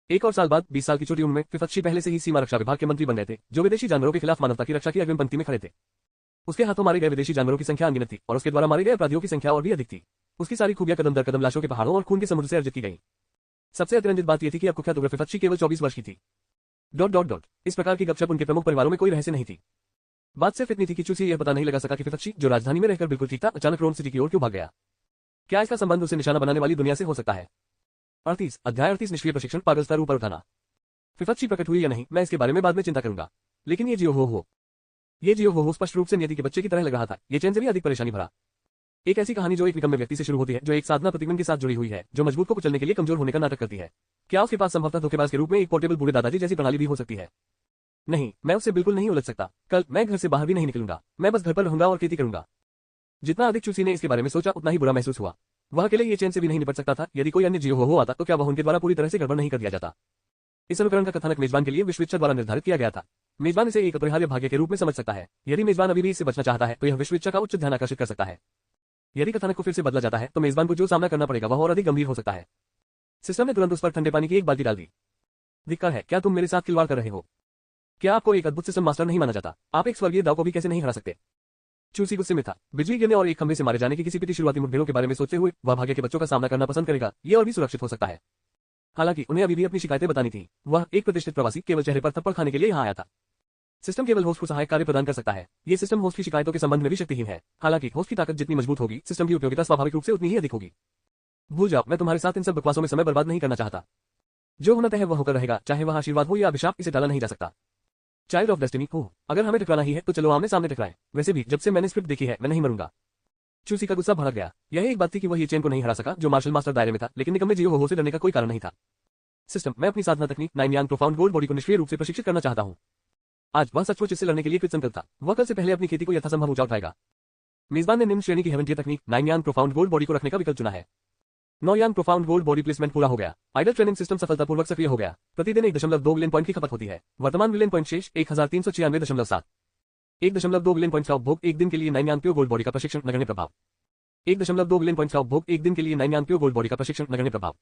1 और साल बाद 20 साल की छोटी उम्र में फिफत्शी पहले से ही सीमा रक्षा विभाग के मंत्री बन गए थे, जो विदेशी जानवरों के खिलाफ मानवता की रक्षा की अग्रिम पंक्ति में खड़े थे। उसके हाथों मारे गए विदेशी जानवरों की संख्या अनगिनत थी, और उसके द्वारा मारे गए अपराधियों की संख्या और भी अधिक थी। उसकी सारी खूबियां कदम दर कदम लाशों के पहाड़ों और खून के समुद्र से अर्जित की गई। सबसे अतिरंजित बात यह थी कि अब कुख्यात उग्र फिफत्शी केवल 24 वर्ष की थी। इस प्रकार की गपशप उनके प्रमुख परिवारों में कोई रहस्य नहीं थी। बात सिर्फ इतनी थी कि चूसी यह पता नहीं लगा सका कि फिफच्ची, जो राजधानी में रहकर बिल्कुल ठीक था, अचानक रोम सिटी की ओर क्यों भाग गया। क्या इसका संबंध उसे निशाना बनाने वाली दुनिया से हो सकता है। 38 अध्याय 38 निष्क्रिय प्रशिक्षण, पागल स्तर ऊपर उठाना। फिफच्ची प्रकट हुई या नहीं, मैं इसके बारे में बाद में चिंता करूंगा, लेकिन ये जियो हो स्पष्ट रूप से नियति के बच्चे की तरह लग रहा था। ये चैन से भी अधिक परेशानी भरा। एक ऐसी कहानी जो एक निकम्मे व्यक्ति से शुरू होती है, जो एक साधना प्रतिगमन के साथ जुड़ी हुई है, जो मजबूत को कुचलने के लिए कमजोर होने का नाटक करती है। क्या उसके पास संभवतः धोखेबाज के रूप में एक पोर्टेबल बूढ़े दादाजी जैसी प्रणाली भी हो सकती है। नहीं, मैं उससे बिल्कुल नहीं उलझ सकता। कल मैं घर से बाहर भी नहीं निकलूंगा, मैं बस घर पर रहूंगा और खेती करूंगा। जितना अधिक चूसी ने इसके बारे में सोचा, उतना ही बुरा महसूस हुआ। वह अकेले ये चैन से भी नहीं निपट सकता था। यदि कोई अन्य जियो हो आता तो क्या वह उनके द्वारा पूरी तरह से गड़बड़ नहीं कर दिया जाता। इस अनुकरण का कथानक मेजबान के लिए विश्वेच्छा द्वारा निर्धारित किया गया था। मेजबान इसे एक अपरिहार्य भाग्य के रूप में समझ सकता है। यदि मेजबान अभी भी इससे बचना चाहता है तो यह विश्वेच्छा का उच्च ध्यान आकर्षित कर सकता है। यदि कथानक को फिर से बदला जाता है तो मेजबान को जो सामना करना पड़ेगा वह और अधिक गंभीर हो सकता है। सिस्टम ने तुरंत उस पर ठंडे पानी की एक बाल्टी डाल दी। धिक्कार है, क्या तुम मेरे साथ खिलवाड़ कर रहे हो। क्या आपको एक अद्भुत सिस्टम मास्टर नहीं माना जाता। आप एक स्वर्गीय दाव को भी कैसे नहीं हरा सकते। चूसी गुस्से में था। बिजली गिरने और एक खंभे से मारे जाने की किसी भी शुरुआती मुठभेड़ों के बारे में सोचते हुए वह भाग्य के बच्चों का सामना करना पसंद करेगा। ये और भी सुरक्षित हो सकता है। हालांकि उन्हें अभी भी अपनी शिकायतें बतानी थी। वह एक प्रतिष्ठित प्रवासी केवल चेहरे पर थप्पड़ खाने के लिए यहाँ आया था। सिस्टम केवल होस्ट को सहायक कार्य प्रदान कर सकता है। ये सिस्टम होस्ट की शिकायतों के संबंध में भी शक्तिहीन है। हालांकि होस्ट की ताकत जितनी मजबूत होगी, सिस्टम की उपयोगिता स्वाभाविक रूप से उतनी ही अधिक होगी। भूल जाओ, मैं तुम्हारे साथ इन सब बकवासों में समय बर्बाद नहीं करना चाहता। जो होना तय है वह होकर रहेगा, चाहे वह आशीर्वाद हो या अभिशाप, इसे टाला नहीं जा सकता। चाइल्ड ऑफ डेस्टिनी हो, अगर हमें टकराना ही है तो चलो आमने सामने टकराएं। वैसे भी जब से मैंने स्क्रिप्ट देखी है मैं नहीं मरूंगा। चूसी का गुस्सा भड़क गया। यह एक बात थी कि वह ये चेन को नहीं हरा सका जो मार्शल मास्टर दायरे में था, लेकिन निकम्मे जियो हो से डरने का कोई कारण नहीं था। सिस्टम, मैं अपनी साधना तकनीक 9 यांग प्रोफाउंड गोल्ड बॉडी को निष्क्रिय रूप से प्रशिक्षित करना चाहता हूं। आज वह सचमुच इससे लड़ने के लिए कृतसंकल्प था। वह कल से पहले अपनी खेती को यथासंभव ऊंचा उठाएगा। मेजबान ने निम्न श्रेणी की हेवन टियर तकनीक 9 यांग प्रोफाउंड गोल्ड बॉडी को रखने का विकल्प चुना है। 9 यांग प्रोफाउंड गोल्ड बॉडी प्लेसमेंट पूरा हो गया। आइडल ट्रेनिंग सिस्टम सफलतापूर्वक सक्रिय हो गया। प्रतिदिन 1.2 बिलियन पॉइंट की खपत होती है। वर्तमान बिलियन पॉइंट शेष 1396.7। 1.2 बिलियन पॉइंट का उपभोग एक दिन के लिए 9 यांग प्योर गोल्ड बॉडी का प्रशिक्षण नगण्य प्रभाव। 1.2 बिलियन पॉइंट का उपभोग एक दिन के लिए 9 यांग प्योर गोल्ड बॉडी का प्रशिक्षण नगण्य प्रभाव।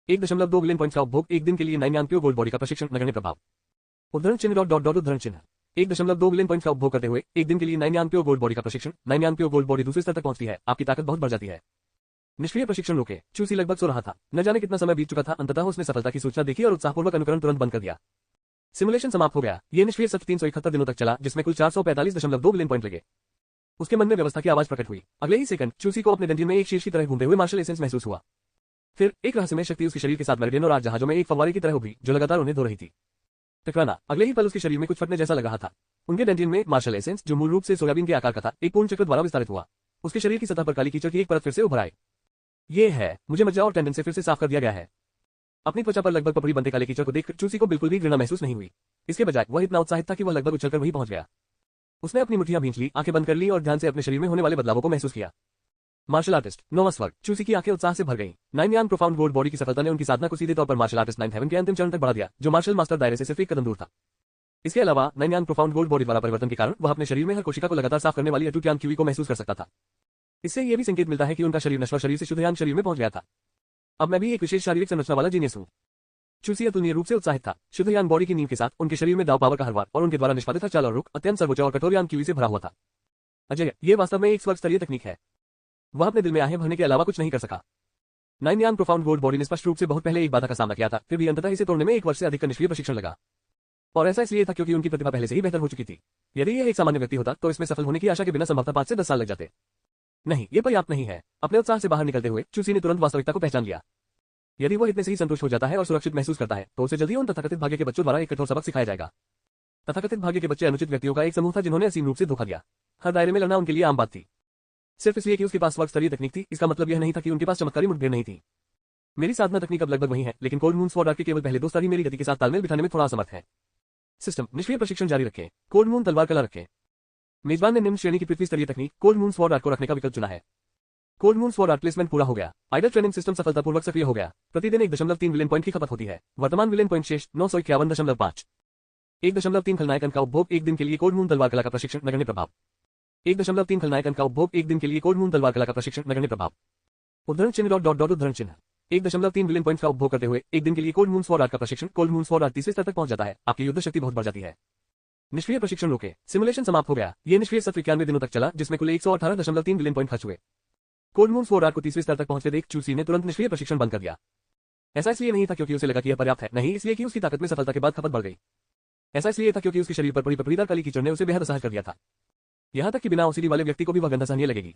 1.2 बिलियन पॉइंट का उपभोग एक दिन के लिए 9 यांग प्योर गोल्ड बॉडी का प्रशिक्षण नगण्य प्रभाव। उद्धरण चिन्ह उद्धरण चिन्ह। 1.2 बिलियन पॉइंट का उपभोग करते हुए एक दिन के लिए 9 यांग प्योर गोल्ड बॉडी का प्रशिक्षण। 9 यांग प्योर गोल्ड बॉडी दूसरे स्तर तक पहुंचती है, आपकी ताकत बहुत बढ़ जाती है। निष्क्रिय प्रशिक्षण रोके। चूसी लगभग सो रहा था। न जाने कितना समय बीत चुका था। अंततः उसने सफलता की सूचना देखी और उत्साहपूर्वक अनुकरण तुरंत बंद कर दिया। सिमुलेशन समाप्त हो गया। यह निष्क्रिय सत्र 371 दिनों तक चला, जिसमें कुल 445.2 बिलियन पॉइंट लगे। उसके मन में व्यवस्था की आवाज प्रकट हुई। अगले ही सेकंड चूसी को अपने डंजियन में एक शीर्ष की तरह घूमते हुए मार्शल एसेंस महसूस हुआ। फिर एक रहस्यमय शक्ति उसके शरीर के साथ मेरिडियन और आग जहाजों में एक फव्वारे की तरह उभरी, जो लगातार उन्हें धो रही थी। टकराना। अगले ही पल उसके शरीर में कुछ फटने जैसा लग रहा था। उनके डंजियन में मार्शल एसेंस, जो मूल रूप से सोयाबीन के आकार का था, एक पूर्ण चक्र द्वारा विस्तारित हुआ। उसके शरीर की सतह पर काली कीचड़ की एक परत फिर से उभर आई। ये है, मुझे मज्जा और टेंडन से फिर से साफ कर दिया गया है। अपनी त्वचा पर लगभग पपड़ी बनते काले कीचड़ को देखकर चूसी को बिल्कुल भी घृणा महसूस नहीं हुई। इसके बजाय वह इतना उत्साहित था कि वह लगभग उछलकर वहीं पहुंच गया। उसने अपनी मुट्ठियां भींच ली, आंखें बंद कर ली और ध्यान से अपने शरीर में होने वाले बदलावों को महसूस किया। मार्शल आर्टिस्ट 9वां स्वर्ग। चूसी की आंखें उत्साह से भर गईं। 9 यांग प्रोफाउंड गोल्ड बॉडी की सफलता ने उनकी साधना को सीधे तौर पर मार्शल आर्टिस्ट 9th हेवन के अंतिम चरण तक बढ़ा दिया, जो मार्शल मास्टर दायरे से सिर्फ एक कदम दूर था। इसके अलावा 9 यांग प्रोफाउंड गोल्ड बॉडी द्वारा परिवर्तन के कारण वह अपने शरीर में हर कोशिका को लगातार साफ करने वाली अटूट यांग क्यूई को महसूस कर सकता था। इससे यह भी संकेत मिलता है कि उनका शरीर नश्वर शरीर से शुद्ध यांग शरीर में पहुंच गया था। अब मैं भी एक विशेष शारीरिक संरचना वाला जीनियस हूँ। चूसी अतुलनीय रूप से उत्साहित था। शुद्ध यांग बॉडी की नींव के साथ उनके शरीर में दाव पावर का हर वार और उनके द्वारा निष्पादित हर चाल और रुख अत्यंत सर्वोच्च और कठोर यांग क्यूई से भरा हुआ था। अजय, ये वास्तव में एक स्वर्ग स्तरीय तकनीक है। वह अपने दिल में आहें भरने के अलावा कुछ नहीं कर सका। 9 यांग प्रोफाउंड गोल्ड बॉडी ने स्पष्ट रूप से बहुत पहले एक बाधा का सामना किया था, फिर भी अंततः इसे तोड़ने में 1 वर्ष से अधिक का निष्क्रिय प्रशिक्षण लगा। और ऐसा इसलिए था क्योंकि उनकी प्रतिभा पहले से ही बेहतर हो चुकी थी। यदि यह एक सामान्य व्यक्ति होता तो इसमें सफल होने की आशा के बिना संभवतः 5 से 10 साल लग जाते। नहीं, ये पर्याप्त नहीं है। अपने उत्साह से बाहर निकलते हुए चूसी ने तुरंत वास्तविकता को पहचान लिया। यदि वह इतने से ही संतुष्ट हो जाता है और सुरक्षित महसूस करता है तो उसे जल्दी उन तथाकथित भाग्य के बच्चों द्वारा एक कठोर सबक सिखाया जाएगा। तथाकथित भाग्य के बच्चे अनुचित व्यक्तियों का एक समूह था जिन्होंने असीम रूप से धोखा दिया। हर दायरे में लड़ना उनके लिए आम बात थी। सिर्फ इसलिए कि उसके पास स्वर्ग स्तरीय तकनीक थी, इसका मतलब यह नहीं था कि उनके पास चमत्कारी मुठभेड़ नहीं थी। मेरी साधना तकनीक अब लगभग वही है, लेकिन कोल्ड मून स्वॉर्ड आर्ट के केवल पहले 2 स्तर ही मेरी गति के साथ तालमेल बिठाने में थोड़ा असमर्थ है। सिस्टम, निष्क्रिय प्रशिक्षण जारी रखें। कोल्ड मून तलवार कला रखें। मेजबान ने निम्न श्रेणी की पृथ्वी स्तरीय तकनीक कोल्ड मून स्वॉर्ड आर्ट को रखने का विकल्प चुना है। Cold moon sword art placement पूरा हो गया। आइडल ट्रेनिंग सिस्टम सफलतापूर्वक सक्रिय हो गया। प्रतिदिन 1.3 बिलियन पॉइंट की खपत होती है। वर्तमान बिलियन पॉइंट शेष 951.5। 1.3 खलनायक का उपभोग एक दिन के लिए कोल्ड मून तलवार कला का प्रशिक्षण नगण्य प्रभाव। 1.3 खलनायक का उपभोग एक दिन के लिए कोल्ड मून तलवार कला का प्रशिक्षण नगण्य प्रभाव। उद्धरण चिन्ह उद्धरण चिन्ह। 1.3 बिलियन पॉइंट का उपभोग करते हुए एक दिन के लिए कोल्ड मून स्वॉर्ड आर्ट का प्रशिक्षण। कोल्ड मून स्वॉर्ड आर्ट तीसरे स्तर तक पहुंच जाता है, आपकी युद्ध शक्ति बहुत बढ़ जाती है। निष्क्रिय प्रशिक्षण रोके। सिमुलेशन समाप्त हो गया। यह निष्क्रिय सत्र 91 दिनों तक चला, जिसमें कुल 118.3 बिलियन पॉइंट खर्च हुए। कोल्ड मून स्वॉर्ड आर्ट को तीसरे स्तर तक पहुंचते देख चूसी ने तुरंत निष्क्रिय प्रशिक्षण बंद कर दिया। ऐसा इसलिए नहीं था क्योंकि उसे लगा कि यह पर्याप्त है, नहीं इसलिए कि उसकी ताकत में सफलता के बाद खपत बढ़ गई। ऐसा इसलिए था क्योंकि उसके शरीर पर पड़ी पपड़ीदार काली कीचड़ ने उसे बेहद असहज कर दिया था। यहां तक कि बिना ओसीडी वाले व्यक्ति को भी वह गंदा सहनीय लगेगी।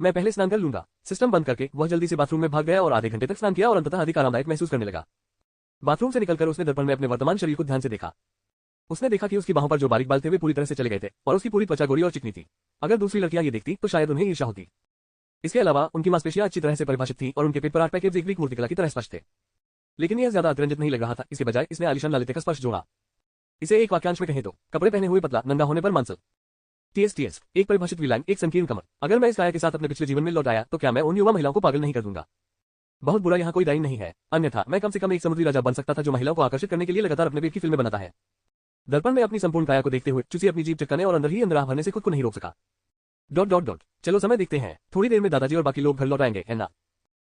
मैं पहले स्नान कर लूंगा। सिस्टम बंद करके वह जल्दी से बाथरूम में भाग गया और आधे घंटे तक स्नान किया और अंततः अधिक आरामदायक महसूस करने लगा। बाथरूम से निकलकर उसने दर्पण में अपने वर्तमान शरीर को ध्यान से देखा। उसने देखा कि उसकी बाहों पर जो बारीक बाल थे वे पूरी तरह से चले गए थे और उसकी पूरी त्वचा गोरी और चिकनी थी। अगर दूसरी लड़कियां ये देखती तो शायद उन्हें ईर्ष्या होती। इसके अलावा उनकी मांसपेशियां अच्छी तरह से परिभाषित थीं और उनके पेट पर आठ पैकेज एक ग्रीक मूर्तिकला की तरह स्पष्ट थे। लेकिन यह ज्यादा अतिरंजित नहीं लग रहा था, इसके बजाय इसने आलिशान लालित्य का स्पर्श जोड़ा। इसे एक वाक्यांश में कहें तो कपड़े पहने हुए पतला, नंगा होने पर मांसल। टीएस एक परिभाषित विलाइन, एक संकीर्ण कमर। अगर मैं इस काया के साथ अपने पिछले जीवन में लौट आया तो क्या मैं उन युवा महिलाओं को पागल नहीं कर दूंगा? बहुत बुरा यहाँ कोई डाइन नहीं है, अन्यथा मैं कम से कम एक समुद्री राजा बन सकता था जो महिलाओं को आकर्षित करने के लिए लगातार अपने पेट की फिल्में बनाता है। दर्पण में अपनी संपूर्ण काया को देखते हुए चूसी अपनी जीभ चटकाने और अंदर ही अंदर आह भरने से खुद को नहीं रोक सका। चलो समय देखते हैं, थोड़ी देर में दादाजी और बाकी लोग घर लौट आएंगे, है ना?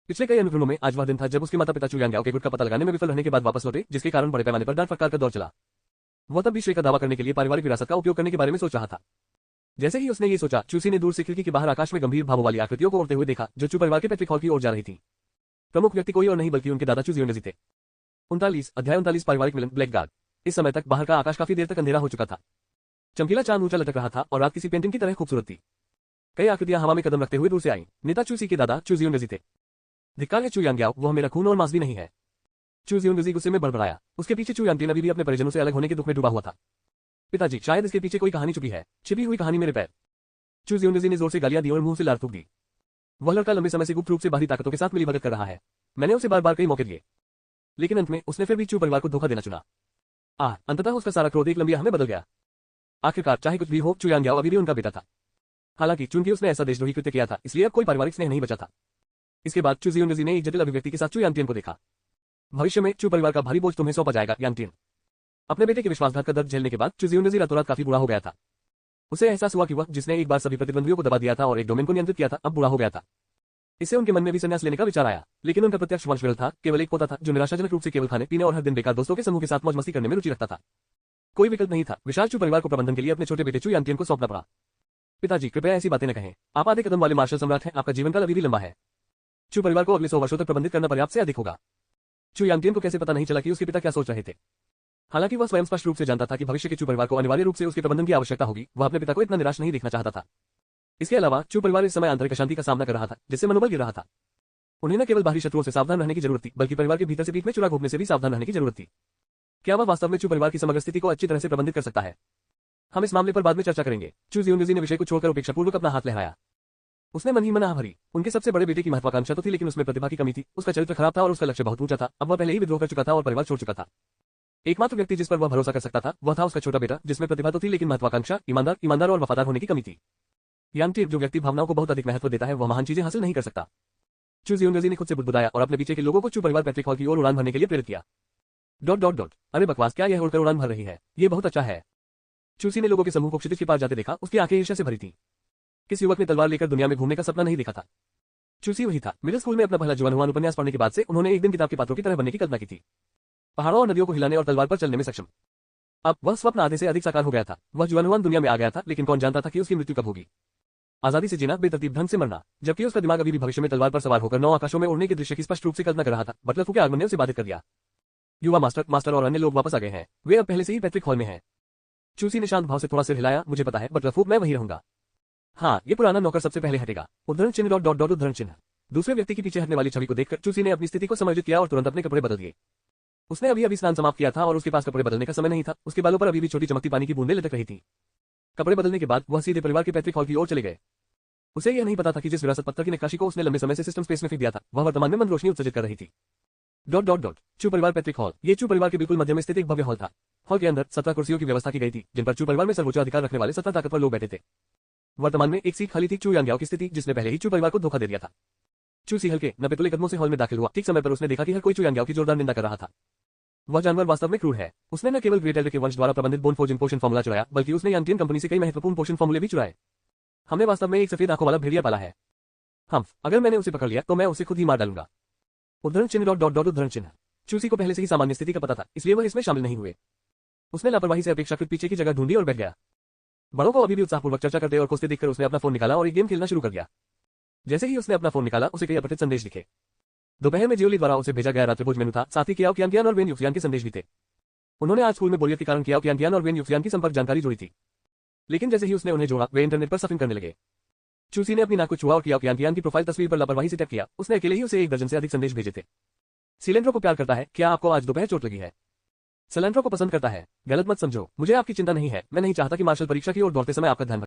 पिछले कई अनुक्रमों में आज वह दिन था जब उसके माता पिता चुयांग्याओ के गुट का पता लगाने में विफल रहने के बाद वापस लौटे, जिसके कारण बड़े पैमाने पर डांट फटकार का दौर चला। वह तब भी श्रेय का दावा करने के लिए पारिवारिक विरासत का उपयोग करने के बारे में सोच रहा था। जैसे ही उसने ये सोचा, चूसी ने दूर से खिड़की के बाहर आकाश में गंभीर भावों वाली आकृतियों को उड़ते हुए देखा जो चू परिवार के पैट्रिक हॉल की ओर जा रही थी। प्रमुख व्यक्ति कोई और नहीं बल्कि उनके दादा चूजियोंडजी थे। 39 पारिवारिक मिलन, ब्लैक गार्ड। इस समय तक बाहर का आकाश काफी देर तक अंधेरा हो चुका था। चमकीला चांद ऊंचा लटक रहा था और रात किसी पेंटिंग की तरह खूबसूरत थी। कई आकृतियां हवा में कदम रखते हुए दूर से आईं। नेता चूसी के दादा चूजियोंडजी थे। धिक्कार है चुयांग्याओ, वह मेरा खून और मांस भी नहीं है। चूजियोंडजी गुस्से में बड़बड़ाया। उसके पीछे चुयांग्याओ अभी भी अपने परिजनों से अलग होने के दुख में डूबा हुआ था। पिताजी, शायद इसके पीछे कोई कहानी छुपी है, छिपी हुई कहानी मेरे पैर। चूजियोंडजी ने जोर से गालियां दी और मुंह से लार थूक दी। वह लड़का लंबे समय से गुप्त रूप से बाहरी ताकतों के साथ मिलीभगत कर रहा है। मैंने उसे बार बार कई मौके दिए, लेकिन अंत में उसने फिर भी चू परिवार को धोखा देना चुना। अंततः उसका सारा क्रोध एक लंबी आह में बदल गया। आखिरकार चाहे कुछ भी हो, चुयांग्याओ अभी भी उनका बेटा था। हालांकि चूंकि उसने ऐसा देशद्रोही कृत्य किया था, इसलिए अब कोई पारिवारिक स्नेह नहीं बचा था। इसके बाद चूजियोंडजी ने एक जटिल अभिव्यक्ति के साथ चू यांगटियन को देखा। भविष्य में चू परिवार का भारी बोझ तुम्हें सौंपा जाएगा, यांगटियन। अपने बेटे के विश्वासघात का दर्द झेलने के बाद चूजियोंडजी रातों रात काफी बुरा हो गया था। उसे एहसास हुआ कि वह जिसने एक बार सभी प्रतिद्वंदियों को दबा दिया था और एक डोमेन को नियंत्रित किया था, अब बुरा हो गया था। इससे उनके मन में भी संन्यास लेने का विचार आया, लेकिन उनका प्रत्यक्ष वंश विरल था। केवल एक पोता था जो निराशाजनक रूप से केवल खाने पीने और हर दिन बेकार दोस्तों के समूह के साथ मौज मस्ती करने में रुचि रखता था। कोई विकल्प नहीं था। विशाल चू परिवार को प्रबंधन के लिए अपने छोटे बेटे चू यांगटियन को सौंपना पड़ा। पिताजी, कृपया ऐसी बातें न कहें। आप आधे कदम वाले मार्शल सम्राट हैं, आपका जीवन काल अभी भी लंबा है। चू परिवार को अगले 100 वर्षों तक प्रबंधित करना पर्याप्त से अधिक होगा। चू यांगटियन को कैसे पता नहीं चला कि उसके पिता क्या सोच रहे थे? हालांकि वह स्वयं स्पष्ट रूप से जानता था कि भविष्य के चू परिवार को अनिवार्य रूप से उसके प्रबंधन की आवश्यकता होगी। वह अपने पिता को इतना निराश नहीं देखना चाहता था। इसके अलावा चू परिवार इस समय आंतरिक अशांति का सामना कर रहा था, जिससे मनोबल गिर रहा था। उन्हें न केवल बाहरी शत्रुओं से सावधान रहने की जरूरत थी, बल्कि परिवार के भीतर से पीठ में चुरा घोंपने से भी सावधान रहने की जरूरत थी। क्या वह वास्तव में चू परिवार की समग्र स्थिति को अच्छी तरह से प्रबंधित कर सकता है? हम इस मामले पर बाद में चर्चा करेंगे। चूजियोंडजी ने विषय को छोड़कर उपेक्षापूर्वक अपना हाथ लहराया। उसने मन ही मन आह भरी। उनके सबसे बड़े बेटे की महत्वाकांक्षा तो थी, लेकिन उसमें प्रतिभा की कमी थी। उसका चरित्र खराब था और उसका लक्ष्य बहुत ऊंचा था। अब वह पहले ही विद्रोह कर चुका था और परिवार छोड़ चुका था। एकमात्र व्यक्ति जिस पर वह भरोसा कर सकता था वह था उसका छोटा बेटा, जिसमें प्रतिभा तो थी लेकिन महत्वाकांक्षा, ईमानदार और वफादार होने की कमी थी। यांगटियन, जो व्यक्ति भावनाओं को बहुत अधिक महत्व देता है, वह महान चीजें हासिल नहीं कर सकता। चूजियोंडजी ने खुद से बुदबुदाया और अपने पीछे के लोगों को चू परिवार पैट्रिक हॉल की ओर उड़ान भरने के लिए प्रेरित किया। अरे बकवास, क्या यह उड़कर उड़ान भर रही है? ये बहुत अच्छा है। चूसी ने लोगों के समूह को क्षितिज के पार जाते देखा। उसकी आंखें ईर्ष्या से भरी थीं। किस युवक ने तलवार लेकर दुनिया में घूमने का सपना नहीं देखा था? चूसी वही था। मिडिल स्कूल में अपना पहला जुआनहुआन उपन्यास पढ़ने के बाद से उन्होंने एक दिन किताब के पात्रों की तरह बनने की कल्पना की थी, पहाड़ों और नदियों को हिलाने और तलवार पर चलने में सक्षम। अब वह स्वप्न आधे से अधिक साकार हो गया था। वह जुआनहुआन दुनिया में आ गया था, लेकिन कौन जानता था कि उसकी मृत्यु कब होगी। आजादी से जीना, बेतरतीब ढंग से मरना। जबकि उसका दिमाग अभी भी भविष्य में तलवार पर सवार होकर 9 आकाशों में उड़ने के दृश्य की स्पष्ट रूप से कल्पना कर रहा था। बटलर के आगमन ने उसे बाधित कर दिया। युवा मास्टर और अन्य लोग वापस आ गए हैं। वे अब पहले से ही पैट्रिक हॉल में हैं। चूसी ने शांत भाव से थोड़ा सिर हिलाया। मुझे पता है बटलर, मैं वही रहूंगा। हाँ, ये पुराना नौकर सबसे पहले हटेगा। उद्धरण चिन्ह उद्धरण चिन्ह। दूसरे व्यक्ति के पीछे हटने वाली छवि को देखकर चूसी ने अपनी स्थिति को समायोजित किया और तुरंत अपने कपड़े बदल दिए। उसने अभी स्नान समाप्त किया था और उसके पास कपड़े बदलने का समय नहीं था। उसके बालों पर अभी भी छोटी चमकती पानी की बूंदें लटक रही थी। कपड़े बदलने के बाद वह सीधे परिवार के पैट्रिक हॉल की ओर चले गए। उसे यह नहीं पता था कि जिस विरासत पत्थर की नक्काशी को उसने लंबे समय से सिस्टम स्पेस में फेंक दिया था, वह वर्तमान में मंद रोशनी उत्सर्जित कर रही थी। चू परिवार पैट्रिक हॉल। ये चू परिवार के बिल्कुल मध्य में स्थित एक भव्य हॉल था। हॉल के अंदर 17 कुर्सियों की व्यवस्था की गई थी, जिन पर चू परिवार में सर्वोच्च अधिकार रखने वाले 17 ताकतवर लोग बैठे थे। वर्तमान में एक सीट खाली थी, चू यांगयाओ की स्थिति, जिसने पहले ही चू परिवार को धोखा दे दिया था। चूसी हल्के 90 तुले कदमों से हॉल में दाखिल हुआ। ठीक समय पर उसने देखा कि हर कोई चू यांगयाओ की जोरदार निंदा कर रहा था। वह जानवर वास्तव में क्रूर है। उसने न केवल ग्रेट एल्डर के वंश द्वारा प्रबंधित बोन फोर्जिंग पोषण फॉर्मूला चुराया, बल्कि उसने यांगटियन कंपनी से कई महत्वपूर्ण पोषण फॉर्मूले भी चुराए। हमने वास्तव में एक सफेद आंखों वाला भेड़िया पाला है। अगर मैंने उसे पकड़ लिया तो मैं उसे खुद ही मार डालूंगा। उद्धरण चिन्ह उद्धरण चिन्ह। चूसी को पहले से ही सामान्य स्थिति का पता था, इसलिए वह इसमें शामिल नहीं हुए। उसने लापरवाही से अपेक्षाकृत पीछे की जगह ढूंढी और बैठ गया। बड़ों को अभी भी उत्साहपूर्वक चर्चा करते और कोसते देखकर उसने अपना फोन निकाला और एक गेम खेलना शुरू कर दिया। जैसे ही उसने अपना फोन निकाला, उसे कई अपरिचित संदेश दिखे। दोपहर में जियोली द्वारा उसे भेजा गया रात्रिभोज मेनू था, साथ ही कियाओ कियान और वेन युक्सियान के संदेश भी थे। उन्होंने आज स्कूल में बोरियत के कारण कियाओ कियान और वेन युक्सियान की संपर्क जानकारी जोड़ी थी, लेकिन जैसे ही उसने उन्हें जोड़ा वे इंटरनेट पर सर्फिंग करने लगे। चूसी ने अपनी नाक को छुआ और कियाओ कियान की प्रोफाइल तस्वीर पर लापरवाही से टैप किया। उसने अकेले ही उसे 1 दर्जन से अधिक संदेश भेजे थे। सिलेंड्रो को प्यार करता है, क्या आपको आज दोपहर चोट लगी है? सिलेंड्रो को पसंद करता है, गलत मत समझो, मुझे आपकी चिंता नहीं है, मैं नहीं चाहता कि मार्शल परीक्षा की ओर दौड़ते समय आपका ध्यान